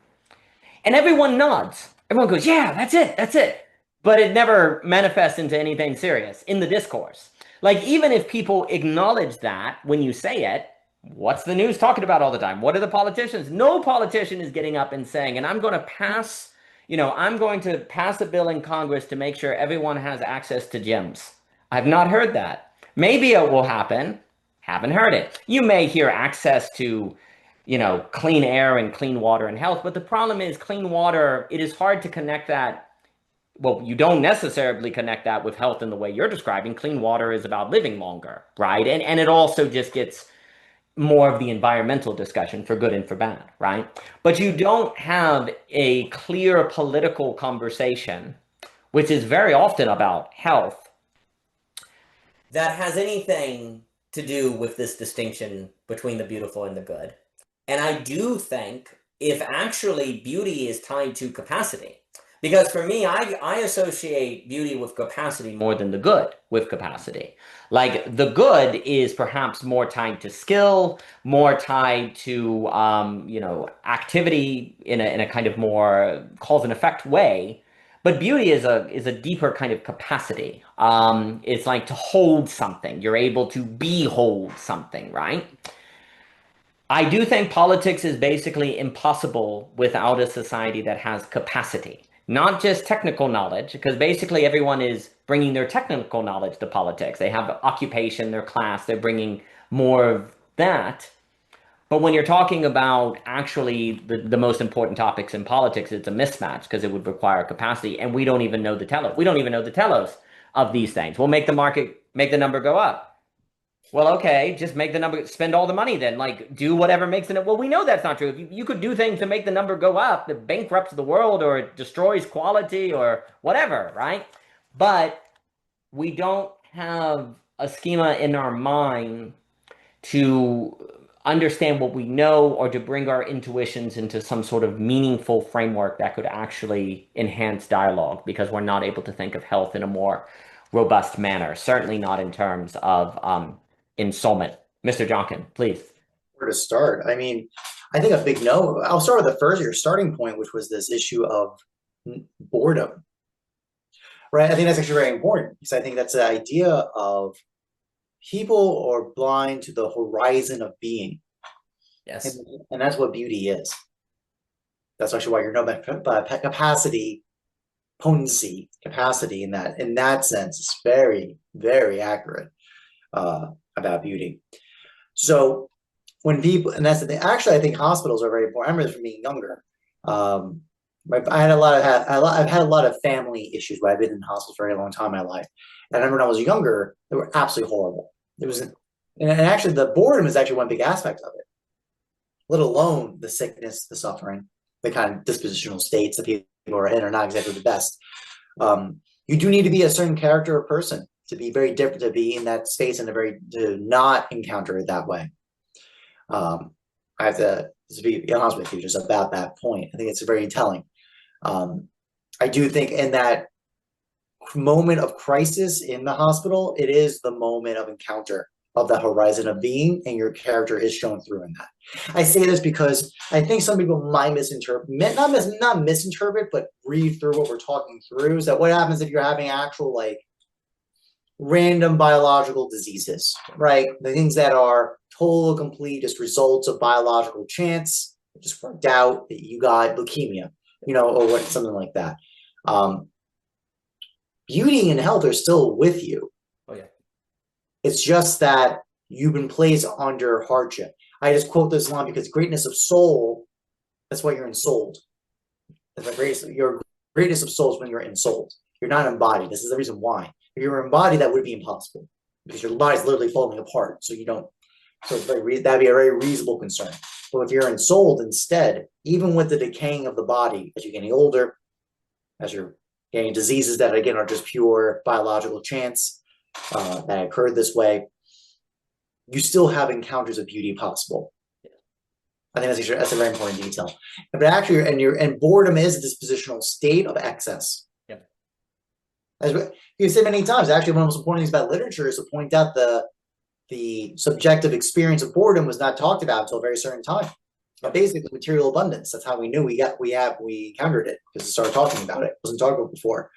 And everyone nods. Everyone goes, yeah, that's it. But it never manifests into anything serious in the discourse. Like, even if people acknowledge that when you say it, what's the news talking about all the time? What are the politicians? No politician is getting up and saying, and I'm going to pass a bill in Congress to make sure everyone has access to gyms. I've not heard that. Maybe it will happen. Haven't heard it. You may hear access to clean air and clean water and health. But the problem is clean water, it is hard to connect that well, you don't necessarily connect that with health in the way you're describing. Clean water is about living longer, right? And it also just gets more of the environmental discussion for good and for bad, right? But you don't have a clear political conversation, which is very often about health, that has anything to do with this distinction between the beautiful and the good. And I do think if actually beauty is tied to capacity, because for me, I associate beauty with capacity more than the good with capacity. Like the good is perhaps more tied to skill, more tied to activity in a kind of more cause and effect way. But beauty is a deeper kind of capacity. It's like to hold something. You're able to behold something, right? I do think politics is basically impossible without a society that has capacity, not just technical knowledge, because basically everyone is bringing their technical knowledge to politics. They have occupation, their class, they're bringing more of that. But when you're talking about actually the most important topics in politics, it's a mismatch because it would require capacity, and we don't even know the telos. We don't even know the telos of these things. We'll make the market make the number go up. Well, okay, just make the number, spend all the money then. Like, do whatever makes it. Well, we know that's not true. If you could do things to make the number go up that bankrupts the world or it destroys quality or whatever, right? But we don't have a schema in our mind to understand what we know or to bring our intuitions into some sort of meaningful framework that could actually enhance dialogue because we're not able to think of health in a more robust manner, certainly not in terms of ensoulment. Mr. Jockin, please. Where to start? I mean, I think a big no. I'll start with the first, your starting point, which was this issue of boredom, right? I think that's actually very important because I think that's the idea of people are blind to the horizon of being. Yes. And that's what beauty is. That's actually why you're no capacity, potency, capacity in that sense is very, very accurate about beauty. So when people, and that's the thing. Actually, I think hospitals are very important. I remember this from being younger. I had a lot of I've had a lot of family issues where I've been in hospitals for a very long time in my life. And I remember when I was younger, they were absolutely horrible. It was, and actually, the boredom is actually one big aspect of it. Let alone the sickness, the suffering, the kind of dispositional states that people are in are not exactly the best. You do need to be a certain character or person to be very different, to be in that space and to not encounter it that way. I have to be honest with you just about that point. I think it's very telling. I do think in that moment of crisis in the hospital, it is the moment of encounter of the horizon of being, and your character is shown through in that. I say this because I think some people might misinterpret, not misinterpret, but read through what we're talking through. Is that what happens if you're having actual like random biological diseases, right? The things that are total, complete, just results of biological chance, just worked out that you got leukemia, or what, something like that. Beauty and health are still with you. Oh, yeah. It's just that you've been placed under hardship. I just quote this line because greatness of soul, that's why you're ensouled. Your greatness of soul is when you're ensouled. You're not embodied. This is the reason why. If you were embodied, that would be impossible because your body's literally falling apart. So you don't. So that'd be a very reasonable concern. But if you're ensouled instead, even with the decaying of the body, as you're getting older, as you're getting diseases that again are just pure biological chance that occurred this way, you still have encounters of beauty possible. I think that's a very important detail. But actually, and boredom is a dispositional state of excess. Yeah. As you've said many times, actually, one of the most important things about literature is to point out the subjective experience of boredom was not talked about until a very certain time. But basically, material abundance. That's how we knew we encountered it because we started talking about it. It wasn't talked about before.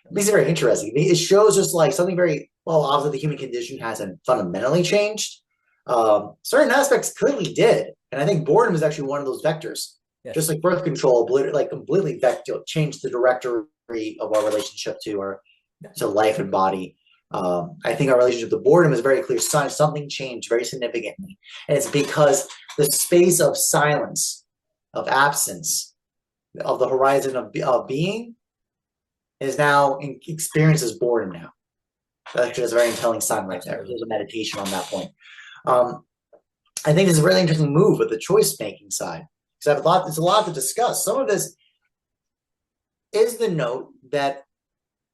It makes it very interesting. It shows us like something very well. Obviously, the human condition hasn't fundamentally changed. Certain aspects clearly did, and I think boredom is actually one of those vectors. Yes. Just like birth control, completely changed the directory of our relationship to life and body. I think our relationship to boredom is a very clear sign. Something changed very significantly, and it's because the space of silence, of absence, of the horizon of being is now experiences boredom now. Actually, that's a very telling sign right there. Absolutely. There's a meditation on that point. I think it's a really interesting move with the choice making side because there's a lot to discuss. Some of this is the note that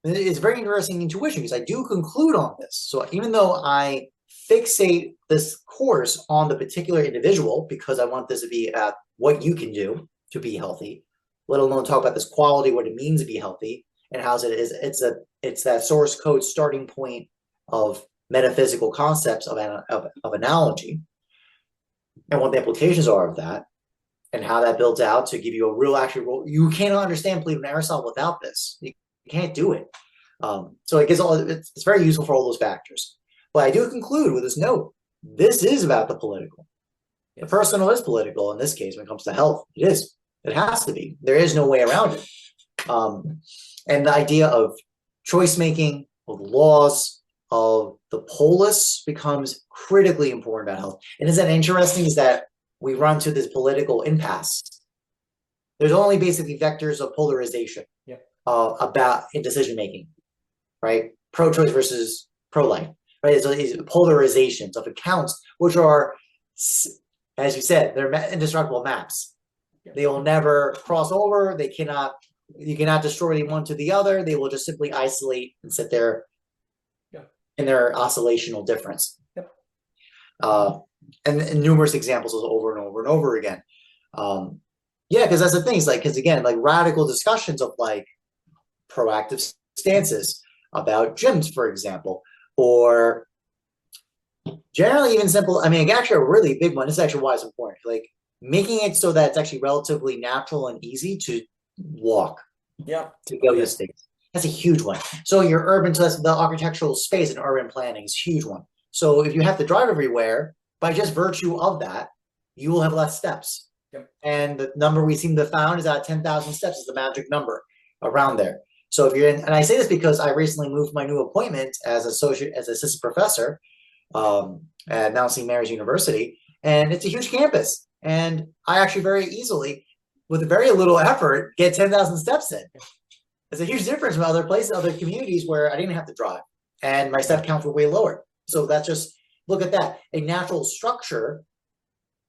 it's very interesting intuition because I do conclude on this. So even though I fixate this course on the particular individual because I want this to be at what you can do to be healthy, let alone talk about this quality, what it means to be healthy, and how it's that source code starting point of metaphysical concepts of analogy and what the implications are of that and how that builds out to give you a real actual you cannot understand Plato and Aristotle without this. You can't do it. So it gives it's very useful for all those factors. But I do conclude with this note. This is about the political. The personal is political in this case when it comes to health. It is. It has to be. There is no way around it. And the idea of choice making, of laws, of the polis becomes critically important about health. And is that interesting? Is that we run to this political impasse. There's only basically vectors of polarization about in decision making, right? Pro-choice versus pro-life, right? So these polarizations of accounts, which are, as you said, they're indestructible maps. They will never cross over. They cannot. You cannot destroy the one to the other. They will just simply isolate and sit there in their oscillational difference. And numerous examples over and over and over again. Because that's the thing. Is like, because again, like radical discussions of like proactive stances about gyms, for example, or generally even simple. I mean, actually, a really big one. This is actually why it's important. Like making it so that it's actually relatively natural and easy to walk. To go to states. That's a huge one. So your urban, so that's the architectural space and urban planning is a huge one. So if you have to drive everywhere, by just virtue of that, you will have less steps. And the number we seem to have found is that 10,000 steps is the magic number around there. So if you're in, and I say this because I recently moved my new appointment as assistant professor at Mount St. Mary's University, and it's a huge campus. And I actually very easily, with very little effort, get 10,000 steps in. It's a huge difference from other places, other communities where I didn't have to drive, and my step counts were way lower. So that's just, look at that, a natural structure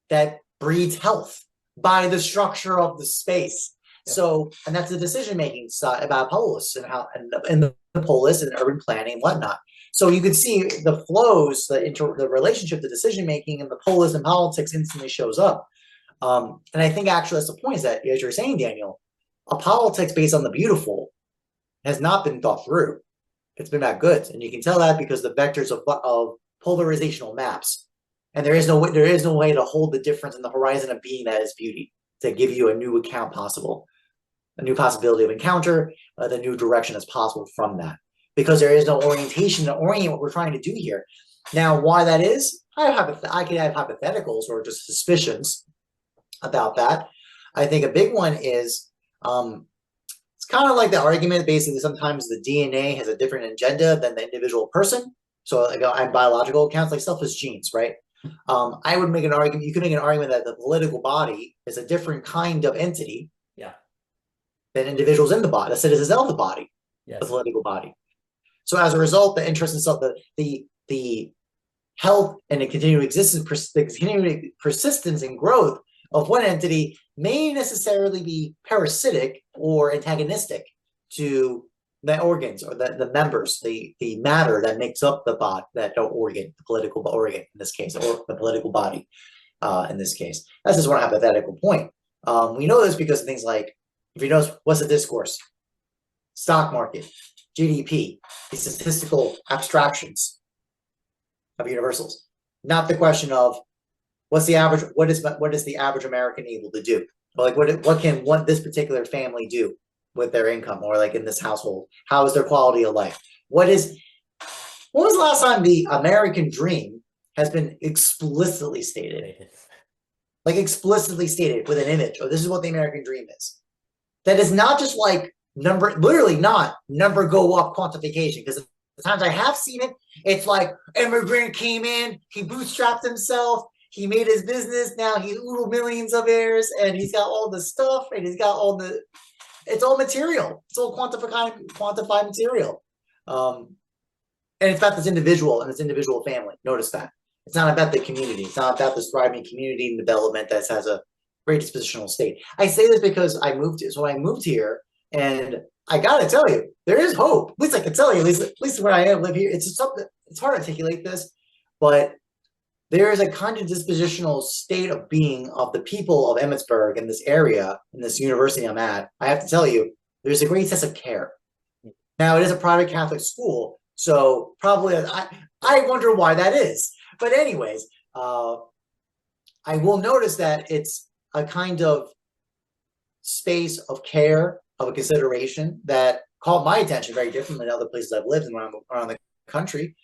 that breeds health by the structure of the space. So, and that's the decision-making side about polis and how, and the polis and urban planning and whatnot. So you can see the flows, the relationship, the decision-making, and the polis and politics instantly shows up. And I think actually that's the point, is that, as you're saying, Daniel, a politics based on the beautiful has not been thought through. It's been about goods, and you can tell that because the vectors of polarizational maps, and there is no way to hold the difference in the horizon of being that is beauty to give you a new account possible, a new possibility of encounter, the new direction that's possible from that, because there is no orientation to orient what we're trying to do here. Now, why that is, I could have hypotheticals or just suspicions about that. I think a big one is it's kind of like the argument basically sometimes the DNA has a different agenda than the individual person. So like on biological accounts, like selfish genes, right? I would make an argument, you could make an argument that the political body is a different kind of entity than individuals in the body, the citizens of the body, the political body. So as a result, the interest in self, the health and the continued existence, the continued persistence and growth of one entity may necessarily be parasitic or antagonistic to the organs or the members, the matter that makes up the body, that organ, the political organ in this case, or the political body in this case. That's just one hypothetical point. We know this because of things like, if you notice, what's the discourse? Stock market, GDP, these statistical abstractions of universals. Not the question of what's the average, what is the average American able to do? Or like what can this particular family do with their income, or like in this household? How is their quality of life? When was the last time the American dream has been explicitly stated? Like explicitly stated with an image, or this is what the American dream is. That is not just like literally not number go up quantification, because the times I have seen it, it's like immigrant came in, he bootstrapped himself, he made his business, now he's oodle millions of heirs, and he's got all the stuff, and he's got all the, It's all material. It's all quantified material. Um, and it's about this individual and this individual family. Notice that. It's not about the community. It's not about this thriving community and development that has a great dispositional state. I say this because I moved here, and I gotta tell you, there is hope. At least I can tell you, at least where I am, live here. It's just something. It's hard to articulate this, but there is a kind of dispositional state of being of the people of Emmitsburg in this area, in this university I'm at. I have to tell you, there's a great sense of care. Now, it is a private Catholic school, so probably I wonder why that is. But anyways, I will notice that it's a kind of space of care, of a consideration that caught my attention very differently than other places I've lived in around the country.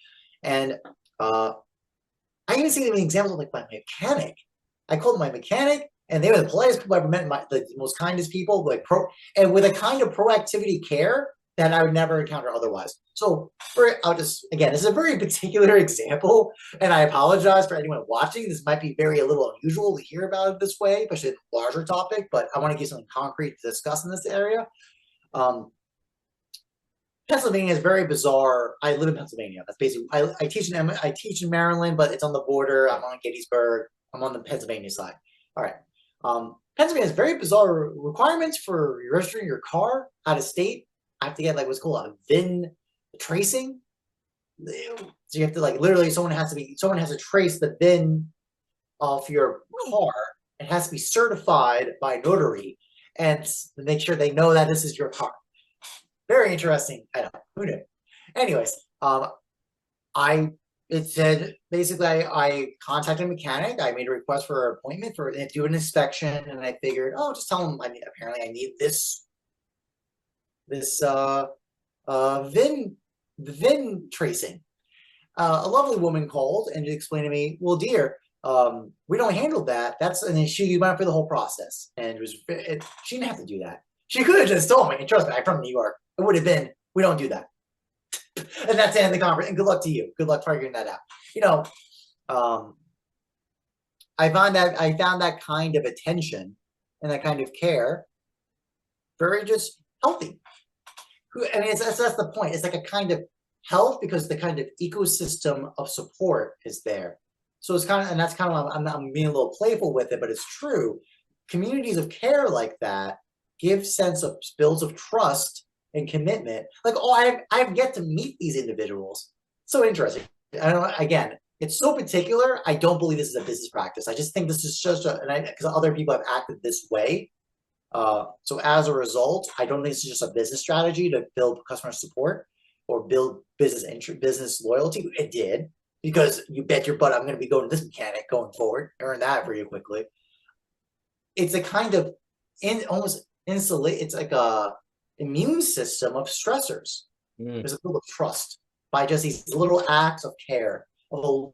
And I even see examples of like my mechanic. I called my mechanic, and they were the politest people I've ever met, the most kindest people, and with a kind of proactivity care that I would never encounter otherwise. So I'll just, again, this is a very particular example, and I apologize for anyone watching. This might be a little unusual to hear about it this way, especially a larger topic, but I want to give something concrete to discuss in this area. Pennsylvania is very bizarre. I live in Pennsylvania. That's basically, I teach in Maryland, but it's on the border. I'm on Gettysburg. I'm on the Pennsylvania side. All right. Pennsylvania has very bizarre requirements for registering your car out of state. I have to get like what's called a VIN tracing. So you have to like literally someone has to trace the VIN of your car. It has to be certified by a notary and make sure they know that this is your car. Very interesting. I know. Who knew? Anyways, it said basically I contacted a mechanic. I made a request for an appointment for do an inspection, and I figured, oh, just tell them apparently I need this VIN tracing. A lovely woman called and explained to me, well, dear, we don't handle that. And then she went through the whole process, and she didn't have to do that. She could have just told me. And trust me, I'm from New York. It would have been, we don't do that. And that's the end of the conference. And good luck to you. Good luck figuring that out. I found that kind of attention and that kind of care very just healthy. I mean, that's the point. It's like a kind of health because the kind of ecosystem of support is there. So it's kind of, and that's kind of, I'm being a little playful with it, but it's true. Communities of care like that give builds of trust and commitment. Like, oh, I've yet to meet these individuals. So interesting. I don't know, again, it's so particular. I don't believe this is a business practice. I just think this is just because other people have acted this way. So as a result, I don't think this is just a business strategy to build customer support or build business loyalty. It did, because you bet your butt I'm going to be going to this mechanic going forward. Earn that pretty quickly. It's a kind of almost insulate. It's like a immune system of stressors. There's a little trust by just these little acts of care, of a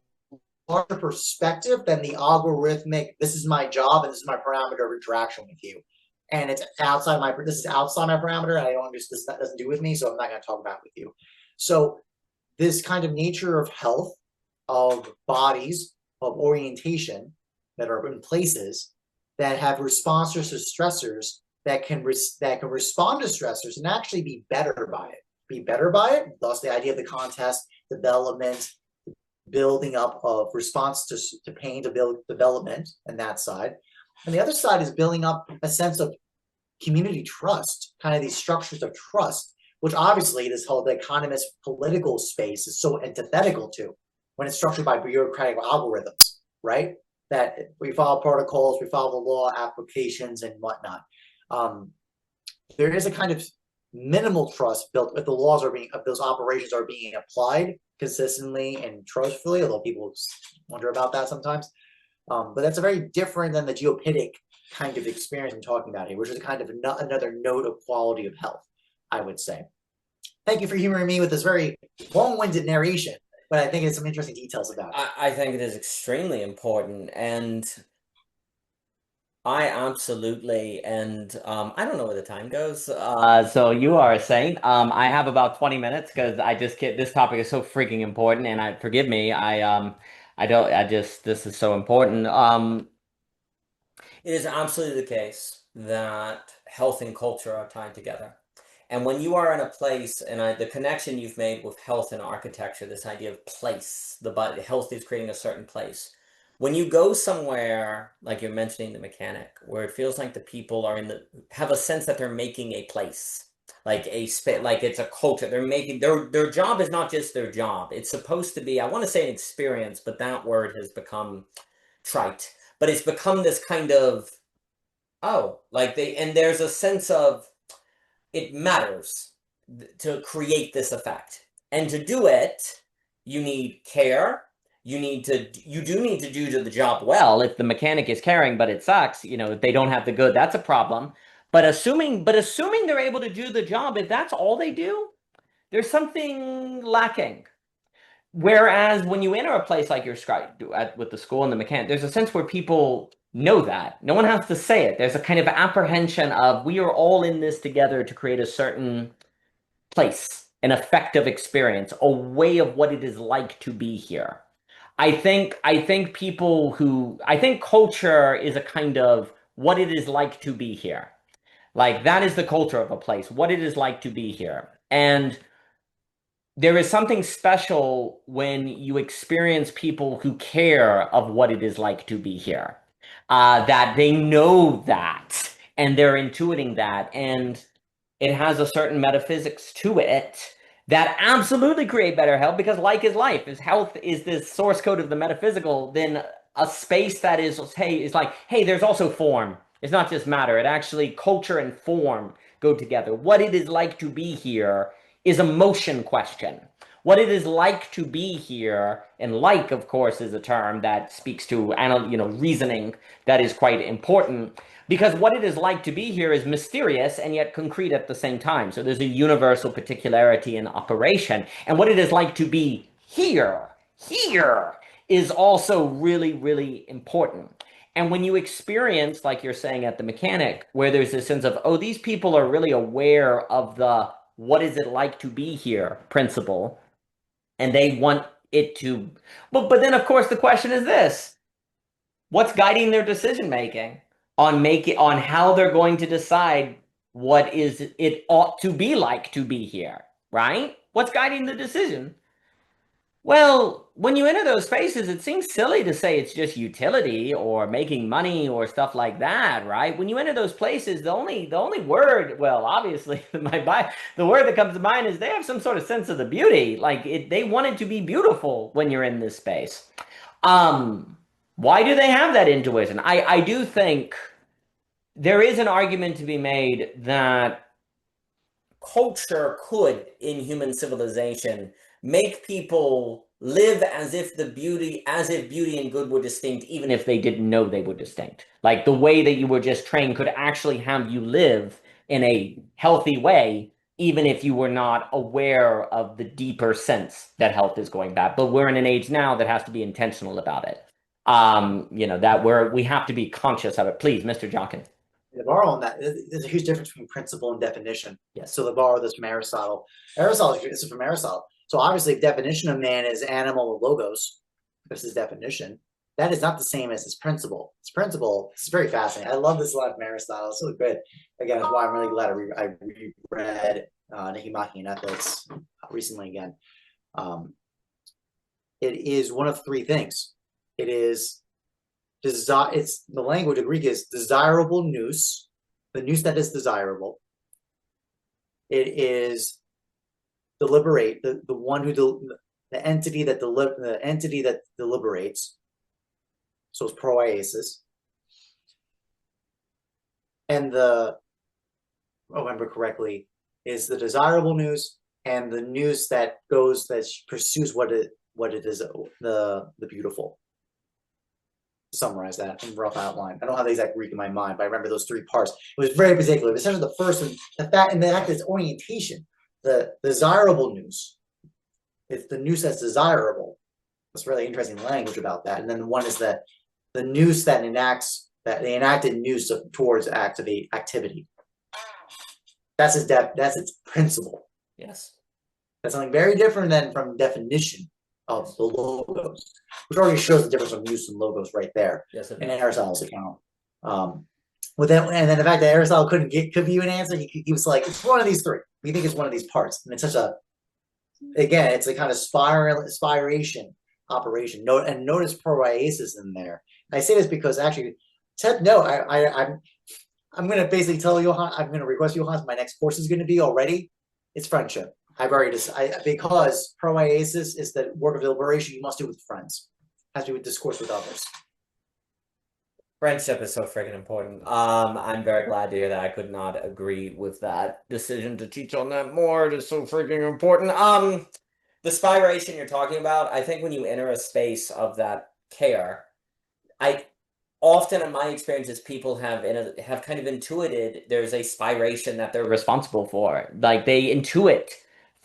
larger perspective than the algorithmic, this is my job and this is my parameter of interaction with you. And this is outside my parameter. I don't understand, that doesn't do with me, so I'm not going to talk about it with you. So this kind of nature of health, of bodies, of orientation that are in places that have responses to stressors that can respond to stressors and actually be better by it. Be better by it. Thus, the idea of the contest, development, building up of response to pain, to build development, and that side. And the other side is building up a sense of community trust, kind of these structures of trust, which obviously this whole economist political space is so antithetical to when it's structured by bureaucratic algorithms, right? That we follow protocols, we follow the law, applications, and whatnot. There is a kind of minimal trust built if the laws of those operations are being applied consistently and trustfully, although people wonder about that sometimes. But that's a very different than the geopidic kind of experience I'm talking about here, which is a kind of another note of quality of health, I would say. Thank you for humoring me with this very long-winded narration, but I think it's some interesting details about it. I think it is extremely important, and I absolutely, and I don't know where the time goes. So you are a saint. I have about 20 minutes because this topic is so freaking important, and forgive me, this is so important. It is absolutely the case that health and culture are tied together. And when you are in a place, and the connection you've made with health and architecture, this idea of place, the body, health is creating a certain place. When you go somewhere, like you're mentioning the mechanic, where it feels like the people are have a sense that they're making a place, like a space, like it's a culture. They're making their job is not just their job. It's supposed to be, I want to say an experience, but that word has become trite. But it's become this kind of, oh, like and there's a sense of it matters to create this effect. And to do it, you need care. You do need to do the job well. If the mechanic is caring, but it sucks, if they don't have the good, that's a problem. But assuming they're able to do the job, if that's all they do, there's something lacking. Whereas when you enter a place like with the school and the mechanic, there's a sense where people know that. No one has to say it. There's a kind of apprehension of we are all in this together to create a certain place, an effective experience, a way of what it is like to be here. I think culture is a kind of what it is like to be here. Like that is the culture of a place, what it is like to be here. And there is something special when you experience people who care of what it is like to be here, that they know that and they're intuiting that, and it has a certain metaphysics to it that absolutely create better health, because like is life. Is health is this source code of the metaphysical, then a space that is like, hey, there's also form. It's not just matter. It actually, culture and form go together. What it is like to be here is a motion question. What it is like to be here, and like, of course, is a term that speaks to reasoning that is quite important, because what it is like to be here is mysterious and yet concrete at the same time. So there's a universal particularity in operation. And what it is like to be here is also really, really important. And when you experience, like you're saying at the mechanic, where there's this sense of, oh, these people are really aware of the what is it like to be here principle, and they want it to, but then of course the question is this: what's guiding their decision making on how they're going to decide what is it ought to be like to be here, right? What's guiding the decision? Well, when you enter those spaces, it seems silly to say it's just utility or making money or stuff like that, right? When you enter those places, the only word, well, obviously, the word that comes to mind is they have some sort of sense of the beauty. Like they want it to be beautiful when you're in this space. Um, why do they have that intuition? I do think there is an argument to be made that culture could, in human civilization, make people live as if beauty and good were distinct, even if they didn't know they were distinct. Like the way that you were just trained could actually have you live in a healthy way, even if you were not aware of the deeper sense that health is going bad. But we're in an age now that has to be intentional about it. That we have to be conscious of it. Please, Mr. Jockin. To borrow on that, there's a huge difference between principle and definition. Yes. So to borrow this from Aristotle. This is from Aristotle. So obviously, if definition of man is animal or logos, this is definition. That is not the same as his principle. His principle is very fascinating. I love this line from Aristotle. It's so good. Again, that's why I'm really glad I reread Nicomachean Ethics recently again. It is one of three things. It is it's the language of Greek is desirable nous, the nous that is desirable. It is deliberate, the one who the entity that deliberates. So it's proiesis. And remember correctly, is the desirable nous, and the nous that pursues what it is, the beautiful. To summarize that in rough outline. I don't have the exact Greek in my mind, but I remember those three parts. It was very particular. Essentially, the first one, the fact is orientation. The desirable nous. It's the nous that's desirable. That's really interesting language about that. And then one is the nous that enacts, that the enacted nous towards activity. That's its principle. Yes. That's something very different than from definition of the logos, which already shows the difference of nous and logos right there. Yes, in Aristotle's account. and then the fact that Aristotle could give you an answer, he was like, it's one of these three. We think it's one of these parts, and it's such a again, it's a kind of spiration operation. And notice proiasis in there. I say this because actually, Ted, no, I'm going to basically tell Johan, I'm going to request Johan, my next course is going to be already, it's friendship. I've already decided, because proiasis is the work of deliberation you must do with friends, has to do with discourse with others. Friendship is so freaking important. I'm very glad to hear that. I could not agree with that decision to teach on that more. It is so freaking important. The spiration you're talking about, I think when you enter a space of that care, I often in my experiences, people have kind of intuited there's a spiration that they're responsible for. Like they intuit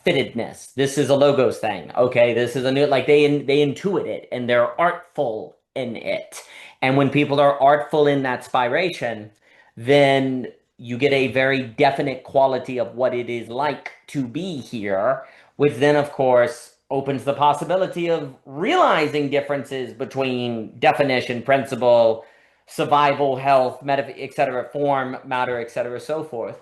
fittedness. This is a logos thing. Okay, this is a new like they intuit it and they're artful in it. And when people are artful in that spiration, then you get a very definite quality of what it is like to be here, which then, of course, opens the possibility of realizing differences between definition, principle, survival, health, etc., form, matter, etc., so forth.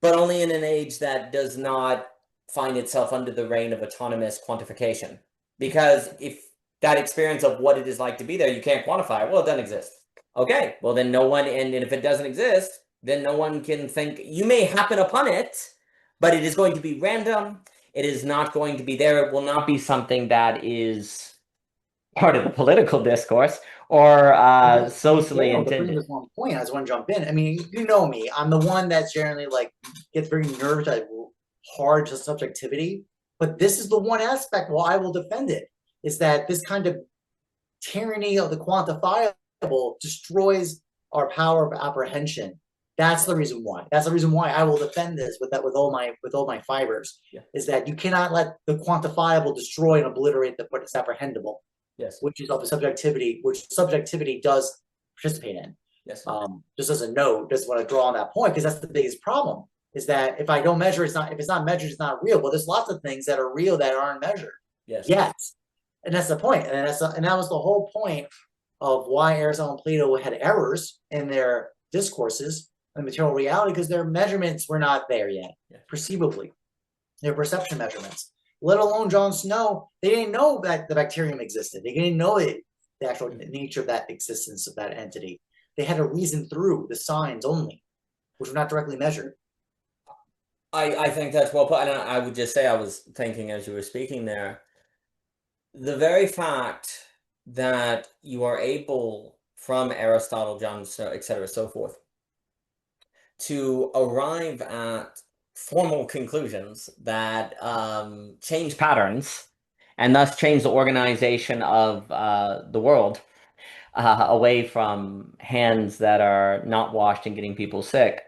But only in an age that does not find itself under the reign of autonomous quantification. Because if that experience of what it is like to be there, you can't quantify it, well, it doesn't exist. Okay, well, then no one, and if it doesn't exist, then no one can think, you may happen upon it, but it is going to be random. It is not going to be there. It will not be something that is part of the political discourse or socially Daniel, to bring intended. this one point, I just want to jump in. I mean, you know me. I'm the one that's generally like gets very nervous at hard to subjectivity. But this is the one aspect why I will defend it, is that this kind of tyranny of the quantifiable destroys our power of apprehension. That's the reason why. That's the reason why I will defend this with all my fibers. Yeah. Is that you cannot let the quantifiable destroy and obliterate what is apprehendable. Yes. Which is of the subjectivity, which subjectivity does participate in. Yes. Just as a note, just want to draw on that point because that's the biggest problem. Is that if I don't measure, it's not. If it's not measured, it's not real. But there's lots of things that are real that aren't measured. Yes. Yet, and that's the point. And that was the whole point of why Aristotle and Plato had errors in their discourses on material reality because their measurements were not there yet, perceivably. Their perception measurements, let alone Jon Snow. They didn't know that the bacterium existed. They didn't know it, the actual nature of that existence of that entity. They had to reason through the signs only, which were not directly measured. I think that's well put. And I would just say, I was thinking as you were speaking there, the very fact that you are able, from Aristotle, John, etc., so forth, to arrive at formal conclusions that change patterns and thus change the organization of the world away from hands that are not washed and getting people sick.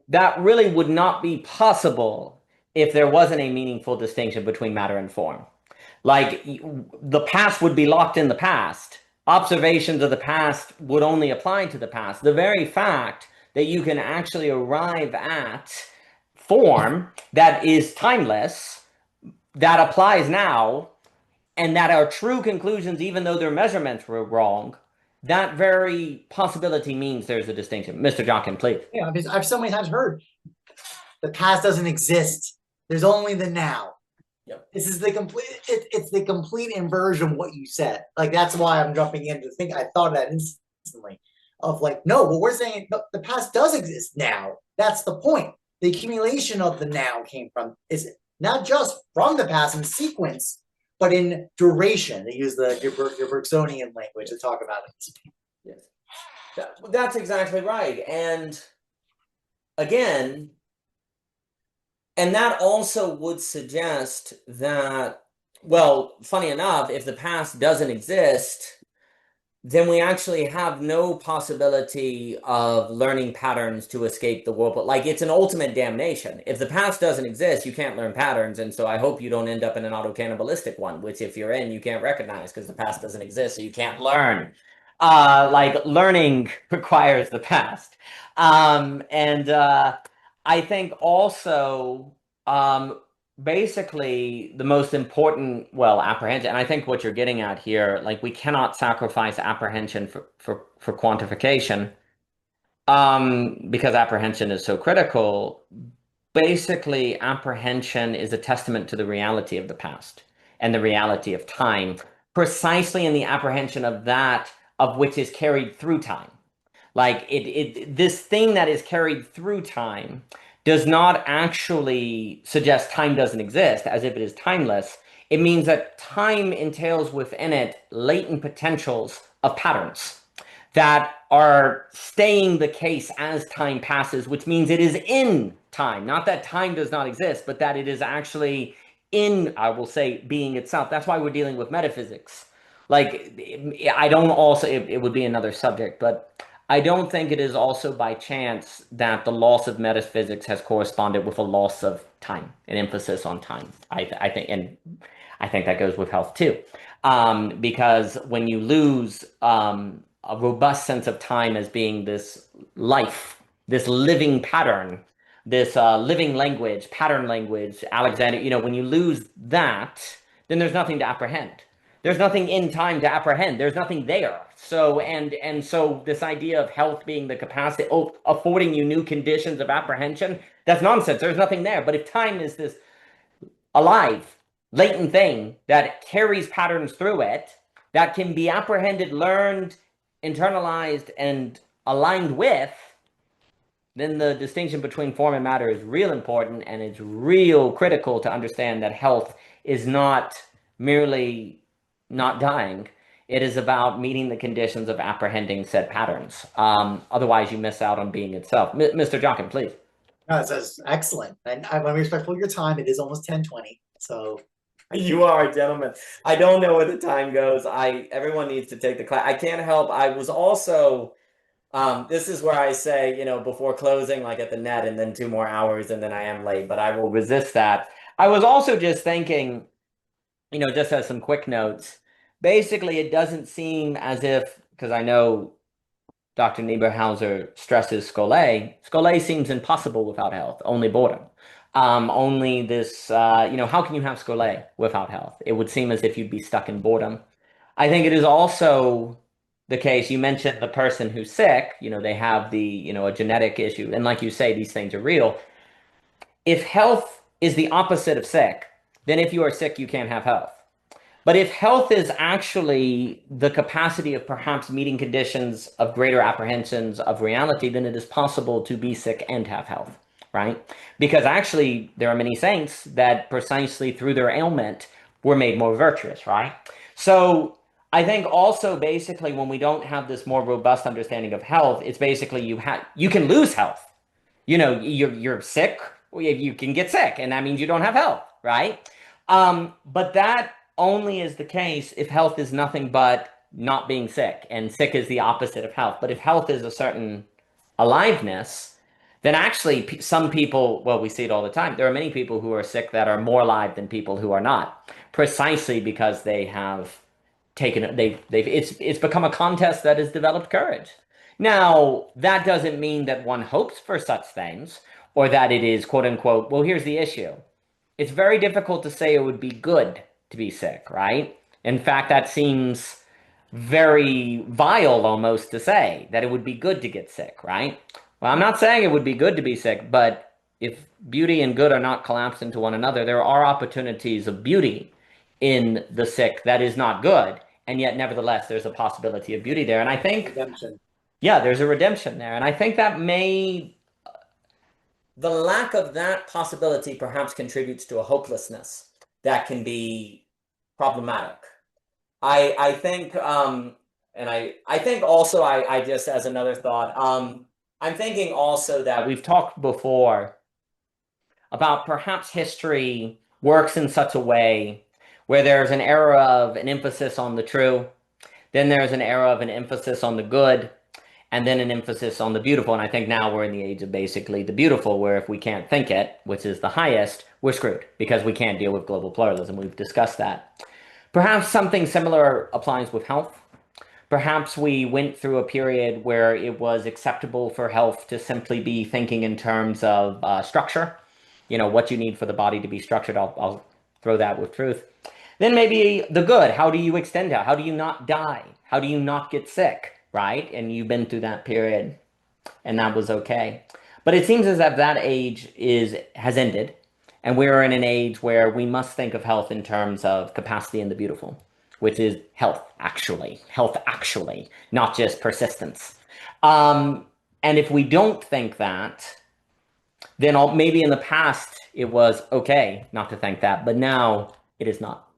That really would not be possible if there wasn't a meaningful distinction between matter and form. Like the past would be locked in the past. Observations of the past would only apply to the past. The very fact that you can actually arrive at form that is timeless, that applies now, and that are true conclusions, even though their measurements were wrong, that very possibility means there's a distinction. Mr. Jockin, please. Yeah, I've so many times heard the past doesn't exist. There's only the now. Yep. This is the complete. It's the complete inversion of what you said. Like that's why I'm jumping in to think. I thought of that instantly. Of like, no, but we're saying no, the past does exist now. That's the point. The accumulation of the now came from is not just from the past in sequence, but in duration. They use your Bergsonian language to talk about it. Yes, that's exactly right. And again, and that also would suggest that, well, funny enough, if the past doesn't exist, then we actually have no possibility of learning patterns to escape the world. But like, it's an ultimate damnation. If the past doesn't exist, you can't learn patterns. And so I hope you don't end up in an auto-cannibalistic one, which if you're in, you can't recognize because the past doesn't exist, so you can't learn. Like learning requires the past. And I think also basically the most important, well, apprehension, and I think what you're getting at here, like we cannot sacrifice apprehension for quantification, because apprehension is so critical. Basically, apprehension is a testament to the reality of the past and the reality of time, precisely in the apprehension of that of which is carried through time. Like this thing that is carried through time does not actually suggest time doesn't exist as if it is timeless. It means that time entails within it latent potentials of patterns that are staying the case as time passes, which means it is in time. Not that time does not exist, but that it is actually in, I will say, being itself. That's why we're dealing with metaphysics. Like, I don't also, it would be another subject, but I don't think it is also by chance that the loss of metaphysics has corresponded with a loss of time, an emphasis on time. I think, and I think that goes with health too. Because when you lose a robust sense of time as being this life, this living pattern, this living language, pattern language, Alexander, when you lose that, then there's nothing to apprehend. There's nothing in time to apprehend. There's nothing there. So so this idea of health being the capacity, affording you new conditions of apprehension, that's nonsense. There's nothing there. But if time is this alive, latent thing that carries patterns through it, that can be apprehended, learned, internalized, and aligned with, then the distinction between form and matter is real important, and it's real critical to understand that health is not merely not dying. It is about meeting the conditions of apprehending said patterns. Otherwise, you miss out on being itself. Mr. Jockin, please. No, that's excellent. And I want to be respectful of your time. It is almost 10:20. So You are a gentleman. I don't know where the time goes. Everyone needs to take the class. I can't help. I was also this is where I say, before closing, like at the net, and then 2 more hours, and then I am late, but I will resist that. I was also just thinking, just as some quick notes, basically, it doesn't seem as if, because I know Dr. Nieberhauser stresses Scholé. Scholé seems impossible without health, only boredom. Only this, how can you have Scholé without health? It would seem as if you'd be stuck in boredom. I think it is also the case. You mentioned the person who's sick, they have a genetic issue. And like you say, these things are real. If health is the opposite of sick, then if you are sick, you can't have health. But if health is actually the capacity of perhaps meeting conditions of greater apprehensions of reality, then it is possible to be sick and have health, right? Because actually, there are many saints that precisely through their ailment were made more virtuous, right? So I think also basically when we don't have this more robust understanding of health, it's basically you can lose health. You're sick, you can get sick, and that means you don't have health, right? But that only is the case if health is nothing but not being sick, and sick is the opposite of health. But if health is a certain aliveness, then actually some people, well, we see it all the time. There are many people who are sick that are more alive than people who are not, precisely because they have taken they've it's become a contest that has developed courage. Now, that doesn't mean that one hopes for such things or that it is quote unquote, well, here's the issue. It's very difficult to say it would be good to be sick, right? In fact, that seems very vile almost to say that it would be good to get sick, right? Well, I'm not saying it would be good to be sick, but if beauty and good are not collapsed into one another, there are opportunities of beauty in the sick that is not good. And yet, nevertheless, there's a possibility of beauty there. And I think, redemption. yeah, there's a redemption there. And I think that the lack of that possibility perhaps contributes to a hopelessness that can be problematic. I think and I think also I just as another thought, I'm thinking also that we've talked before about perhaps history works in such a way where there's an era of an emphasis on the true, then there's an era of an emphasis on the good, and then an emphasis on the beautiful. And I think now we're in the age of basically the beautiful, where if we can't think it, which is the highest, we're screwed because we can't deal with global pluralism. We've discussed that. Perhaps something similar applies with health. Perhaps we went through a period where it was acceptable for health to simply be thinking in terms of structure. what you need for the body to be structured. I'll throw that with truth. Then maybe the good. How do you extend out? How do you not die? How do you not get sick, right? And you've been through that period, and that was okay. But it seems as if that age has ended, and we're in an age where we must think of health in terms of capacity and the beautiful, which is health actually, not just persistence. And if we don't think that, then maybe in the past it was okay not to think that, but now it is not.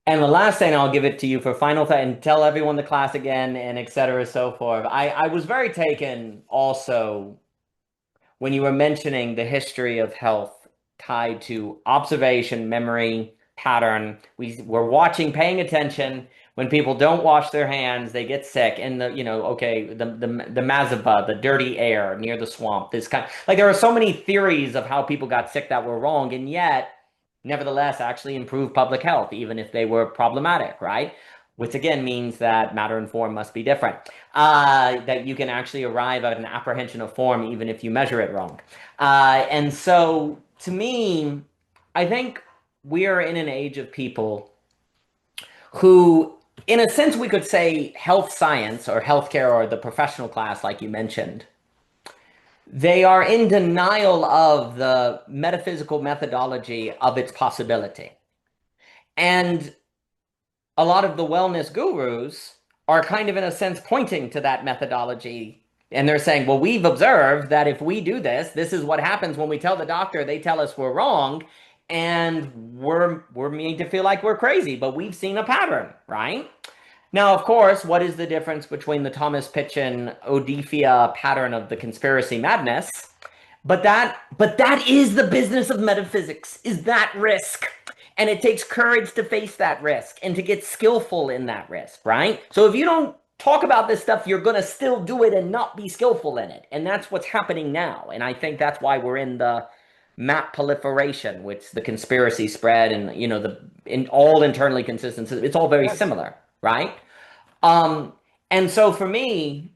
And the last thing, I'll give it to you for final thought and tell everyone the class again and et cetera, so forth. I was very taken also when you were mentioning the history of health tied to observation, memory, pattern. We're watching, paying attention. When people don't wash their hands, they get sick. And the Mazaba, the dirty air near the swamp, this kind, like there are so many theories of how people got sick that were wrong, and yet nevertheless actually improve public health, even if they were problematic, right? Which again means that matter and form must be different. That you can actually arrive at an apprehension of form even if you measure it wrong. And so to me, I think we are in an age of people who, in a sense, we could say health science or healthcare or the professional class, like you mentioned, they are in denial of the metaphysical methodology of its possibility. And a lot of the wellness gurus are kind of, in a sense, pointing to that methodology. And they're saying, well, we've observed that if we do this, this is what happens when we tell the doctor, they tell us we're wrong. And we're made to feel like we're crazy, but we've seen a pattern, right? Now, of course, what is the difference between the Thomas Pynchon Odifia pattern of the conspiracy madness? But that is the business of metaphysics, is that risk. And it takes courage to face that risk and to get skillful in that risk, right? So if you don't talk about this stuff, you're going to still do it and not be skillful in it. And that's what's happening now. And I think that's why we're in the map proliferation, which the conspiracy spread and, in all internally consistent, it's all very similar, right? And so for me,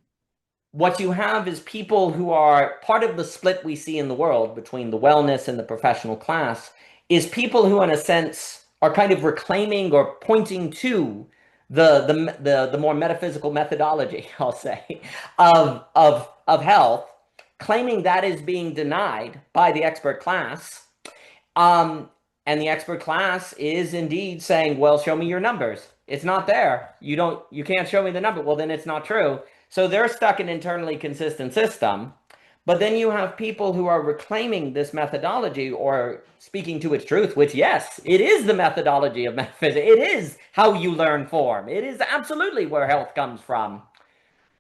what you have is people who are part of the split we see in the world between the wellness and the professional class is people who, in a sense, are kind of reclaiming or pointing to the more metaphysical methodology, I'll say, of health, claiming that is being denied by the expert class. And the expert class is indeed saying, well, show me your numbers. It's not there. You can't show me the number. Well, then it's not true. So they're stuck in an internally consistent system. But then you have people who are reclaiming this methodology or speaking to its truth, which, yes, it is the methodology of metaphysics. It is how you learn form. It is absolutely where health comes from.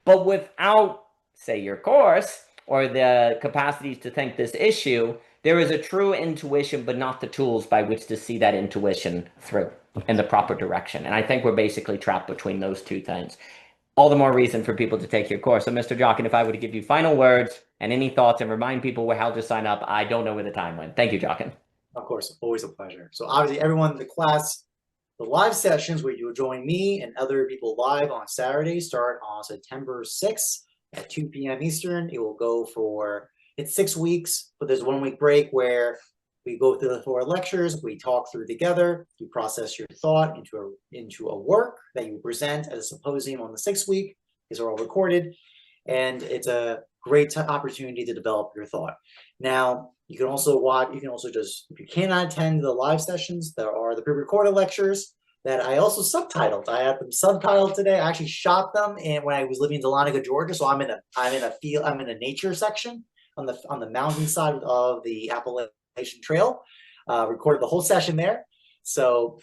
But without, say, your course or the capacities to think this issue, there is a true intuition, but not the tools by which to see that intuition through in the proper direction. And I think we're basically trapped between those two things. All the more reason for people to take your course. So, Mr. Jockin, if I were to give you final words and any thoughts and remind people how to sign up, I don't know where the time went. Thank you, Jockin. Of course, always a pleasure. So obviously everyone in the class, the live sessions where you'll join me and other people live on Saturday start on September 6th at 2 p.m. Eastern. It will go it's 6 weeks, but there's 1 week break where we go through the 4 lectures, we talk through together, you process your thought into a work that you present as a symposium on the 6th week. These are all recorded, and it's a great opportunity to develop your thought. Now, you can also just, if you cannot attend the live sessions, there are the pre-recorded lectures that I also subtitled. I have them subtitled today. I actually shot them when I was living in Dahlonega, Georgia. So I'm in a nature section on the mountain side of the Appalachian Trail. Recorded the whole session there. So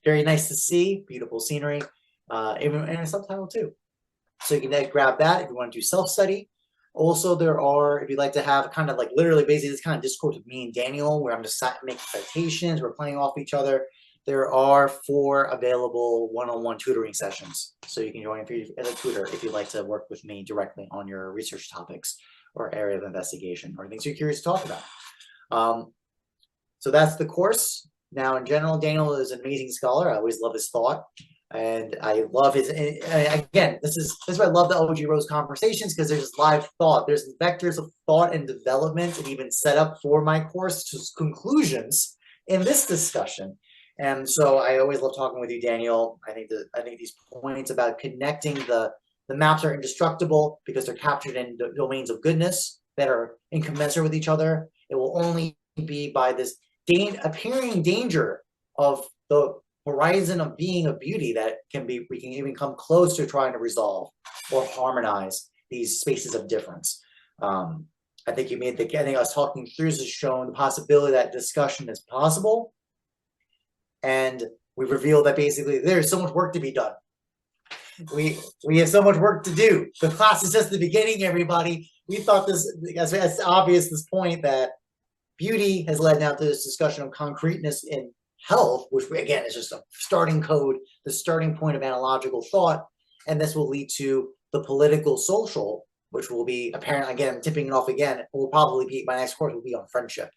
very nice to see, beautiful scenery, and a subtitle too. So you can grab that if you want to do self-study. Also, if you'd like to have kind of like literally basically this kind of discourse with me and Daniel, where I'm just making citations, we're playing off each other. There are 4 available one-on-one tutoring sessions. So you can join as a tutor if you'd like to work with me directly on your research topics or area of investigation or things you're curious to talk about. So that's the course. Now, in general, Daniel is an amazing scholar. I always love his thought. And I love his. And again, this is why I love the OG Rose conversations, because there's live thought, there's vectors of thought and development, and even set up for my course to conclusions in this discussion. And so I always love talking with you, Daniel. I think these points about connecting the maps are indestructible because they're captured in domains of goodness that are incommensurate with each other. It will only be by this appearing danger of the horizon of being of beauty that we can even come close to trying to resolve or harmonize these spaces of difference. I think I think us talking through this has shown the possibility that discussion is possible. And we revealed that basically there's so much work to be done. We have so much work to do. The class is just the beginning, everybody. We thought this, as obvious this point that beauty has led now to this discussion of concreteness in health, which again is just a starting code, the starting point of analogical thought. And this will lead to the political social, which will be apparent, again, I'm tipping it off again, will probably be, my next course will be on friendship.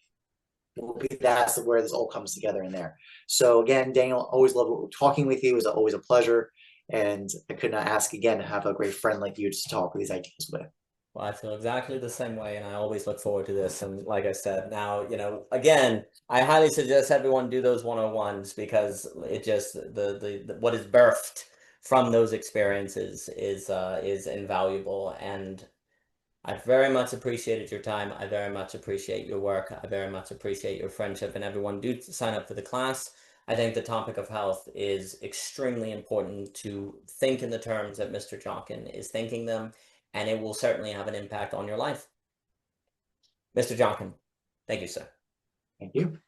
That's where this all comes together in there. So again, Daniel, always love talking with you. It was always a pleasure. And I could not ask again to have a great friend like you to talk with these ideas with. Well, I feel exactly the same way, and I always look forward to this. And like I said, now, again, I highly suggest everyone do those 101s because it just the what is birthed from those experiences is invaluable. And I very much appreciated your time. I very much appreciate your work. I very much appreciate your friendship, and everyone do sign up for the class. I think the topic of health is extremely important to think in the terms that Mr. Jockin is thinking them, and it will certainly have an impact on your life. Mr. Jockin, thank you, sir. Thank you.